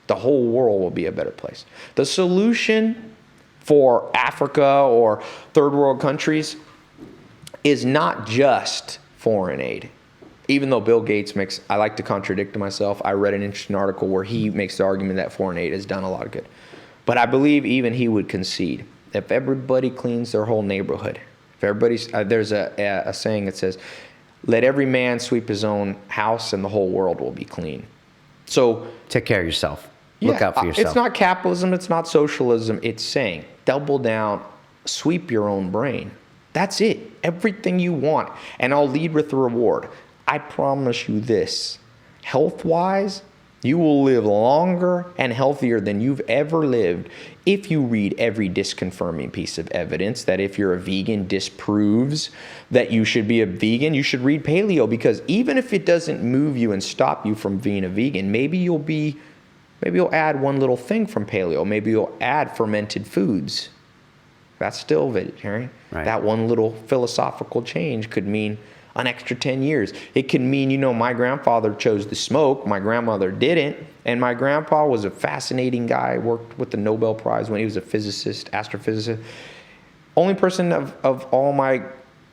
the whole world will be a better place. The solution for Africa or third world countries is not just foreign aid. Even though Bill Gates I like to contradict myself. I read an interesting article where he makes the argument that foreign aid has done a lot of good. But I believe even he would concede, if everybody cleans their whole neighborhood, if everybody's, there's a saying that says, let every man sweep his own house and the whole world will be clean. So take care of yourself. Look out for yourself. It's not capitalism. It's not socialism. It's saying double down, sweep your own brain. That's it. Everything you want. And I'll lead with the reward. I promise you this. Health-wise, you will live longer and healthier than you've ever lived if you read every disconfirming piece of evidence that if you're a vegan disproves that you should be a vegan. You should read paleo, because even if it doesn't move you and stop you from being a vegan, maybe you'll add one little thing from paleo. Maybe you'll add fermented foods. That's still vegetarian. Right. That one little philosophical change could mean an extra 10 years. It can mean, my grandfather chose to smoke, my grandmother didn't, and my grandpa was a fascinating guy, worked with the Nobel Prize when he was a physicist, astrophysicist. Only person of all my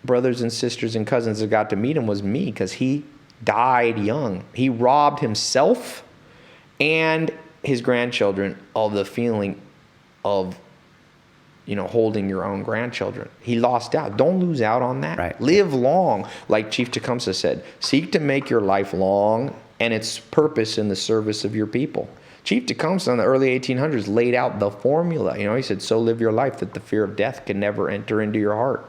brothers and sisters and cousins that got to meet him was me, because he died young. He robbed himself and his grandchildren of the feeling of holding your own grandchildren. He lost out. Don't lose out on that. Right. Live long. Like Chief Tecumseh said, seek to make your life long and its purpose in the service of your people. Chief Tecumseh in the early 1800s laid out the formula. He said, so live your life that the fear of death can never enter into your heart.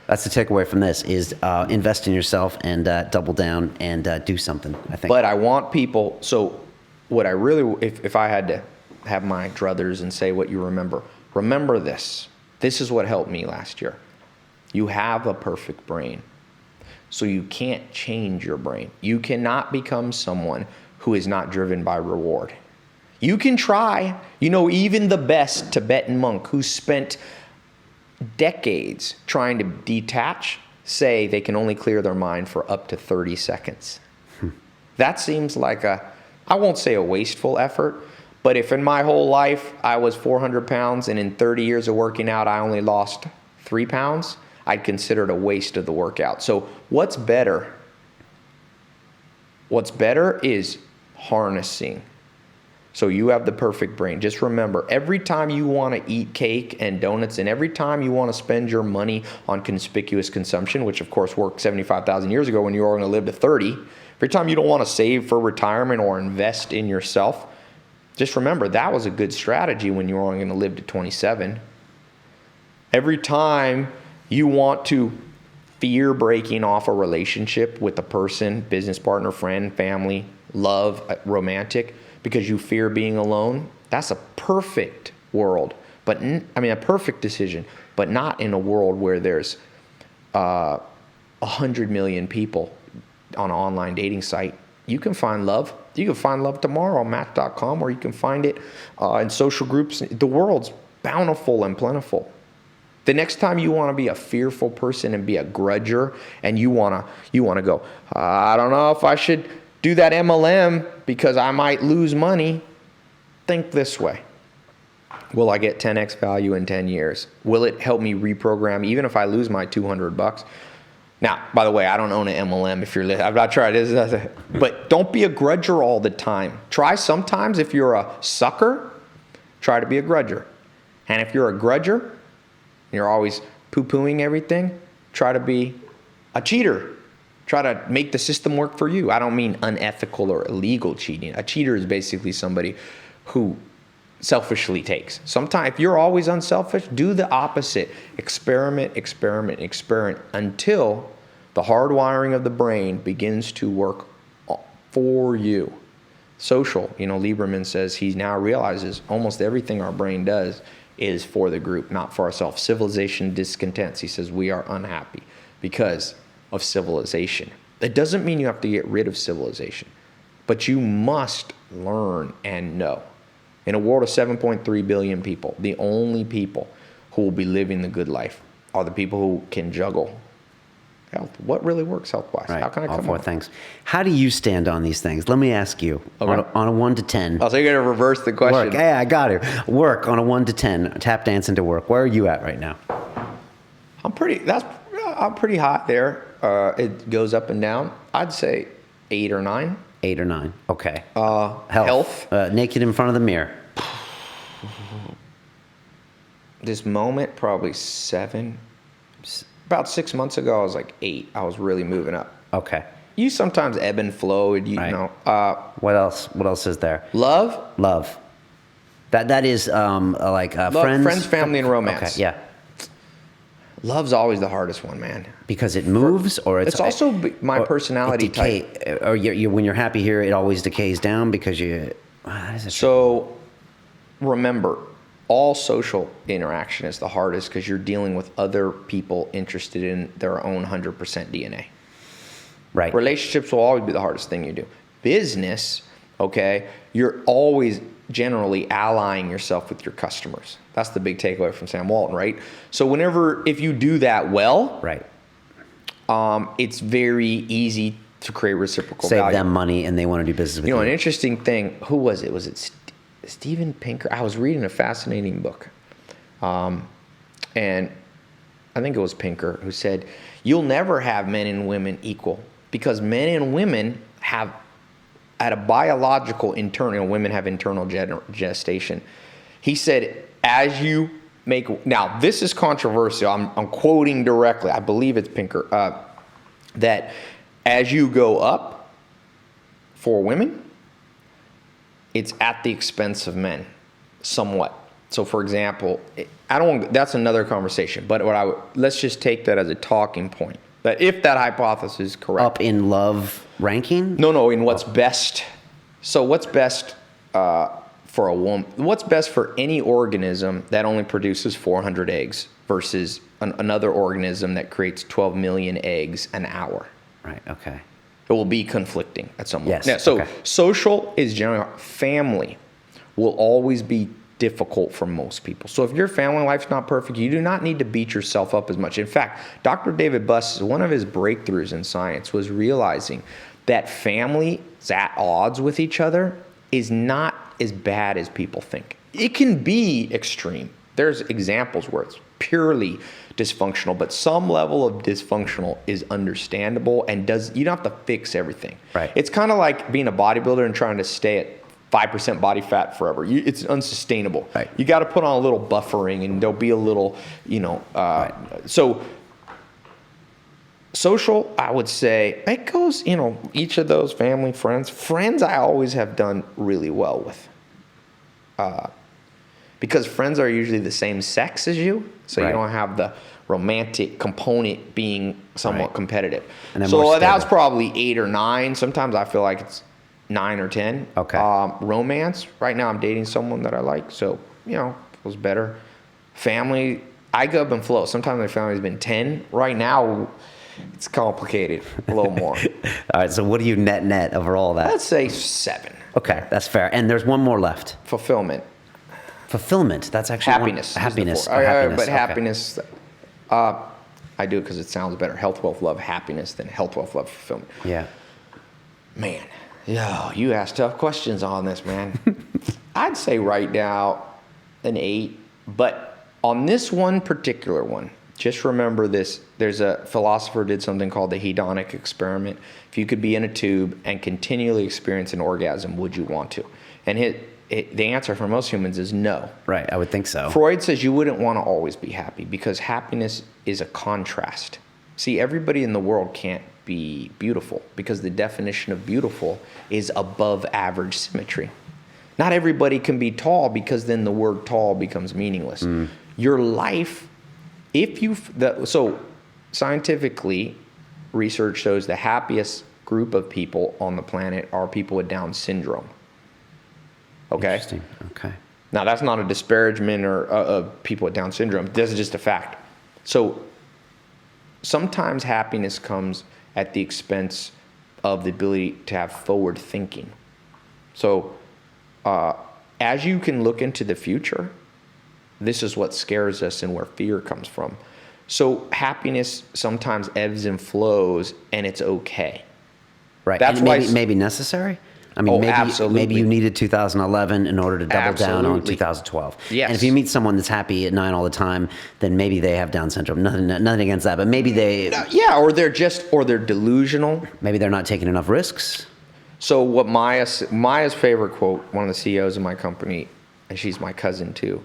That's the takeaway from this is invest in yourself and double down and do something, I think. But I want people, so what I really, if I had to have my druthers and say what you remember this. This is what helped me last year. You have a perfect brain, so you can't change your brain. You cannot become someone who is not driven by reward. You can try. Even the best Tibetan monk who spent decades trying to detach say they can only clear their mind for up to 30 seconds. That seems like I won't say a wasteful effort, but if in my whole life I was 400 pounds and in 30 years of working out I only lost 3 pounds, I'd consider it a waste of the workout. So what's better? What's better is harnessing. So you have the perfect brain. Just remember, every time you want to eat cake and donuts and every time you want to spend your money on conspicuous consumption, which of course worked 75,000 years ago when you were going to live to 30, every time you don't want to save for retirement or invest in yourself, just remember, that was a good strategy when you were only going to live to 27. Every time you want to fear breaking off a relationship with a person, business partner, friend, family, love, romantic, because you fear being alone, that's a perfect world. A perfect decision, but not in a world where there's 100 million people on an online dating site. You can find love. You can find love tomorrow on Match.com, or you can find it in social groups. The world's bountiful and plentiful. The next time you want to be a fearful person and be a grudger, and you want to go, I don't know if I should do that MLM because I might lose money. Think this way. Will I get 10x value in 10 years? Will it help me reprogram even if I lose my $200? Now, by the way, I don't own an MLM if you're listening. I've not tried this. But don't be a grudger all the time. Try sometimes, if you're a sucker, try to be a grudger. And if you're a grudger, and you're always poo-pooing everything, try to be a cheater. Try to make the system work for you. I don't mean unethical or illegal cheating. A cheater is basically somebody who selfishly takes. Sometimes, if you're always unselfish, do the opposite. Experiment until the hardwiring of the brain begins to work for you. Social, Lieberman says he now realizes almost everything our brain does is for the group, not for ourselves. Civilization discontents. He says we are unhappy because of civilization. That doesn't mean you have to get rid of civilization, but you must learn and know. In a world of 7.3 billion people, the only people who will be living the good life are the people who can juggle health. What really works health-wise? Right. How can I come All four up? things. How do you stand on these things? Let me ask you, Okay. on a 1 to 10. Oh, so you're going to reverse the question. Work. Yeah, I got it. Work on a 1 to 10. Tap dancing to work. Where are you at right now? I'm pretty hot there. It goes up and down. I'd say 8 or 9. 8 or 9. Okay. Health. Naked in front of the mirror. This moment, probably 7. About 6 months ago, I was like 8. I was really moving up. Okay. You sometimes ebb and flow, and you Right. know. What else? What else is there? Love, That is like friends, family, and romance. Okay, yeah. Love's always the hardest one, man. Because it moves, or It's also my or personality it decay, or when you're happy here, it always decays down because you. How does it So remember, all social interaction is the hardest because you're dealing with other people interested in their own 100% DNA. right? Relationships will always be the hardest thing you do. Business, okay, you're always generally allying yourself with your customers. That's the big takeaway from Sam Walton, right? So if you do that well, Right. it's very easy to create reciprocal Save value. them money, and they want to do business with you. You know, an interesting thing, who was it? Was it Steven Pinker? I was reading a fascinating book. And I think it was Pinker who said, you'll never have men and women equal because men and women have, at a biological internal, women have internal gestation. He said, as you make, now this is controversial, I'm quoting directly, I believe it's Pinker, that as you go up for women, it's at the expense of men, somewhat. So for example, that's another conversation, but let's just take that as a talking point. That if that hypothesis is correct. Up in love ranking? No, in what's best. So what's best for a woman? What's best for any organism that only produces 400 eggs versus another organism that creates 12 million eggs an hour? Right, okay. It will be conflicting at some point. Yes, Yeah, so okay. social is generally, family will always be difficult for most people. So if your family life's not perfect, you do not need to beat yourself up as much. In fact, Dr. David Buss, one of his breakthroughs in science was realizing that families at odds with each other is not as bad as people think. It can be extreme. There's examples where it's purely dysfunctional, but some level of dysfunctional is understandable and you don't have to fix everything. Right. It's kind of like being a bodybuilder and trying to stay at 5% body fat forever. It's unsustainable. Right. You got to put on a little buffering, and there'll be a little, So social, I would say, it goes, each of those family, friends I always have done really well with. Because friends are usually the same sex as you, so Right. you don't have the romantic component being somewhat Right. competitive. And then more So that was stable. probably 8 or 9. Sometimes I feel like it's 9 or 10. Okay. Romance, right now I'm dating someone that I like, so, feels better. Family, I go up and flow. Sometimes my family's been 10. Right now, it's complicated a little more. All right, so what do you net over all that? Let's say 7. Okay, that's fair. And there's one more left. Fulfillment. Fulfillment. That's actually Happiness. is the Happiness. fourth. Happiness. But okay. happiness, I do it because it sounds better. Health, wealth, love, happiness than health, wealth, love, fulfillment. Yeah. Man, you ask tough questions on this, man. I'd say right now an 8, but on this one particular one, just remember this. There's a philosopher did something called the hedonic experiment. If you could be in a tube and continually experience an orgasm, would you want to? And the answer for most humans is no. Right, I would think so. Freud says you wouldn't want to always be happy because happiness is a contrast. See, everybody in the world can't be beautiful because the definition of beautiful is above average symmetry. Not everybody can be tall because then the word tall becomes meaningless. Your life, so scientifically, research shows the happiest group of people on the planet are people with Down syndrome. Okay? Interesting. Okay. Now, that's not a disparagement of people with Down syndrome. This is just a fact. So sometimes happiness comes at the expense of the ability to have forward thinking. So as you can look into the future, this is what scares us and where fear comes from. So happiness sometimes ebbs and flows, and it's okay. Right. That's and why maybe necessary. I mean, absolutely. maybe you needed 2011 in order to double down on Absolutely. 2012. Yes. And if you meet someone that's happy at 9 all the time, then maybe they have Down syndrome. Nothing against that, but maybe or they're delusional. maybe they're not taking enough risks. So what Maya's favorite quote, one of the CEOs of my company, and she's my cousin too,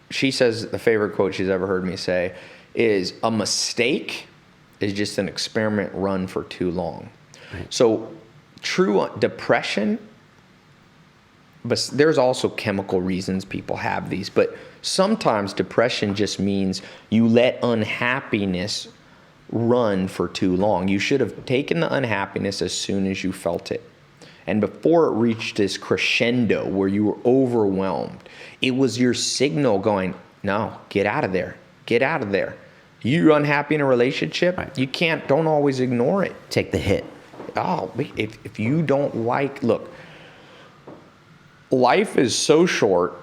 she says the favorite quote she's ever heard me say is, a mistake is just an experiment run for too long. Right. So true depression, but there's also chemical reasons people have these, but sometimes depression just means you let unhappiness run for too long. You should have taken the unhappiness as soon as you felt it. And before it reached this crescendo where you were overwhelmed, it was your signal going, no, get out of there. Get out of there. You're unhappy in a relationship, right. You don't always ignore it. Take the hit. Oh, if you don't like, look, life is so short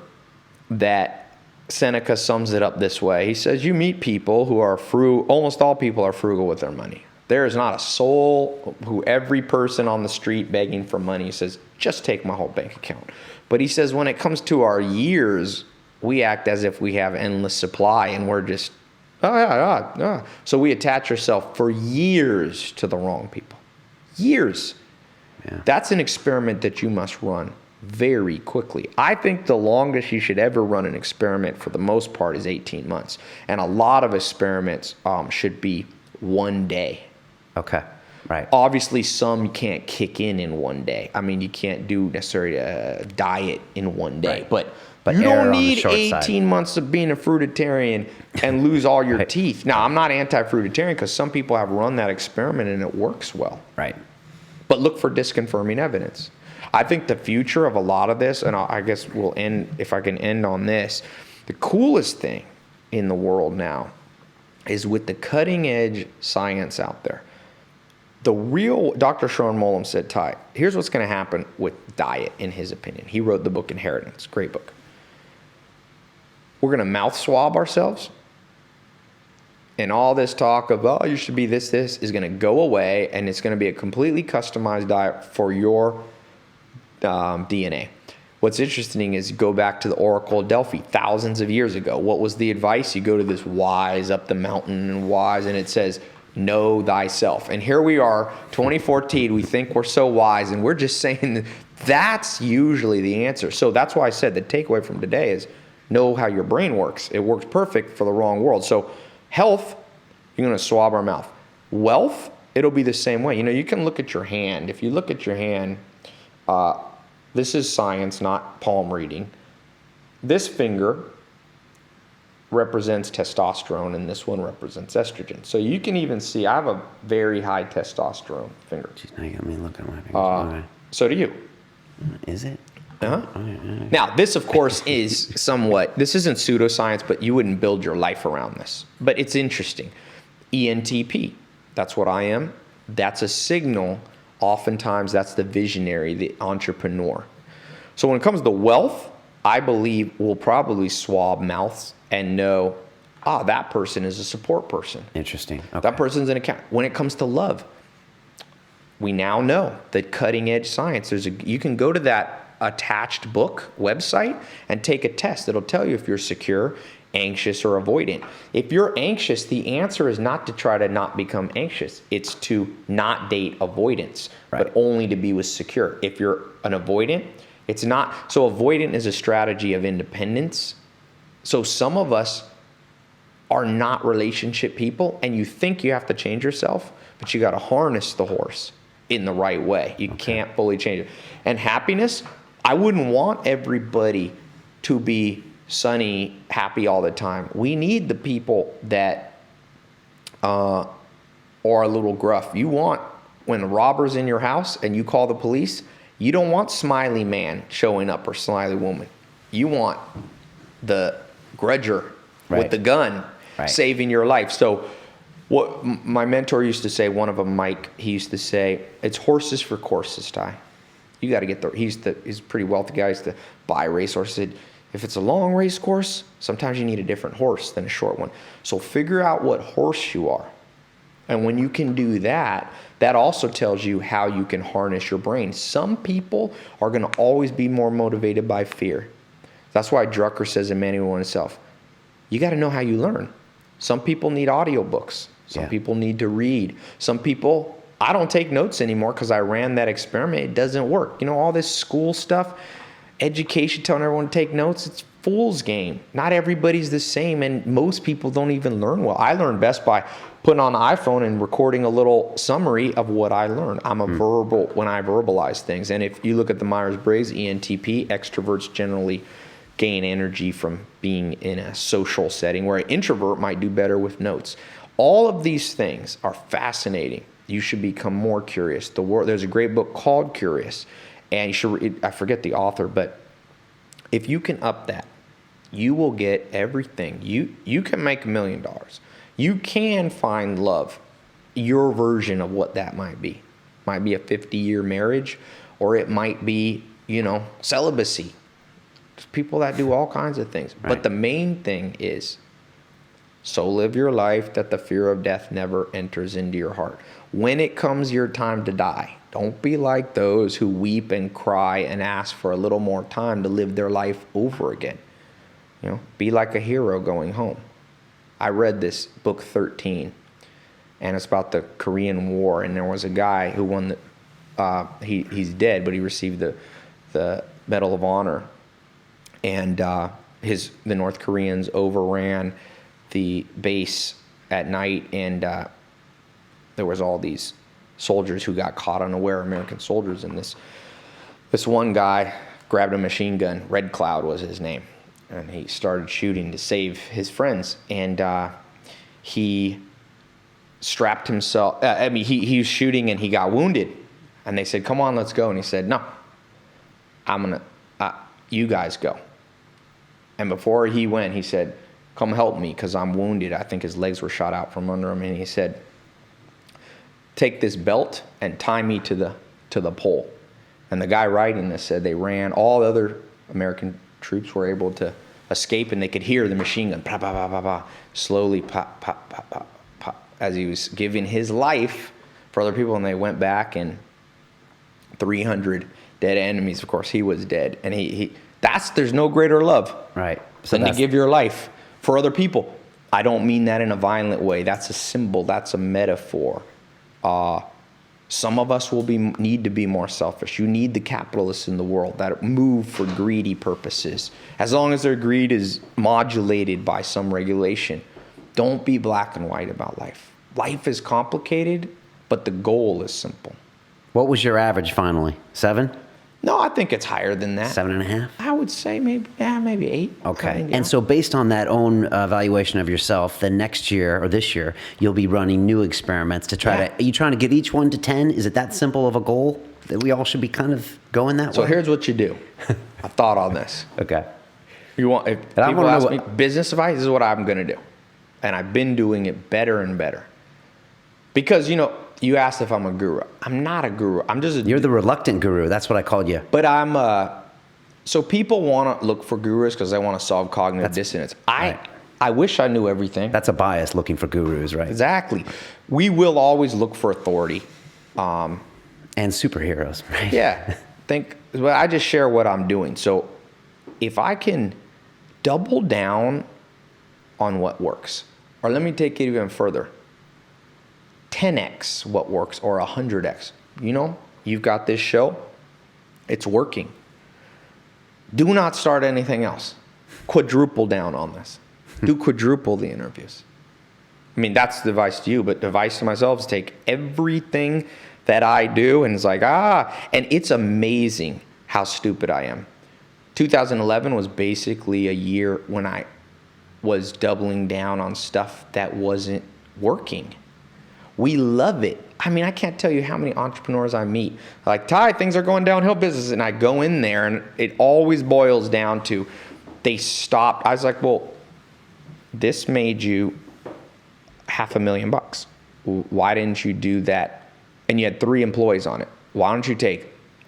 that Seneca sums it up this way. He says, you meet people who are almost all people are frugal with their money. There is not a soul who every person on the street begging for money says, just take my whole bank account. But he says when it comes to our years, we act as if we have endless supply and we're just, So we attach ourselves for years to the wrong people. Years. Yeah. That's an experiment that you must run very quickly. I think the longest you should ever run an experiment for the most part is 18 months. And a lot of experiments should be 1 day. Okay, right. Obviously, some can't kick in 1 day. I mean, you can't do necessarily a diet in 1 day. Right. But you don't need 18 months of being a fruitarian and lose all your teeth. Now, I'm not anti-fruitarian because some people have run that experiment and it works well. Right. But look for disconfirming evidence. I think the future of a lot of this, and I guess we'll end, if I can end on this, the coolest thing in the world now is with the cutting edge science out there. The real, Dr. Sharon Mollum said, Tai, here's what's going to happen with diet, in his opinion. He wrote the book Inheritance, great book. We're going to mouth swab ourselves, and all this talk of, oh, you should be this is going to go away, and it's going to be a completely customized diet for your DNA. What's interesting is go back to the Oracle of Delphi thousands of years ago. What was the advice? You go to this wise up the mountain and wise, and it says, know thyself. And here we are, 2014, we think we're so wise, and we're just saying that's usually the answer. So that's why I said the takeaway from today is know how your brain works. It works perfect for the wrong world. So health, you're going to swab our mouth. Wealth, it'll be the same way. You know, you can look at your hand. If you look at your hand, this is science, not palm reading. This finger represents testosterone, and this one represents estrogen. So you can even see, I have a very high testosterone finger. Jeez, now you got me looking at my fingers. Okay. So do you. Is it? Uh-huh. Okay. Now, this, of course, is somewhat, this isn't pseudoscience, but you wouldn't build your life around this. But it's interesting. ENTP, that's what I am. That's a signal. Oftentimes, that's the visionary, the entrepreneur. So when it comes to wealth, I believe we'll probably swab mouths and know, that person is a support person. Interesting. Okay. That person's an account. When it comes to love, we now know that cutting edge science, you can go to that attached book website and take a test. It'll tell you if you're secure, anxious, or avoidant. If you're anxious, the answer is not to try to not become anxious. It's to not date avoidance, right, but only to be with secure. If you're an avoidant, it's not. So avoidant is a strategy of independence. So some of us are not relationship people, and you think you have to change yourself, but you got to harness the horse in the right way. You can't fully change it. And happiness, I wouldn't want everybody to be sunny, happy all the time. We need the people that are a little gruff. You want, when a robber's in your house and you call the police, you don't want smiley man showing up or smiley woman. You want the grudger with the gun saving your life. So what my mentor used to say, one of them, Mike, he used to say, it's horses for courses, Tai. You got to get he's a pretty wealthy guy. He used to buy racehorses. He said, if it's a long race course, sometimes you need a different horse than a short one. So figure out what horse you are. And when you can do that, that also tells you how you can harness your brain. Some people are going to always be more motivated by fear. That's why Drucker says in Manual on Itself, you got to know how you learn. Some people need audiobooks. Some people need to read. Some people, I don't take notes anymore because I ran that experiment. It doesn't work. You know, all this school stuff, education, telling everyone to take notes, it's fool's game. Not everybody's the same, and most people don't even learn well. I learn best by putting on the iPhone and recording a little summary of what I learned. I'm a verbal when I verbalize things. And if you look at the Myers-Briggs, ENTP, extroverts generally gain energy from being in a social setting, where an introvert might do better with notes. All of these things are fascinating. You should become more curious. There's a great book called Curious, and you should read, I forget the author, but if you can up that, you will get everything. You can make $1 million. You can find love, your version of what that might be. Might be a 50-year marriage, or it might be, celibacy. There's people that do all kinds of things. Right. But the main thing is, so live your life that the fear of death never enters into your heart. When it comes your time to die, don't be like those who weep and cry and ask for a little more time to live their life over again. Be like a hero going home. I read this book 13, and it's about the Korean War, and there was a guy who won he's dead, but he received the Medal of Honor, and the North Koreans overran the base at night, and there was all these soldiers who got caught unaware, American soldiers, and this one guy grabbed a machine gun. Red Cloud was his name. And he started shooting to save his friends. And he strapped himself. He was shooting and he got wounded. And they said, "Come on, let's go." And he said, "No, you guys go." And before he went, he said, "Come help me because I'm wounded." I think his legs were shot out from under him. And he said, "Take this belt and tie me to the pole." And the guy writing this said they ran. All the other American troops were able to escape, and they could hear the machine gun pop, pop, pop, pop, pop, slowly pop, pop, pop, pop, pop, as he was giving his life for other people. And they went back, and 300 dead enemies. Of course, he was dead. And there's no greater love, right, than to give your life for other people. I don't mean that in a violent way. That's a symbol. That's a metaphor. Some of us need to be more selfish. You need the capitalists in the world that move for greedy purposes. As long as their greed is modulated by some regulation. Don't be black and white about life. Life is complicated, but the goal is simple. What was your average finally? 7? No, I think it's higher than that. 7.5? I would say maybe 8. Okay. And so based on that own evaluation of yourself, then next year or this year, you'll be running new experiments to try to, are you trying to get each one to 10? Is it that simple of a goal that we all should be kind of going that way? So here's what you do. I thought on this. Okay. If people ask me business advice, this is what I'm going to do. And I've been doing it better and better. Because, you asked if I'm a guru. I'm not a guru. I'm just You're the reluctant guru. That's what I called you. But so people want to look for gurus because they want to solve cognitive dissonance. I wish I knew everything. That's a bias, looking for gurus, right? Exactly. We will always look for authority. And superheroes, right? Yeah. I just share what I'm doing. So if I can double down on what works, or let me take it even further, 10x what works, or 100x. You've got this show. It's working. Do not start anything else. Quadruple down on this. Do quadruple the interviews. That's the advice to you, but the advice to myself is take everything that I do, and it's like, and it's amazing how stupid I am. 2011 was basically a year when I was doubling down on stuff that wasn't working. We love it. I can't tell you how many entrepreneurs I meet. Like, Tai, things are going downhill business. And I go in there, and it always boils down to they stopped. I was like, well, this made you $500,000. Why didn't you do that? And you had 3 employees on it. Why don't you take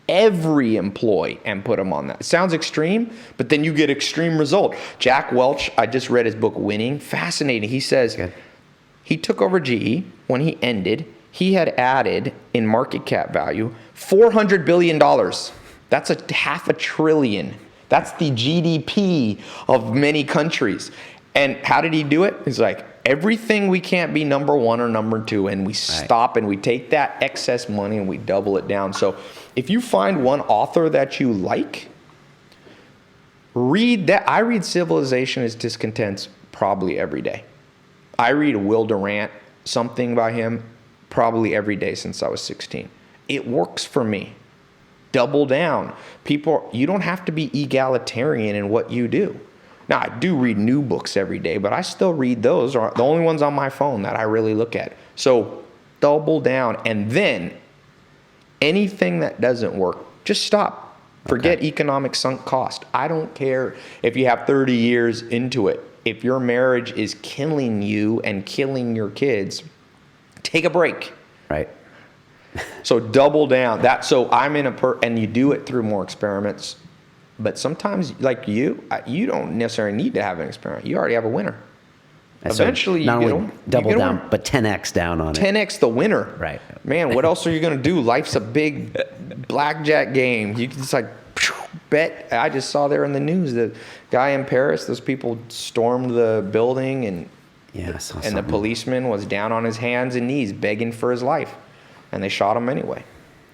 every employee and put them on that? It sounds extreme, but then you get extreme result. Jack Welch, I just read his book, Winning. Fascinating. He says, he took over GE. When he ended, he had added in market cap value $400 billion. That's a $500 billion. That's the GDP of many countries. And how did he do it? He's like, everything we can't be number 1 or number 2, and we stop and we take that excess money and we double it down. So if you find one author that you like, read that. I read Civilization is Discontents probably every day. I read Will Durant something by him probably every day since I was 16. It works for me. Double down. People, you don't have to be egalitarian in what you do. Now, I do read new books every day, but I still read those, are the only ones on my phone that I really look at. So double down. And then anything that doesn't work, just stop. Forget economic sunk cost. I don't care if you have 30 years into it. If your marriage is killing you and killing your kids, take a break. Right. So double down. So I'm in and you do it through more experiments. But sometimes, like you don't necessarily need to have an experiment. You already have a winner. And eventually, so not you only get double a down, winner. but 10x down on it. 10x the winner. Right. Man, what else are you going to do? Life's a big blackjack game. You can just like bet. I just saw there in the news the guy in Paris, those people stormed the building and the policeman was down on his hands and knees begging for his life. And they shot him anyway.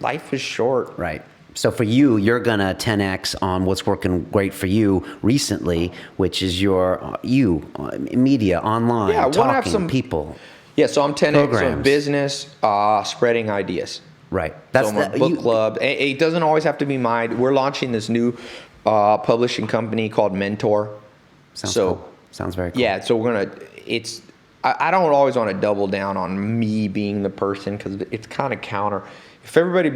Life is short. Right. So for you, you're going to 10x on what's working great for you recently, which is your media, online, talking, people. Yeah, so I'm 10x programs. on business, spreading ideas. Right. That's so I'm a book club. It doesn't always have to be mine. We're launching this new publishing company called Mentor. Sounds cool. Sounds very cool. Yeah, so I don't always want to double down on me being the person because it's kind of counter. If everybody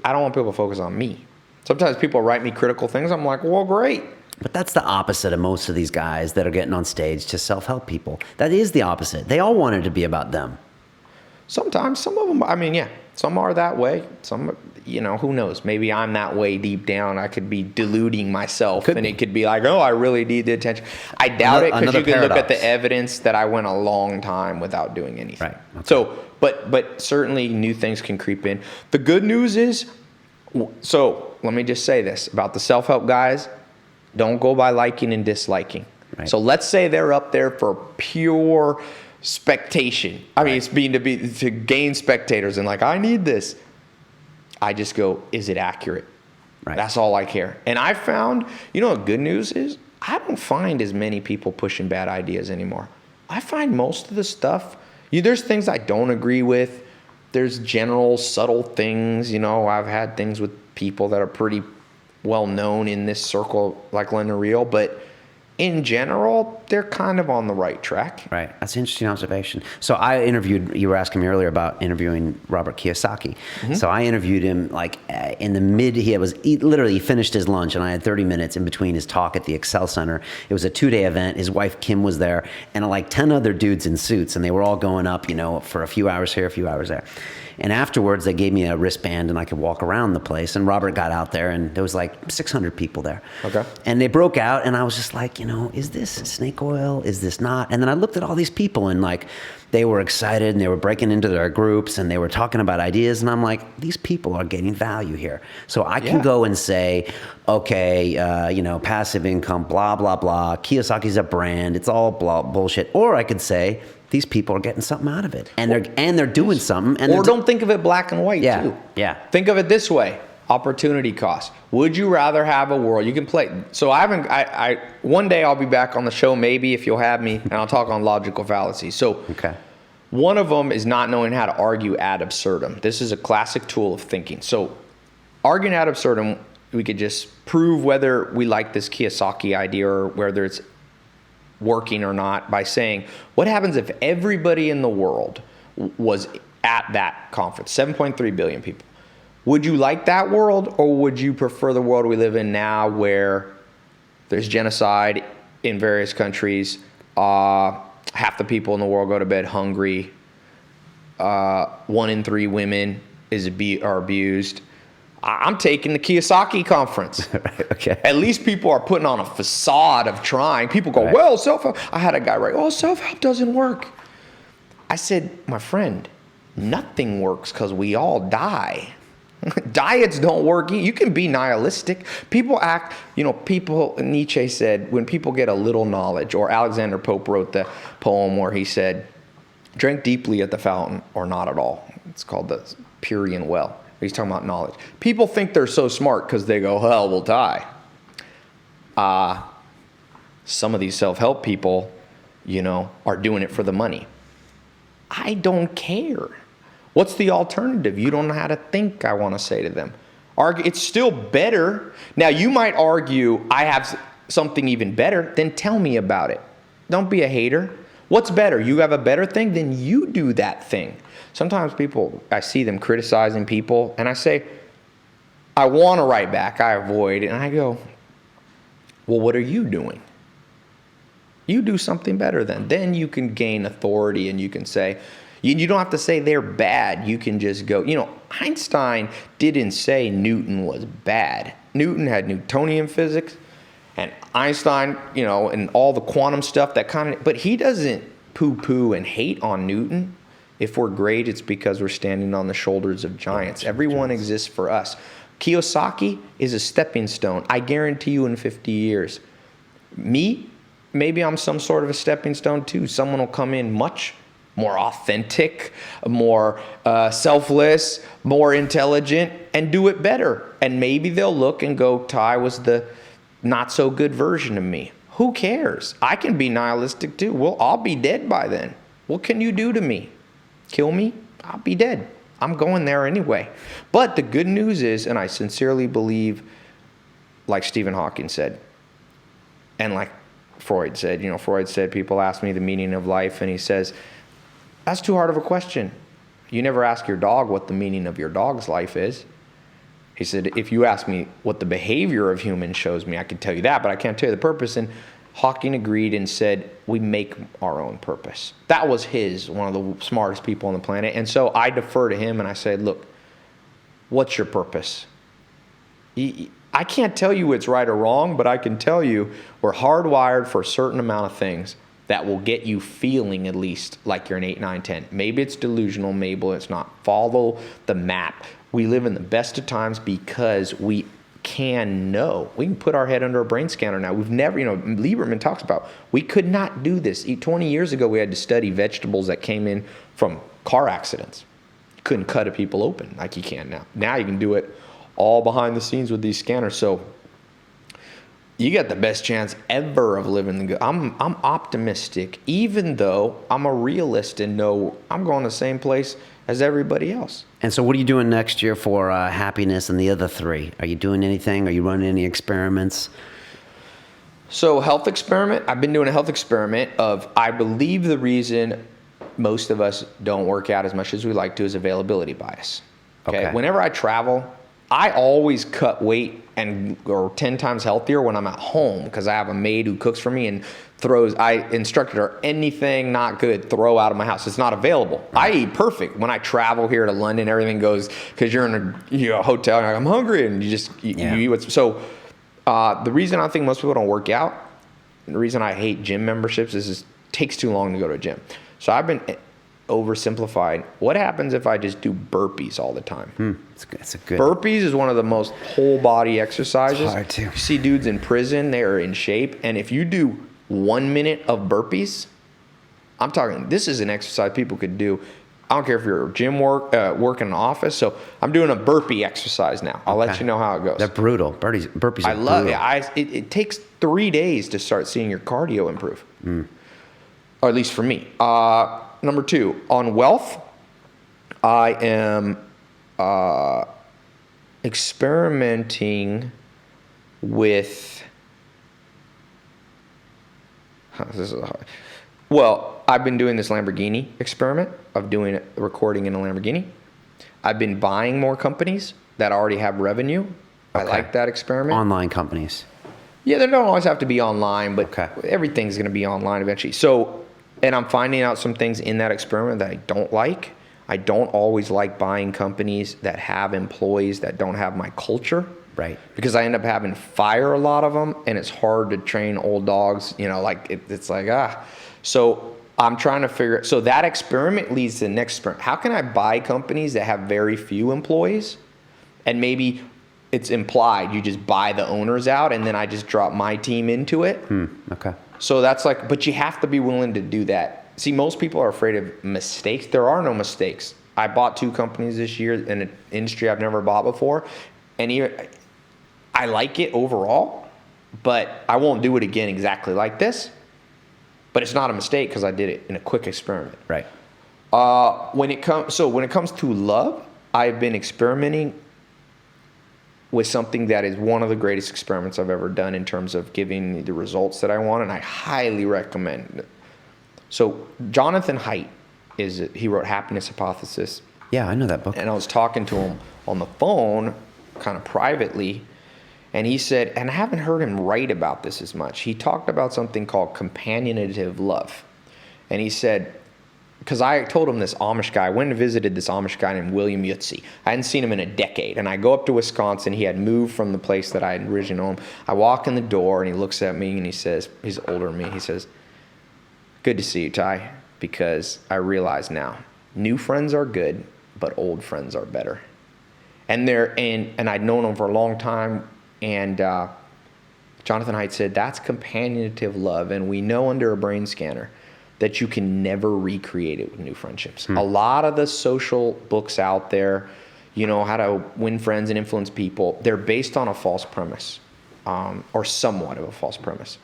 I don't want people to focus on me. Sometimes people write me critical things. I'm like, well, great. But that's the opposite of most of these guys that are getting on stage to self-help people. That is the opposite. They all want it to be about them. Sometimes, some of them, some are that way. Some, who knows? Maybe I'm that way deep down. I could be deluding myself and it could be like, oh, I really need the attention. I doubt it because you can look at the evidence that I went a long time without doing anything. Right. Okay. So, but certainly new things can creep in. The good news is, so let me just say this about the self-help guys, don't go by liking and disliking. Right. So let's say they're up there for pure spectation. I mean, it's to gain spectators and like, I need this. I just go, is it accurate? Right. That's all I care. And I found, what good news is? I don't find as many people pushing bad ideas anymore. I find most of the stuff, there's things I don't agree with. There's general subtle things, I've had things with people that are pretty well known in this circle, like Len Real, but in general, they're kind of on the right track. Right. That's an interesting observation. So you were asking me earlier about interviewing Robert Kiyosaki. Mm-hmm. So I interviewed him in the he finished his lunch and I had 30 minutes in between his talk at the Excel Center. It was a 2-day event. His wife, Kim, was there and 10 other dudes in suits and they were all going up, for a few hours here, a few hours there. And afterwards, they gave me a wristband and I could walk around the place. And Robert got out there and there was 600 people there. Okay. And they broke out and I was just like, is this snake oil? Is this not? And then I looked at all these people and they were excited and they were breaking into their groups and they were talking about ideas. And I'm like, these people are getting value here. So I can go and say, okay, passive income, blah, blah, blah. Kiyosaki's a brand. It's all bullshit. Or I could say, these people are getting something out of it, and they're doing something. Or don't think of it black and white too. Yeah. Think of it this way: opportunity cost. Would you rather have a world you can play? So one day I'll be back on the show, maybe if you'll have me, and I'll talk on logical fallacies. So one of them is not knowing how to argue ad absurdum. This is a classic tool of thinking. So arguing ad absurdum, we could just prove whether we like this Kiyosaki idea or whether it's working or not by saying, what happens if everybody in the world was at that conference? 7.3 billion people. Would you like that world, or would you prefer the world we live in now where there's genocide in various countries, half the people in the world go to bed hungry, 1 in 3 women are abused? I'm taking the Kiyosaki conference. Okay. At least people are putting on a facade of trying. People go, well, self-help. I had a guy write, self-help doesn't work. I said, my friend, nothing works because we all die. Diets don't work. You can be nihilistic. People act, Nietzsche said, when people get a little knowledge, or Alexander Pope wrote the poem where he said, drink deeply at the fountain or not at all. It's called the Purian Well. He's talking about knowledge. People think they're so smart because they go, hell, we'll die. Some of these self-help people, are doing it for the money. I don't care. What's the alternative? You don't know how to think, I want to say to them. It's still better. Now, you might argue, I have something even better. Then tell me about it. Don't be a hater. What's better? You have a better thing? Then you do that thing. Sometimes people, I see them criticizing people, and I say, I want to write back. I avoid, and I go, well, what are you doing? You do something better then. Then you can gain authority, and you can say, you don't have to say they're bad. You can just go, Einstein didn't say Newton was bad. Newton had Newtonian physics, and Einstein, and all the quantum stuff but he doesn't poo-poo and hate on Newton. If we're great, it's because we're standing on the shoulders of giants. Everyone exists for us. Kiyosaki is a stepping stone. I guarantee you in 50 years. Me, maybe I'm some sort of a stepping stone too. Someone will come in much more authentic, more selfless, more intelligent, and do it better. And maybe they'll look and go, Tai was the not so good version of me. Who cares? I can be nihilistic too. Well, I'll be dead by then. What can you do to me? Kill me? I'll be dead. I'm going there anyway. But the good news is, and I sincerely believe, like Stephen Hawking said, and like Freud said, Freud said, people ask me the meaning of life, and he says, that's too hard of a question. You never ask your dog what the meaning of your dog's life is. He said, if you ask me what the behavior of humans shows me, I can tell you that, but I can't tell you the purpose. And Hawking agreed and said, we make our own purpose. That was one of the smartest people on the planet. And so I defer to him and I say, look, what's your purpose? I can't tell you it's right or wrong, but I can tell you we're hardwired for a certain amount of things that will get you feeling at least like you're an 8, 9, 10. Maybe it's delusional, maybe it's not. Follow the map. We live in the best of times because we can know. We can put our head under a brain scanner now. We've never, Lieberman talks about, we could not do this. 20 years ago, we had to study vegetables that came in from car accidents. You couldn't cut a people open like you can now. Now you can do it all behind the scenes with these scanners. So you got the best chance ever of living the good. I'm optimistic, even though I'm a realist and know I'm going the same place as everybody else. And so what are you doing next year for happiness and the other three? Are you doing anything? Are you running any experiments? So health experiment, I've been doing a health experiment of, I believe the reason most of us don't work out as much as we like to is availability bias. Okay. Whenever I travel, I always cut weight or 10 times healthier when I'm at home because I have a maid who cooks for me and I instructed her, anything not good, throw out of my house. It's not available. I eat perfect. When I travel here to London, everything goes, because you're in a hotel and you're like, I'm hungry, and you eat what's, so the reason I think most people don't work out, and the reason I hate gym memberships is it takes too long to go to a gym. So I've been oversimplified. What happens if I just do burpees all the time? It's a good. Burpees is one of the most whole body exercises. It's hard to. You see dudes in prison, they are in shape. And if you do 1 minute of burpees, I'm talking, this is an exercise people could do. I don't care if you're a gym work in an office. So I'm doing a burpee exercise now. I'll let you know how it goes. They're brutal. Burpees are I love brutal. it. It takes 3 days to start seeing your cardio improve. Or at least for me. Number 2, on wealth, I am experimenting with. This is hard. Well, I've been doing this Lamborghini experiment of doing recording in a Lamborghini. I've been buying more companies that already have revenue. I like that experiment. Online companies. Yeah, they don't always have to be online, but everything's going to be online eventually. So. And I'm finding out some things in that experiment that I don't like. I don't always like buying companies that have employees that don't have my culture. Right. Because I end up having to fire a lot of them, and it's hard to train old dogs. It's like, So I'm trying to figure. So that experiment leads to the next experiment. How can I buy companies that have very few employees, and maybe it's implied you just buy the owners out, and then I just drop my team into it? Okay. So that's like, but you have to be willing to do that. See, most people are afraid of mistakes. There are no mistakes. I bought 2 companies this year in an industry I've never bought before. And I like it overall, but I won't do it again exactly like this. But it's not a mistake because I did it in a quick experiment. Right. When it comes to love, I've been experimenting with something that is one of the greatest experiments I've ever done in terms of giving the results that I want, and I highly recommend it. So Jonathan Haidt he wrote Happiness Hypothesis. Yeah, I know that book. And I was talking to him on the phone, kind of privately, and he said, and I haven't heard him write about this as much. He talked about something called companionative love. And he said, because I told him this Amish guy, I went and visited this Amish guy named William Yutzi. I hadn't seen him in a decade. And I go up to Wisconsin. He had moved from the place that I had originally known. I walk in the door and he looks at me and he says, he's older than me. He says, "Good to see you, Tai, because I realize now, new friends are good, but old friends are better." And I'd known him for a long time. And Jonathan Haidt said, that's companionative love. And we know under a brain scanner that you can never recreate it with new friendships. A lot of the social books out there, how to win friends and influence people, they're based on a false premise, or somewhat of a false premise.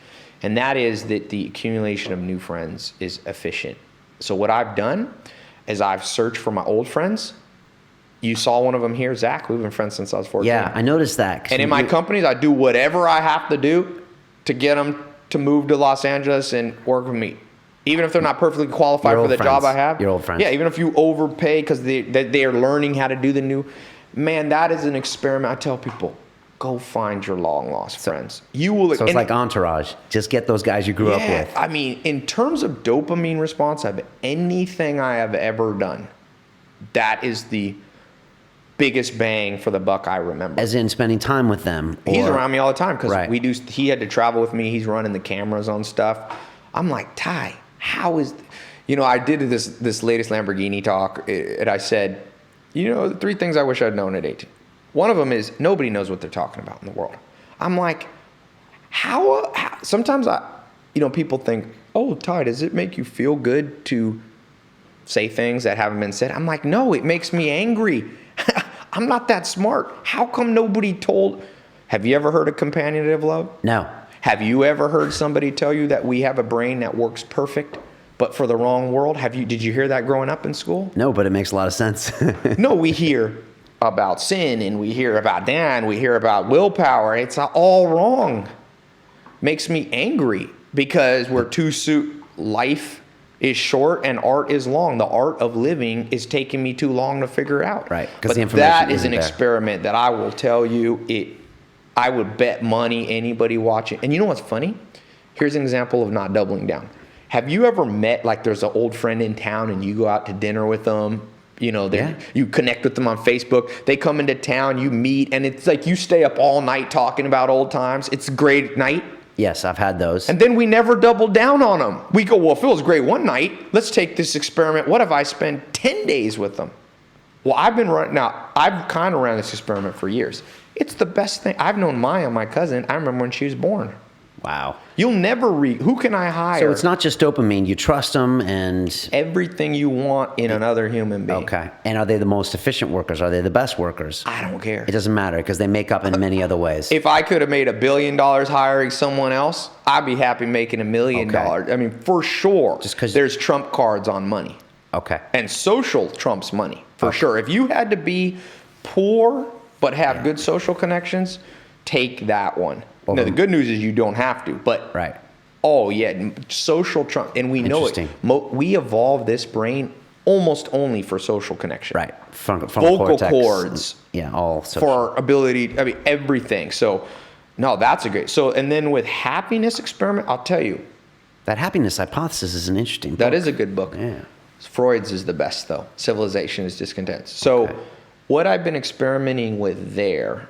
And that is that the accumulation of new friends is efficient. So what I've done is I've searched for my old friends. You saw one of them here, Zach. We've been friends since I was 14. Yeah, I noticed that. And in my companies, I do whatever I have to do to get them to move to Los Angeles and work with me. Even if they're not perfectly qualified for the job I have. Your old friends. Yeah, even if you overpay because they are learning how to do the new. Man, that is an experiment. I tell people, go find your long lost friends. You will. So it's like Entourage. Just get those guys you grew up with. I mean, in terms of dopamine response, anything I have ever done, that is the biggest bang for the buck I remember. As in spending time with them. He's around me all the time because Right. he had to travel with me. He's running the cameras on stuff. I'm like, Tai, how is, I did this latest Lamborghini talk, and I said, the 3 things I wish I'd known at 18. One of them is nobody knows what they're talking about in the world. I'm like, how sometimes people think, oh, Tai, does it make you feel good to say things that haven't been said? I'm like, no, it makes me angry. I'm not that smart. How come nobody told? Have you ever heard of companionative love? No. Have you ever heard somebody tell you that we have a brain that works perfect, but for the wrong world? Did you hear that growing up in school? No, but it makes a lot of sense. No, we hear about sin and we hear about Dan, we hear about willpower. It's all wrong. Makes me angry because life is short and art is long. The art of living is taking me too long to figure out. Right. But that is an experiment that I will tell you, I would bet money anybody watching. And you know what's funny? Here's an example of not doubling down. Have you ever met, there's an old friend in town and you go out to dinner with them? You connect with them on Facebook. They come into town, you meet, and it's like you stay up all night talking about old times. It's a great night. Yes, I've had those. And then we never double down on them. We go, well, if it was great one night, let's take this experiment. What if I spend 10 days with them? Well, I've kind of ran this experiment for years. It's the best thing. I've known Maya, my cousin. I remember when she was born. Wow. You'll never who can I hire? So it's not just dopamine. You trust them and... Everything you want in another human being. Okay. And are they the most efficient workers? Are they the best workers? I don't care. It doesn't matter because they make up in many other ways. If I could have made $1 billion hiring someone else, I'd be happy making $1 million. Okay. I mean, for sure. Just 'cause there's trump cards on money. Okay. And social trumps money, for sure. If you had to be poor but have good social connections, take that one. Now, the good news is you don't have to, but right. Oh yeah, social trump, and we know it. We evolved this brain almost only for social connection. Right. Vocal cords. Yeah, all social. For our ability, everything. So, no, that's a great. So, and then with happiness experiment, I'll tell you. That happiness hypothesis is an interesting book. That is a good book. Yeah. Freud's is the best though. Civilization is discontent. So, what I've been experimenting with there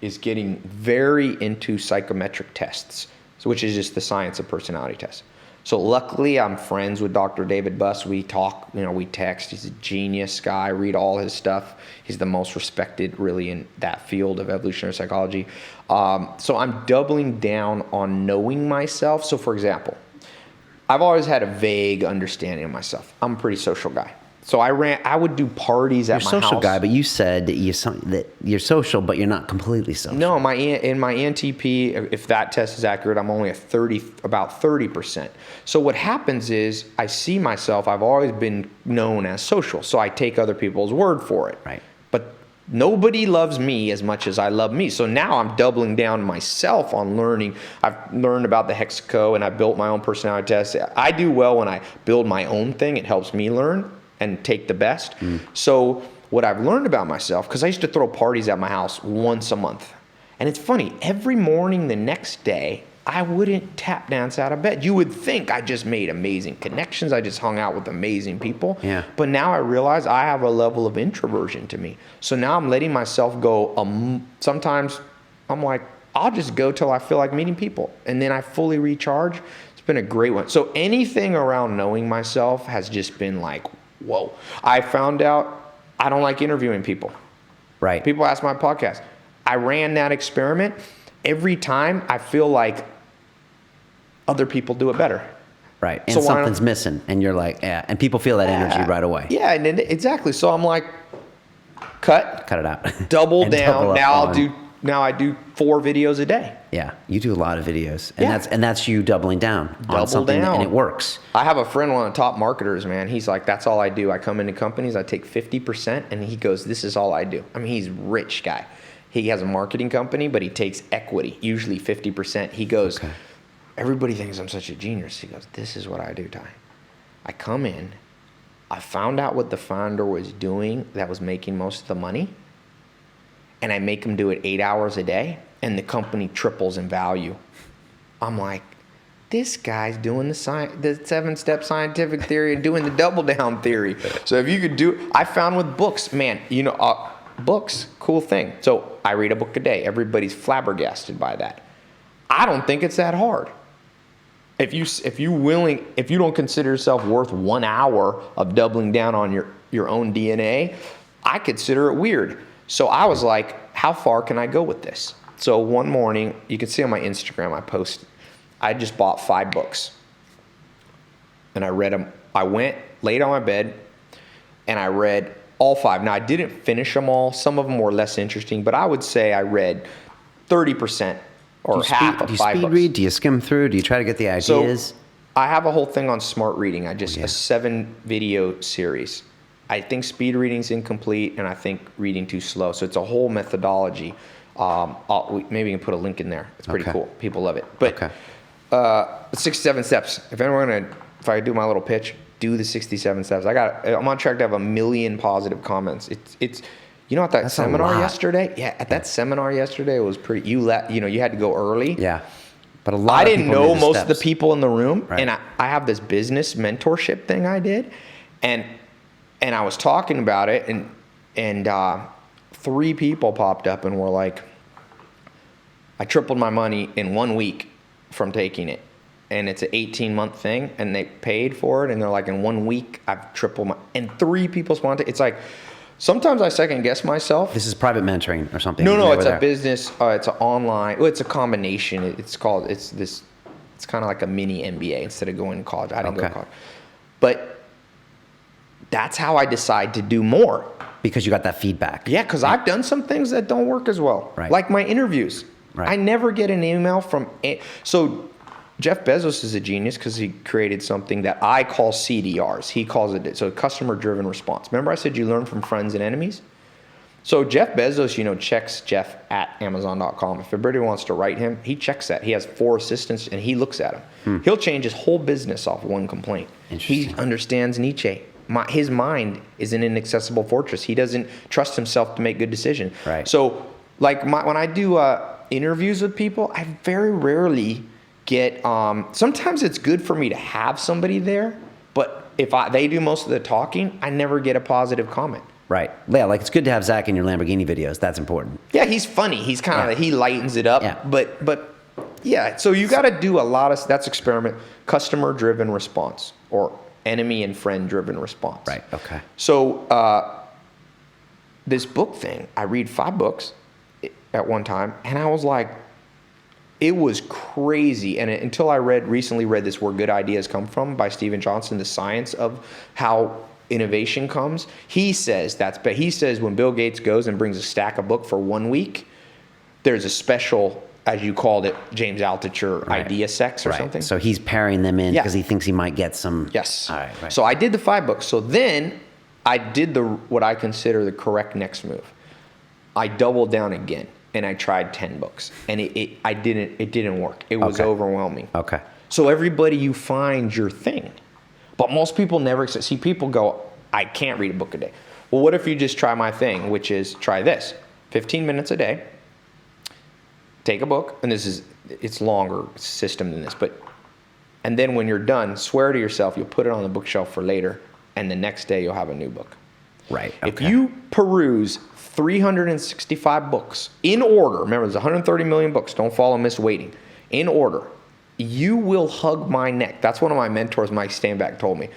is getting very into psychometric tests, which is just the science of personality tests. So luckily, I'm friends with Dr. David Buss. We talk, we text. He's a genius guy. I read all his stuff. He's the most respected, really, in that field of evolutionary psychology. So I'm doubling down on knowing myself. So for example, I've always had a vague understanding of myself. I'm a pretty social guy. So I would do parties at my house. You're a social guy, but you said that you're social, but you're not completely social. No, in my ENTP, if that test is accurate, I'm only about 30%. So what happens is I see myself, I've always been known as social, so I take other people's word for it. Right. But nobody loves me as much as I love me. So now I'm doubling down myself on learning. I've learned about the Hexaco, and I built my own personality test. I do well when I build my own thing. It helps me learn and take the best. So what I've learned about myself, because I used to throw parties at my house once a month. And it's funny, every morning the next day, I wouldn't tap dance out of bed. You would think I just made amazing connections. I just hung out with amazing people. Yeah. But now I realize I have a level of introversion to me. So now I'm letting myself go. Sometimes I'm like, I'll just go till I feel like meeting people. And then I fully recharge. It's been a great one. So anything around knowing myself has just been like, whoa. I found out I don't like interviewing people. Right. People ask my podcast. I ran that experiment. Every time I feel like other people do it better. Right. And so something's missing. And you're like, yeah. And people feel that energy right away. Yeah, and then, exactly. So I'm like, cut it out. Double down. Now I do 4 videos a day. Yeah, you do a lot of videos, and that's you doubling down on something, and it works. I have a friend, one of the top marketers, man. He's like, that's all I do. I come into companies, I take 50%, and he goes, this is all I do. I mean, he's a rich guy. He has a marketing company, but he takes equity, usually 50%. He goes, everybody thinks I'm such a genius. He goes, this is what I do, Tai. I come in, I found out what the founder was doing that was making most of the money, and I make him do it 8 hours a day, and the company triples in value. I'm like, this guy's doing the 7-step scientific theory and doing the double down theory. So if you could do, I found with books, man, books, cool thing. So I read a book a day. Everybody's flabbergasted by that. I don't think it's that hard. If you don't consider yourself worth 1 hour of doubling down on your own DNA, I consider it weird. So I was like, how far can I go with this? So one morning, you can see on my Instagram, I just bought 5 books. And I read them. I went, laid on my bed, and I read all 5. Now, I didn't finish them all. Some of them were less interesting, but I would say I read 30% or half of 5 books. Do you speed read? Do you skim through? Do you try to get the ideas? So I have a whole thing on smart reading. A 7-video series. I think speed reading is incomplete, and I think reading too slow. So it's a whole methodology. Maybe we can put a link in there. It's pretty cool. People love it. But 67 steps. If I do my little pitch, do the 67 steps. I'm on track to have 1 million positive comments. It's at that seminar yesterday. Yeah, at that seminar yesterday, it was pretty. You had to go early. Yeah. But a lot. I didn't know most of the people in the room, right. And I have this business mentorship thing I did, and I was talking about it, and 3 people popped up and were like, I tripled my money in 1 week from taking it. And it's an 18-month thing, and they paid for it, and they're like, in 1 week, I've tripled and 3 people sponsored. It's like, sometimes I second guess myself. This is private mentoring or something? No, it's a business, it's an online, it's a combination. It's kind of like a mini MBA instead of going to college. I didn't go to college. But that's how I decide to do more. Because you got that feedback. Yeah, because I've done some things that don't work as well. Right. Like my interviews. Right. I never get an email from... So Jeff Bezos is a genius because he created something that I call CDRs. He calls it, so customer-driven response. Remember I said you learn from friends and enemies? So Jeff Bezos, checks Jeff at Amazon.com. If everybody wants to write him, he checks that. He has 4 assistants, and he looks at them. He'll change his whole business off 1 complaint. He understands Nietzsche. His mind is in an inaccessible fortress. He doesn't trust himself to make good decisions. Right. So, when I do interviews with people, I very rarely get. Sometimes it's good for me to have somebody there, but if they do most of the talking, I never get a positive comment. Right. Yeah, like it's good to have Zach in your Lamborghini videos. That's important. Yeah, he's funny. He's kind of he lightens it up. Yeah. But yeah. So you got to do a lot of that's experiment customer-driven response or enemy and friend-driven response. Right. Okay. So this book thing, I read 5 books at one time, and I was like, it was crazy. And until I recently read this Where Good Ideas Come From by Stephen Johnson, the science of how innovation comes, he says he says when Bill Gates goes and brings a stack of book for 1 week, there's a special, as you called it, James Altucher idea sex or something. So he's pairing them in because he thinks he might get some. Yes. All right. So I did the 5 books. So then I did what I consider the correct next move. I doubled down again and I tried 10 books and it didn't work. It was overwhelming. Okay. So everybody, you find your thing. But most people never see. People go, I can't read a book a day. Well, what if you just try my thing, which is try this. 15 minutes a day. Take a book, and it's longer system than this, and then when you're done, swear to yourself you'll put it on the bookshelf for later, and the next day you'll have a new book. Right. Okay. If you peruse 365 books in order, remember there's 130 million books, don't follow Miss Waiting, in order, you will hug my neck. That's one of my mentors, Mike Steinbeck, told me.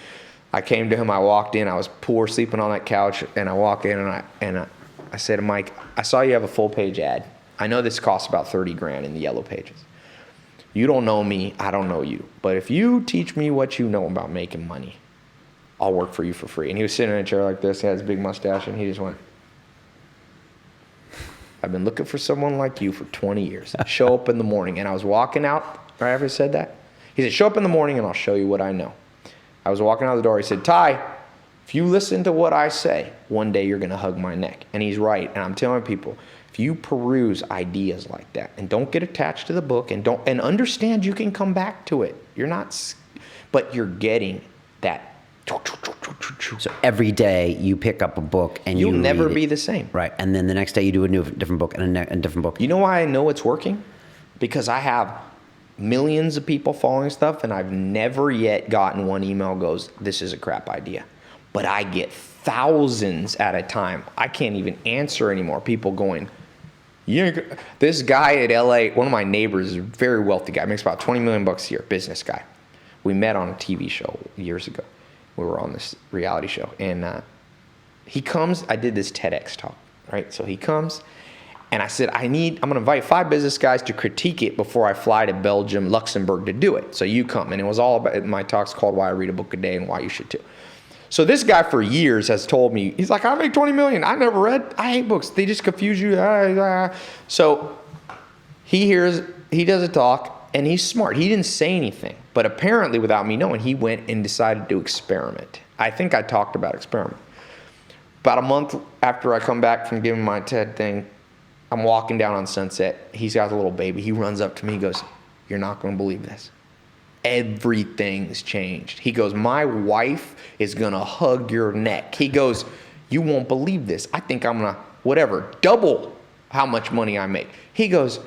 I came to him, I walked in, I was poor, sleeping on that couch, and I walk in and I said to Mike, I saw you have a full page ad. I know this costs about 30 grand in the yellow pages. You don't know me, I don't know you. But if you teach me what you know about making money, I'll work for you for free. And he was sitting in a chair like this, he had his big mustache, and he just went, I've been looking for someone like you for 20 years. Show up in the morning. And I was walking out, right after he said that. He said, show up in the morning and I'll show you what I know. I was walking out the door, he said, Tai, if you listen to what I say, one day you're gonna hug my neck. And he's right, and I'm telling people, if you peruse ideas like that and don't get attached to the book and understand you can come back to it. You're not, but you're getting that. So every day you pick up a book and you'll you never read it. be the same. Right. And then the next day you do a different book and a different book. You know why I know it's working? Because I have millions of people following stuff and I've never yet gotten one email goes, this is a crap idea. But I get thousands at a time. I can't even answer anymore. People going, this guy at LA, one of my neighbors is a very wealthy guy, makes about 20 million bucks a year, business guy. We met on a TV show years ago. We were on this reality show. And he comes, I did this TEDx talk, right? So he comes and I said, I'm going to invite 5 business guys to critique it before I fly to Belgium, Luxembourg to do it. So you come. And it was all about, my talk's called Why I Read a Book a Day and Why You Should Too. So this guy for years has told me, he's like, I make 20 million. I never read. I hate books. They just confuse you. So he does a talk and he's smart. He didn't say anything, but apparently without me knowing, he went and decided to experiment. I think I talked about experiment. About a month after I come back from giving my TED thing, I'm walking down on Sunset. He's got a little baby. He runs up to me. He goes, you're not going to believe this. Everything's changed. He goes, my wife is going to hug your neck. He goes, you won't believe this. I think I'm going to, double how much money I make. He goes,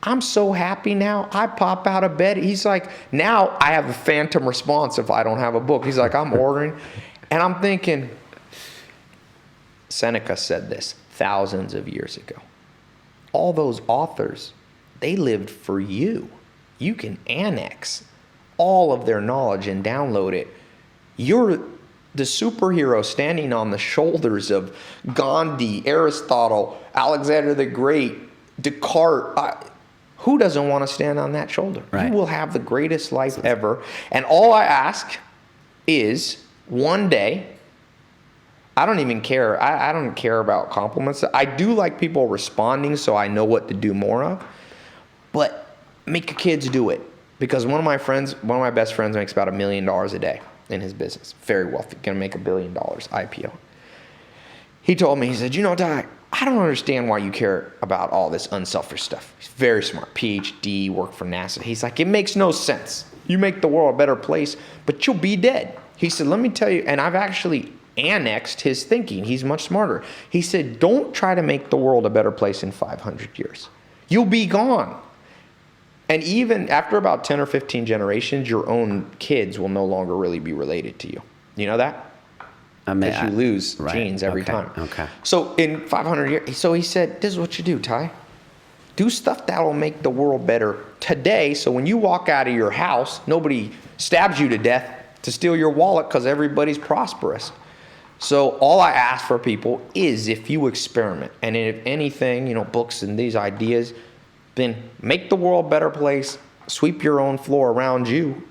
I'm so happy now. I pop out of bed. He's like, now I have a phantom response if I don't have a book. He's like, I'm ordering. And I'm thinking, Seneca said this thousands of years ago. All those authors, they lived for you. You can annex all of their knowledge and download it. You're the superhero standing on the shoulders of Gandhi, Aristotle, Alexander the Great, Descartes. Who doesn't want to stand on that shoulder? Right. You will have the greatest life ever. And all I ask is one day, I don't even care. I don't care about compliments. I do like people responding so I know what to do more of. But make your kids do it. Because one of my best friends makes about $1 million a day in his business. Very wealthy, gonna make $1 billion IPO. He told me, he said, Tai, I don't understand why you care about all this unselfish stuff. He's very smart, PhD, worked for NASA. He's like, it makes no sense. You make the world a better place, but you'll be dead. He said, let me tell you, and I've actually annexed his thinking. He's much smarter. He said, don't try to make the world a better place in 500 years. You'll be gone. And even after about 10 or 15 generations, your own kids will no longer really be related to you. You know that? Because you lose genes every time. Okay. So in 500 years, so he said, this is what you do, Tai. Do stuff that will make the world better today, so when you walk out of your house, nobody stabs you to death to steal your wallet because everybody's prosperous. So all I ask for people is if you experiment, and if anything, books and these ideas, then make the world a better place, sweep your own floor around you.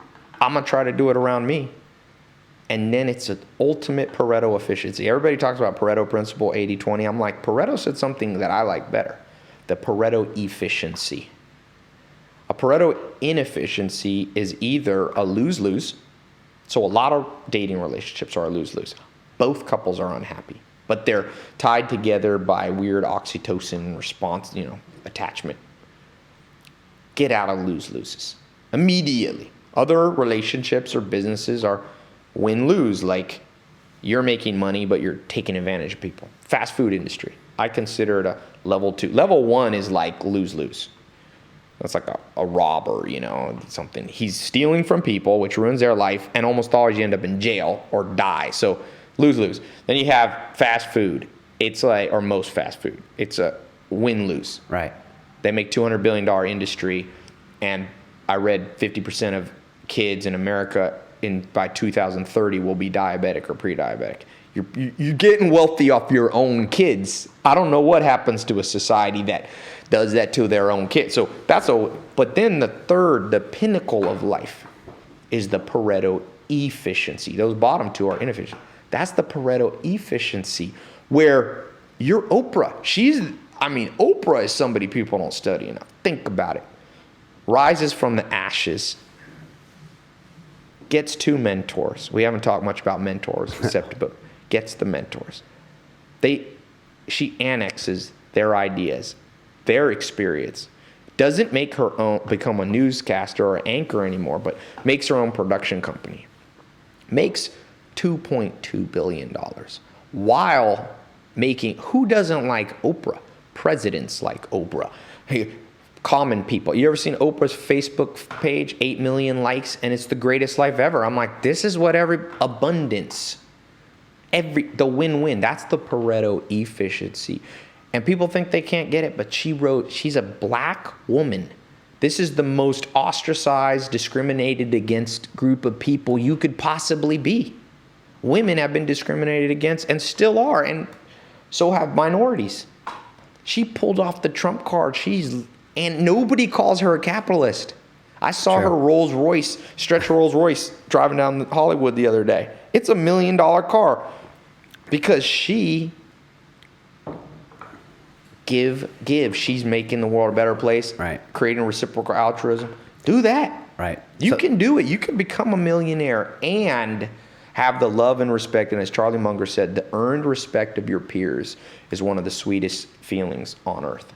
I'm going to try to do it around me. And then it's an ultimate Pareto efficiency. Everybody talks about Pareto principle, 80-20. I'm like, Pareto said something that I like better. The Pareto efficiency. A Pareto inefficiency is either a lose-lose. So a lot of dating relationships are a lose-lose. Both couples are unhappy, but they're tied together by weird oxytocin response, attachment. Get out of lose-loses immediately. Other relationships or businesses are win-lose, like you're making money, but you're taking advantage of people. Fast food industry, I consider it a level 2. Level 1 is like lose-lose. That's like a robber, something. He's stealing from people, which ruins their life, and almost always you end up in jail or die. So lose-lose. Then you have fast food. It's like, or most fast food, it's a win-lose. Right. They make $200 billion industry, and I read 50% of kids in America by 2030 will be diabetic or pre-diabetic. You're getting wealthy off your own kids. I don't know what happens to a society that does that to their own kids. So but then the pinnacle of life is the Pareto efficiency. Those bottom two are inefficient. That's the Pareto efficiency where you're Oprah. Oprah is somebody people don't study enough. Think about it. Rises from the ashes. Gets 2 mentors. We haven't talked much about mentors except the book. Gets the mentors. She annexes their ideas, their experience. Doesn't make her own, become a newscaster or anchor anymore, but makes her own production company. Makes $2.2 billion while making, who doesn't like Oprah? Presidents like Oprah. Hey, common people. You ever seen Oprah's Facebook page? 8 million likes, and it's the greatest life ever. I'm like, this is what abundance, the win-win. That's the Pareto efficiency. And people think they can't get it, but she's a black woman. This is the most ostracized, discriminated against group of people you could possibly be. Women have been discriminated against and still are, and so have minorities. She pulled off the Trump card. And nobody calls her a capitalist. I saw her stretch Rolls Royce driving down Hollywood the other day. It's $1 million car because she give. She's making the world a better place. Right. Creating reciprocal altruism. Do that. Right. You can do it. You can become a millionaire and have the love and respect. And as Charlie Munger said, the earned respect of your peers is one of the sweetest feelings on earth.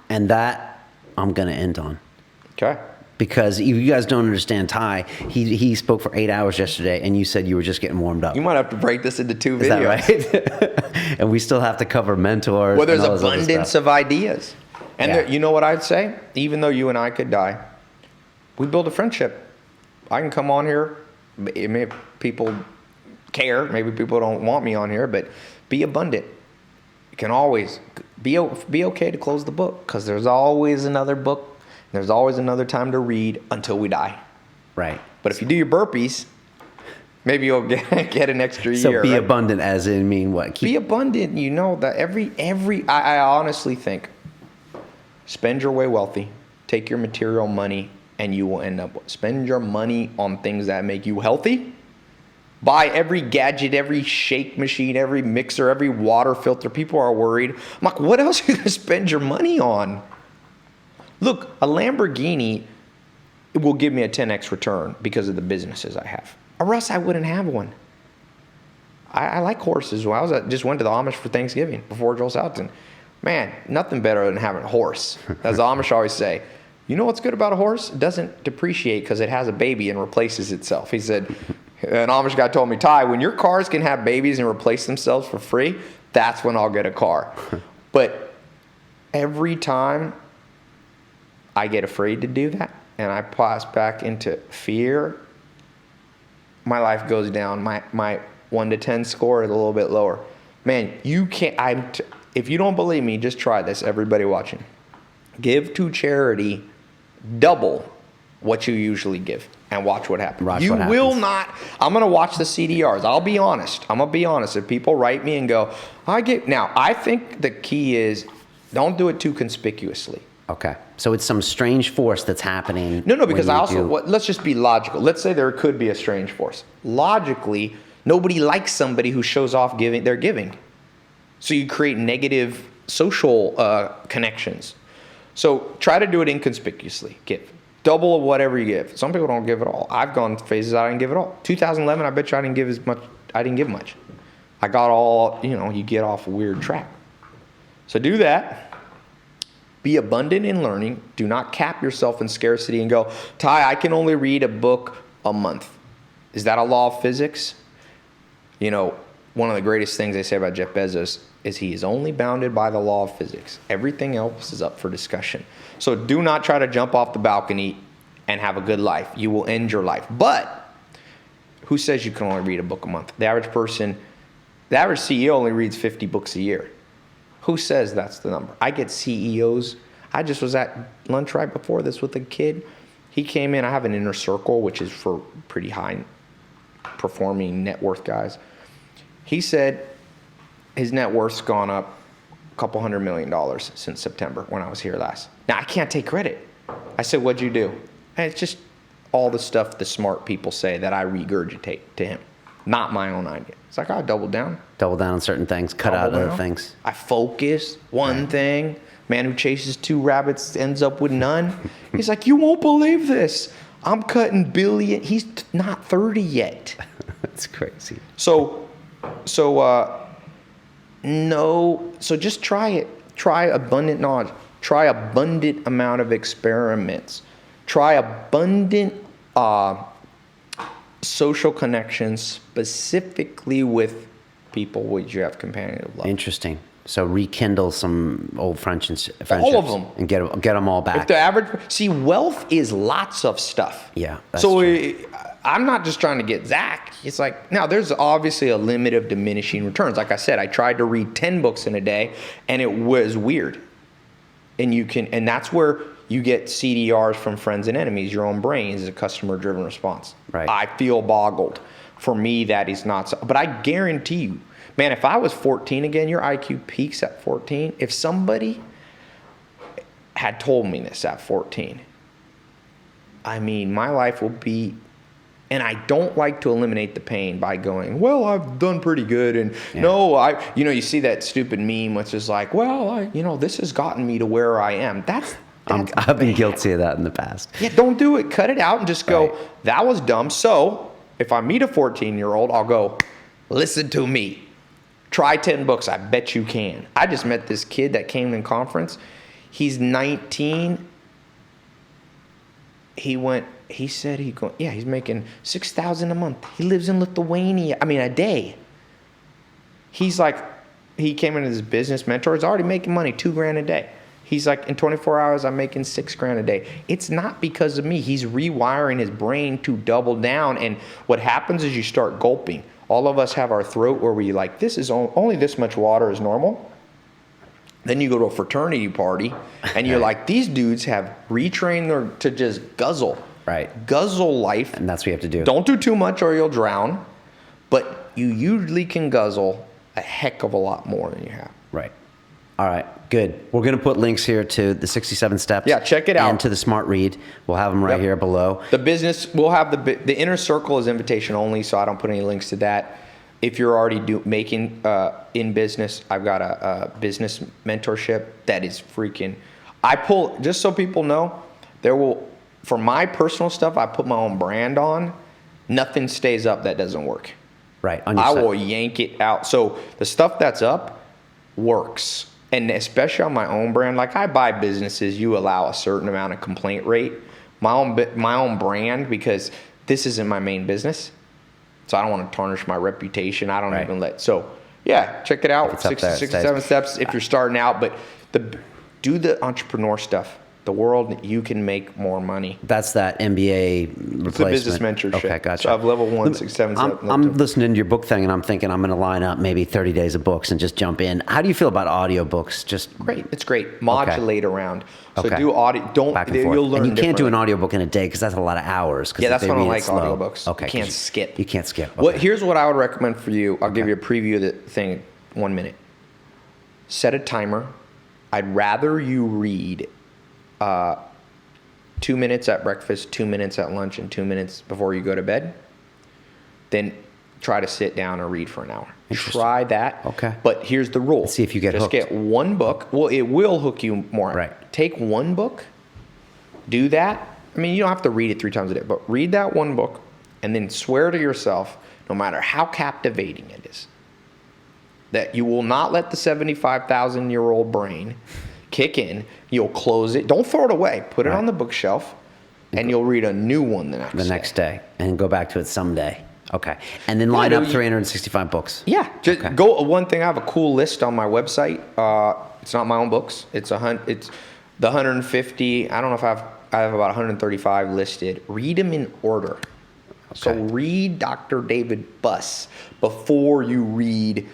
And that I'm going to end on. Okay. Because if you guys don't understand Tai, he spoke for 8 hours yesterday, and you said you were just getting warmed up. You might have to break this into 2 videos. Is that right? And we still have to cover mentors. Well, there's abundance of ideas. And Yeah. you know what I'd say? Even though you and I could die, we build a friendship. I can come on here. Maybe people care. Maybe people don't want me on here, but be abundant. You can always be okay to close the book because there's always another book. There's always another time to read until we die. Right. But if you do your burpees, maybe you'll get an extra year. So be abundant as in mean what? Be abundant. You know that I honestly think spend your way wealthy, take your material money, and you will end up spend your money on things that make you healthy. Buy every gadget, every shake machine, every mixer, every water filter. People are worried. I'm like, what else are you going to spend your money on? Look, a Lamborghini will give me a 10x return because of the businesses I have. Or else I wouldn't have one. I like horses. Well, just went to the Amish for Thanksgiving before Joel Salatin. Man, nothing better than having a horse. As the Amish always say, you know what's good about a horse? It doesn't depreciate because it has a baby and replaces itself. He said, an Amish guy told me, Tai, when your cars can have babies and replace themselves for free, that's when I'll get a car. But every time I get afraid to do that and I pass back into fear, my life goes down. My 1 to 10 score is a little bit lower. Man, you can't, if you don't believe me, just try this, everybody watching. Give to charity double what you usually give. And watch what happens. You will not. I'm going to watch the CDRs. I'll be honest. I'm going to be honest. If people write me and go, now, I think the key is don't do it too conspicuously. Okay. So it's some strange force that's happening. No, because let's just be logical. Let's say there could be a strange force. Logically, Nobody likes somebody who shows off their giving. So you create negative social connections. So try to do it inconspicuously. Give double of whatever you give. Some people don't give at all. I've gone phases I didn't give at all. 2011, I bet you I didn't give as much. I didn't give much. I got all, you get off a weird track. So do that. Be abundant in learning. Do not cap yourself in scarcity and go, Tai, I can only read a book a month. Is that a law of physics? One of the greatest things they say about Jeff Bezos is he is only bounded by the law of physics. Everything else is up for discussion. So do not try to jump off the balcony and have a good life. You will end your life. But who says you can only read a book a month? The average CEO only reads 50 books a year. Who says that's the number? I get CEOs. I just was at lunch right before this with a kid. He came in. I have an inner circle, which is for pretty high performing net worth guys. He said his net worth's gone up a couple $100 million since September when I was here last. Now, I can't take credit. I said, what'd you do? And it's just all the stuff the smart people say that I regurgitate to him. Not my own idea. It's like, I double down. Double down on certain things, cut out other things. I focus one thing. Man who chases 2 rabbits ends up with none. He's like, you won't believe this. I'm cutting billion. He's not 30 yet. That's crazy. So just try it. Try abundant knowledge. Try abundant amount of experiments. Try abundant social connections, specifically with people which you have companionship love. Interesting. So rekindle some old friendships. All of them. And get them all back. If the average, wealth is lots of stuff. Yeah. That's so true. I'm not just trying to get Zach. It's like, now there's obviously a limit of diminishing returns. Like I said, I tried to read 10 books in a day and it was weird. And that's where you get CDRs from friends and enemies. Your own brain is a customer driven response. Right. I feel boggled. For me, that is not so. But I guarantee you, man, if I was 14 again, your IQ peaks at 14. If somebody had told me this at 14, my life will be, and I don't like to eliminate the pain by going, well, I've done pretty good. And you see that stupid meme, which is like, well, this has gotten me to where I am. I've been guilty of that in the past. Yeah, don't do it. Cut it out and just go, that was dumb. So if I meet a 14-year-old, I'll go, listen to me. Try 10 books. I bet you can. I just met this kid that came to the conference. He's 19. He's making $6,000 a month. He lives in Lithuania. A day. He's like, he came into this business mentor. He's already making money, $2,000 a day. He's like, in 24 hours, I'm making $6,000 a day. It's not because of me. He's rewiring his brain to double down. And what happens is you start gulping. All of us have our throat where we like, this is only this much water is normal. Then you go to a fraternity party and you're like, these dudes have retrained to just guzzle. Right. Guzzle life. And that's what you have to do. Don't do too much or you'll drown. But you usually can guzzle a heck of a lot more than you have. Right. All right. Good. We're going to put links here to the 67 steps. Yeah, check it out. And to the Smart Read. We'll have them right here below. The business, we'll have the inner circle is invitation only, so I don't put any links to that. If you're already making in business, I've got a business mentorship that is freaking. Just so people know, for my personal stuff, I put my own brand on. Nothing stays up that doesn't work. Right. I will yank it out. So the stuff that's up works. And especially on my own brand, like I buy businesses, you allow a certain amount of complaint rate. My own brand, because this isn't my main business. So I don't want to tarnish my reputation. I don't even so yeah, check it out. 67 steps if you're starting out, but do the entrepreneur stuff. The world, you can make more money. That's that MBA replacement. It's a business mentorship. Okay, gotcha. So I have level 1, 6, 7, 7. I'm listening to your book thing, and I'm thinking I'm going to line up maybe 30 days of books and just jump in. How do you feel about audiobooks? Just great. It's great. Modulate around. So Okay. do audio. You'll learn. And you can't do an audiobook in a day because that's a lot of hours. Yeah, that's why I don't like slow. audiobooks. Okay, You can't skip. You can't skip. Okay. Here's what I would recommend for you. I'll give you a preview of the thing in 1 minute. Set a timer. I'd rather you read 2 minutes at breakfast, 2 minutes at lunch, and 2 minutes before you go to bed. Then try to sit down and read for an hour. Try that. Okay. But here's the rule. Let's see if you get hooked. Just get one book. Well, it will hook you more. Right. Take one book, do that. I mean, you don't have to read it 3 times a day, but read that one book and then swear to yourself, no matter how captivating it is, that you will not let the 75,000-year-old brain kick in. You'll close it. Don't throw it away. Put it on the bookshelf, and you'll read a new one the next day. And go back to it someday. Okay. And then line up 365 books. Yeah. Just go. One thing, I have a cool list on my website. It's not my own books. It's the 150. I don't know if I have about 135 listed. Read them in order. Okay. So read Dr. David Buss before you read,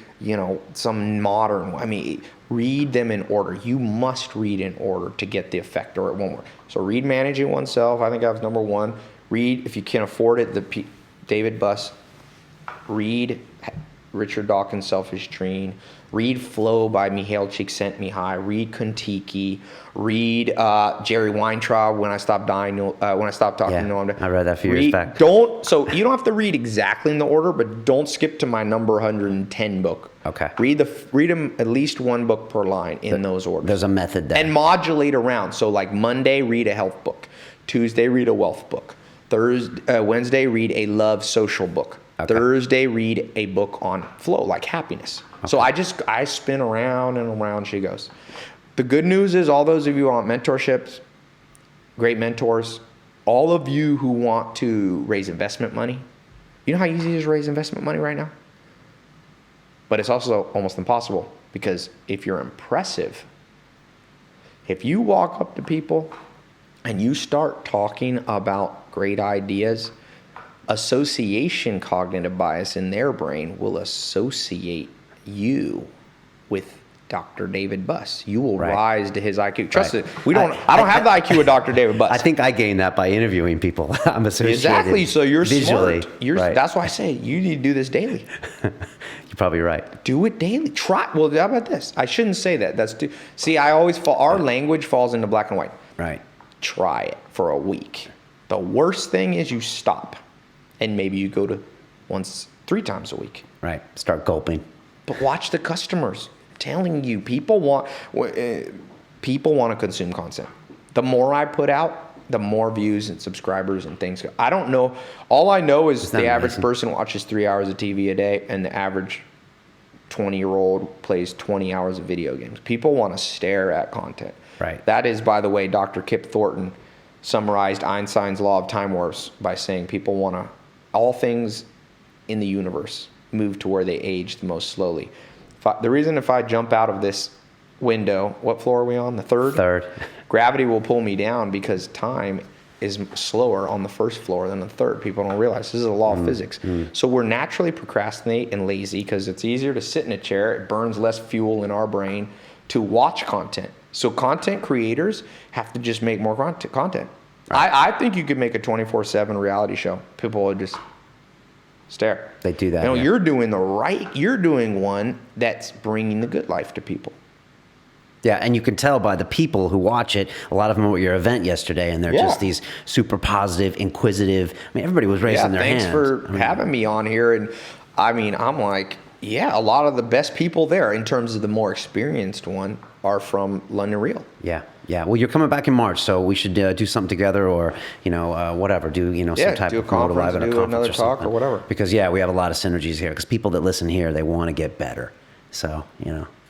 some modern. I mean, read them in order. You must read in order to get the effect, or it won't work. So read Managing Oneself. I think I was number 1. Read, if you can afford it, David Buss. Read Richard Dawkins' Selfish Dream. Read Flow by Mihaly Csikszentmihalyi. Read Kon-Tiki. Read Jerry Weintraub, When I Stopped Talking. I read that a few years back. So you don't have to read exactly in the order, but don't skip to my number 110 book. Okay. Read them at least one book per line in those orders. There's a method there. And modulate around. So like Monday, read a health book. Tuesday, read a wealth book. Wednesday, read a love social book. Okay. Thursday, read a book on flow, like happiness. Okay. So I spin around and around she goes. The good news is, all those of you who want mentorships, great mentors, all of you who want to raise investment money, you know how easy it is to raise investment money right now? But it's also almost impossible, because if you're impressive, if you walk up to people and you start talking about great ideas, association cognitive bias in their brain will associate you with Dr. David Buss. You will rise to his IQ. Trust it. I don't have the IQ of Dr. David Buss. I think I gained that by interviewing people. I'm associated. Exactly. So you're visually smart. That's why I say you need to do this daily. You're probably right. Do it daily. Try. Well, how about this? I shouldn't say that. See, I always our language falls into black and white. Right. Try it for a week. The worst thing is you stop, and maybe you go to 3 times a week. Right. Start gulping. But watch the customers. I'm telling you, people want to consume content. The more I put out, the more views and subscribers and things. I don't know. All I know is the average person watches 3 hours of TV a day, and the average 20-year-old plays 20 hours of video games. People want to stare at content. Right. That is, by the way, Dr. Kip Thornton summarized Einstein's law of time wars by saying people want to, all things in the universe move to where they age the most slowly. The reason if I jump out of this window, what floor are we on? The third? Third. Gravity will pull me down, because time is slower on the first floor than the third. People don't realize this is a law of physics. So we're naturally procrastinate and lazy, because it's easier to sit in a chair. It burns less fuel in our brain to watch content. So content creators have to just make more content. Right. I think you could make a 24/7 reality show. People would just stare. They do that. You're doing one that's bringing the good life to people. Yeah, and you can tell by the people who watch it. A lot of them were at your event yesterday, and they're just these super positive, inquisitive. I mean, everybody was raising their hands. Thanks for having me on here. And I'm like, a lot of the best people there, in terms of the more experienced one, are from London Real. Yeah. Well, you're coming back in March, so we should do something together, or whatever. Do some type of promote live at a conference, another talk, or whatever. Because we have a lot of synergies here. Because people that listen here, they want to get better. So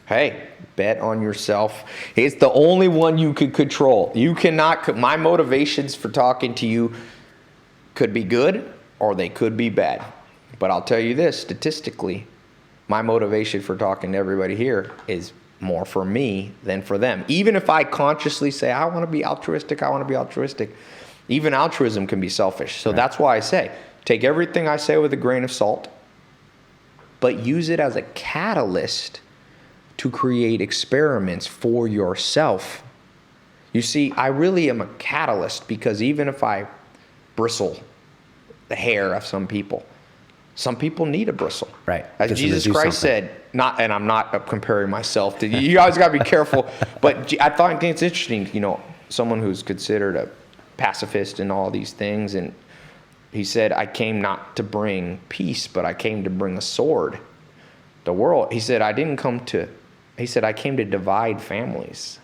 Hey, bet on yourself. It's the only one you could control. You cannot. My motivations for talking to you could be good, or they could be bad. But I'll tell you this: statistically, my motivation for talking to everybody here is more for me than for them. Even if I consciously say, I want to be altruistic, even altruism can be selfish. So that's why I say, take everything I say with a grain of salt, but use it as a catalyst to create experiments for yourself. You see, I really am a catalyst, because even if I bristle the hair of some people need a bristle. Right. As Jesus Christ said, and I'm not comparing myself to you. Always got to be careful. But I think it's interesting, someone who's considered a pacifist and all these things, and He said, I came not to bring peace, but I came to bring a sword. The world, he said, I came to divide families.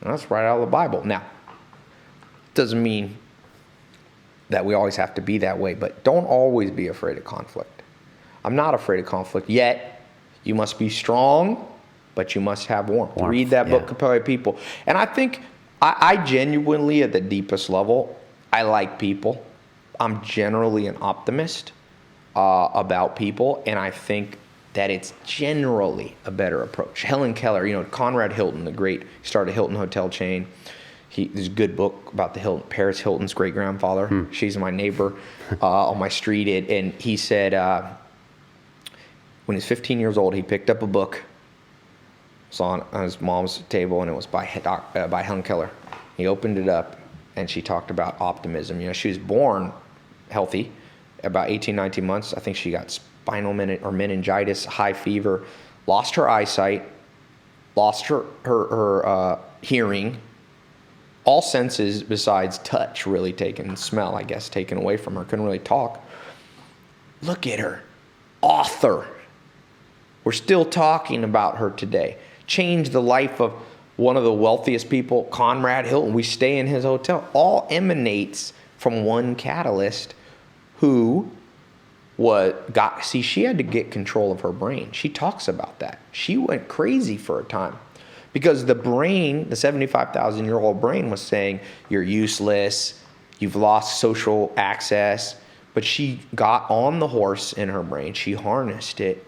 And that's right out of the Bible. Now, doesn't mean that we always have to be that way, but don't always be afraid of conflict. I'm not afraid of conflict, yet you must be strong, but you must have warmth. Read that book, Compelling People. And I think I genuinely, at the deepest level, I like people. I'm generally an optimist about people, and I think that it's generally a better approach. Helen Keller, Conrad Hilton, the great, started a Hilton hotel chain. There's a good book about the Hilton, Paris Hilton's great-grandfather. She's my neighbor on my street. And he said when he was 15 years old, he picked up a book. It's on his mom's table, and it was by Helen Keller. He opened it up, and she talked about optimism. She was born healthy, about 18, 19 months. I think she got spinal meningitis, high fever, lost her eyesight, lost her hearing, all senses besides touch really taken, smell, I guess, taken away from her. Couldn't really talk. Look at her. Author. We're still talking about her today. Changed the life of one of the wealthiest people, Conrad Hilton. We stay in his hotel. All emanates from one catalyst who she had to get control of her brain. She talks about that. She went crazy for a time because the brain, the 75,000-year-old brain was saying, you're useless, you've lost social access. But she got on the horse in her brain. She harnessed it.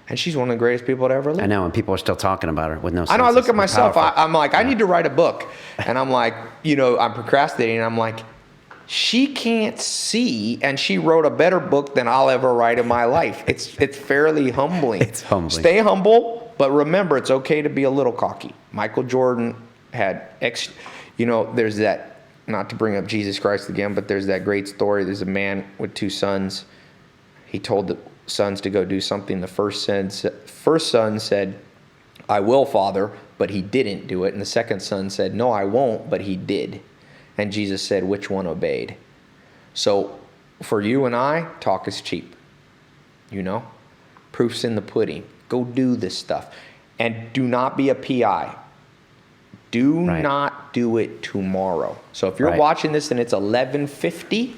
And she's one of the greatest people to ever live. I know, and people are still talking about her with no sense. I know, I look at myself, I'm like, I need to write a book. And I'm like, I'm procrastinating. And I'm like, she can't see, and she wrote a better book than I'll ever write in my life. It's fairly humbling. It's humbling. Stay humble, but remember, it's okay to be a little cocky. Michael Jordan had, there's that, not to bring up Jesus Christ again, but there's that great story. There's a man with two sons. He told the sons to go do something. The first son said, I will, Father, but he didn't do it. And the second son said, no, I won't, but he did. And Jesus said, which one obeyed? So for you and I, talk is cheap. Proof's in the pudding. Go do this stuff. And do not be a PI. Do not do it tomorrow. So if you're watching this and it's 11:50,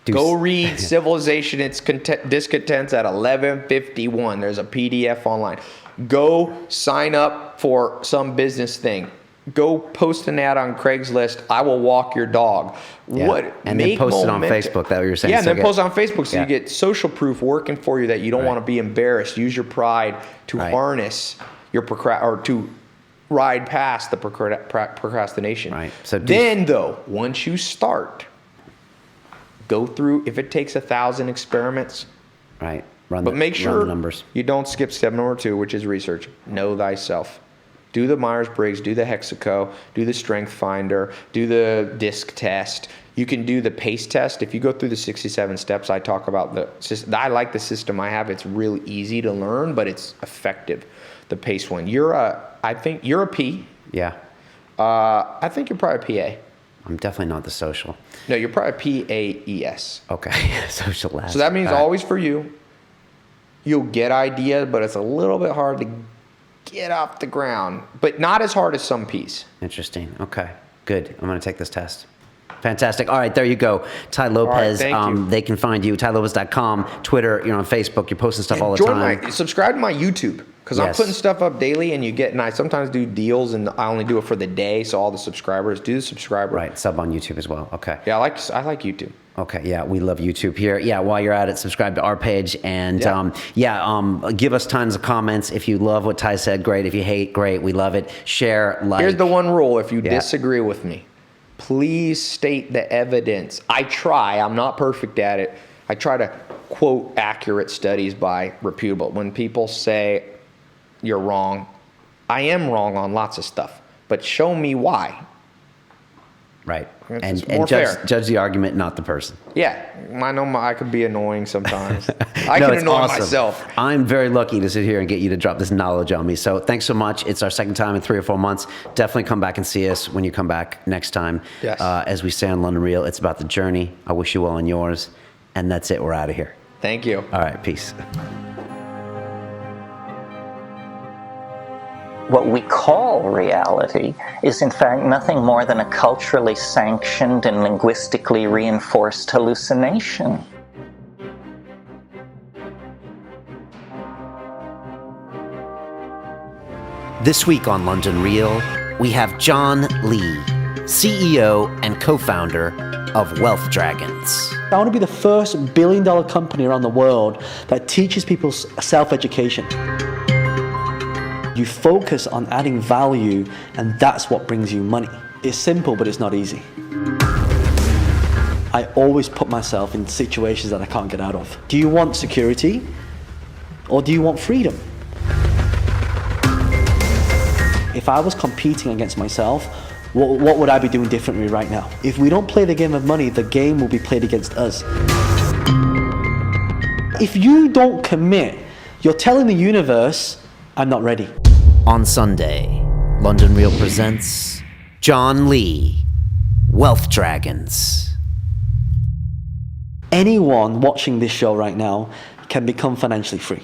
go read Civilization Its Discontents at 11:51. There's a PDF online. Go sign up for some business thing. Go post an ad on Craigslist. I will walk your dog. Yeah. And then post it on Facebook. That what you're saying? Yeah, and then post it on Facebook so you get social proof working for you that you don't want to be embarrassed. Use your pride to harness your to ride past the procrastination. Right. So once you start, go through. If it takes 1,000 experiments, make sure the numbers. You don't skip step number 2, which is research. Know thyself. Do the Myers-Briggs, do the Hexaco, do the Strength Finder, do the DISC test. You can do the PASE test. If you go through the 67 steps, I talk about I like the system I have. It's really easy to learn, but it's effective. The PASE one. I think you're a P. Yeah. I think you're probably a PA. I'm definitely not the social. No, you're probably PAES. Okay, social last. So that means always for you. You'll get ideas, but it's a little bit hard to get off the ground, but not as hard as some P's. Interesting. Okay, good. I'm going to take this test. Fantastic. All right, there you go. Tai Lopez. All right, thank you. They can find you, TaiLopez.com, Twitter, you're on Facebook, you're posting stuff all the time. Subscribe to my YouTube, because I'm putting stuff up daily, and I sometimes do deals, and I only do it for the day, so all the subscribers, do the subsriber. Right, sub on YouTube as well. Okay. Yeah, I like YouTube. Okay, yeah, we love YouTube here. Yeah, while you're at it, subscribe to our page, and give us tons of comments. If you love what Tai said, great. If you hate, great. We love it. Share, like. Here's the one rule. If you disagree with me, please state the evidence. I'm not perfect at it. I try to quote accurate studies by reputable. When people say you're wrong, I am wrong on lots of stuff, but show me why. Right. It's And more fair. judge the argument, not the person. Yeah, I know I could be annoying sometimes. I No, can it's annoy awesome. myself. I'm very lucky to sit here and get you to drop this knowledge on me. So thanks so much. It's our second time in 3 or 4 months. Definitely come back and see us when you come back next time. Yes. As we say on London Real, it's about the journey. I wish you well on yours. And that's it. We're out of here. Thank you. All right. Peace. What we call reality is in fact nothing more than a culturally sanctioned and linguistically reinforced hallucination. This week on London Real, we have John Lee, CEO and co-founder of Wealth Dragons. I want to be the first billion-dollar company around the world that teaches people self-education. You focus on adding value, and that's what brings you money. It's simple, but it's not easy. I always put myself in situations that I can't get out of. Do you want security, or do you want freedom? If I was competing against myself, what would I be doing differently right now? If we don't play the game of money, the game will be played against us. If you don't commit, you're telling the universe, I'm not ready. On Sunday, London Real presents John Lee, Wealth Dragons. Anyone watching this show right now can become financially free.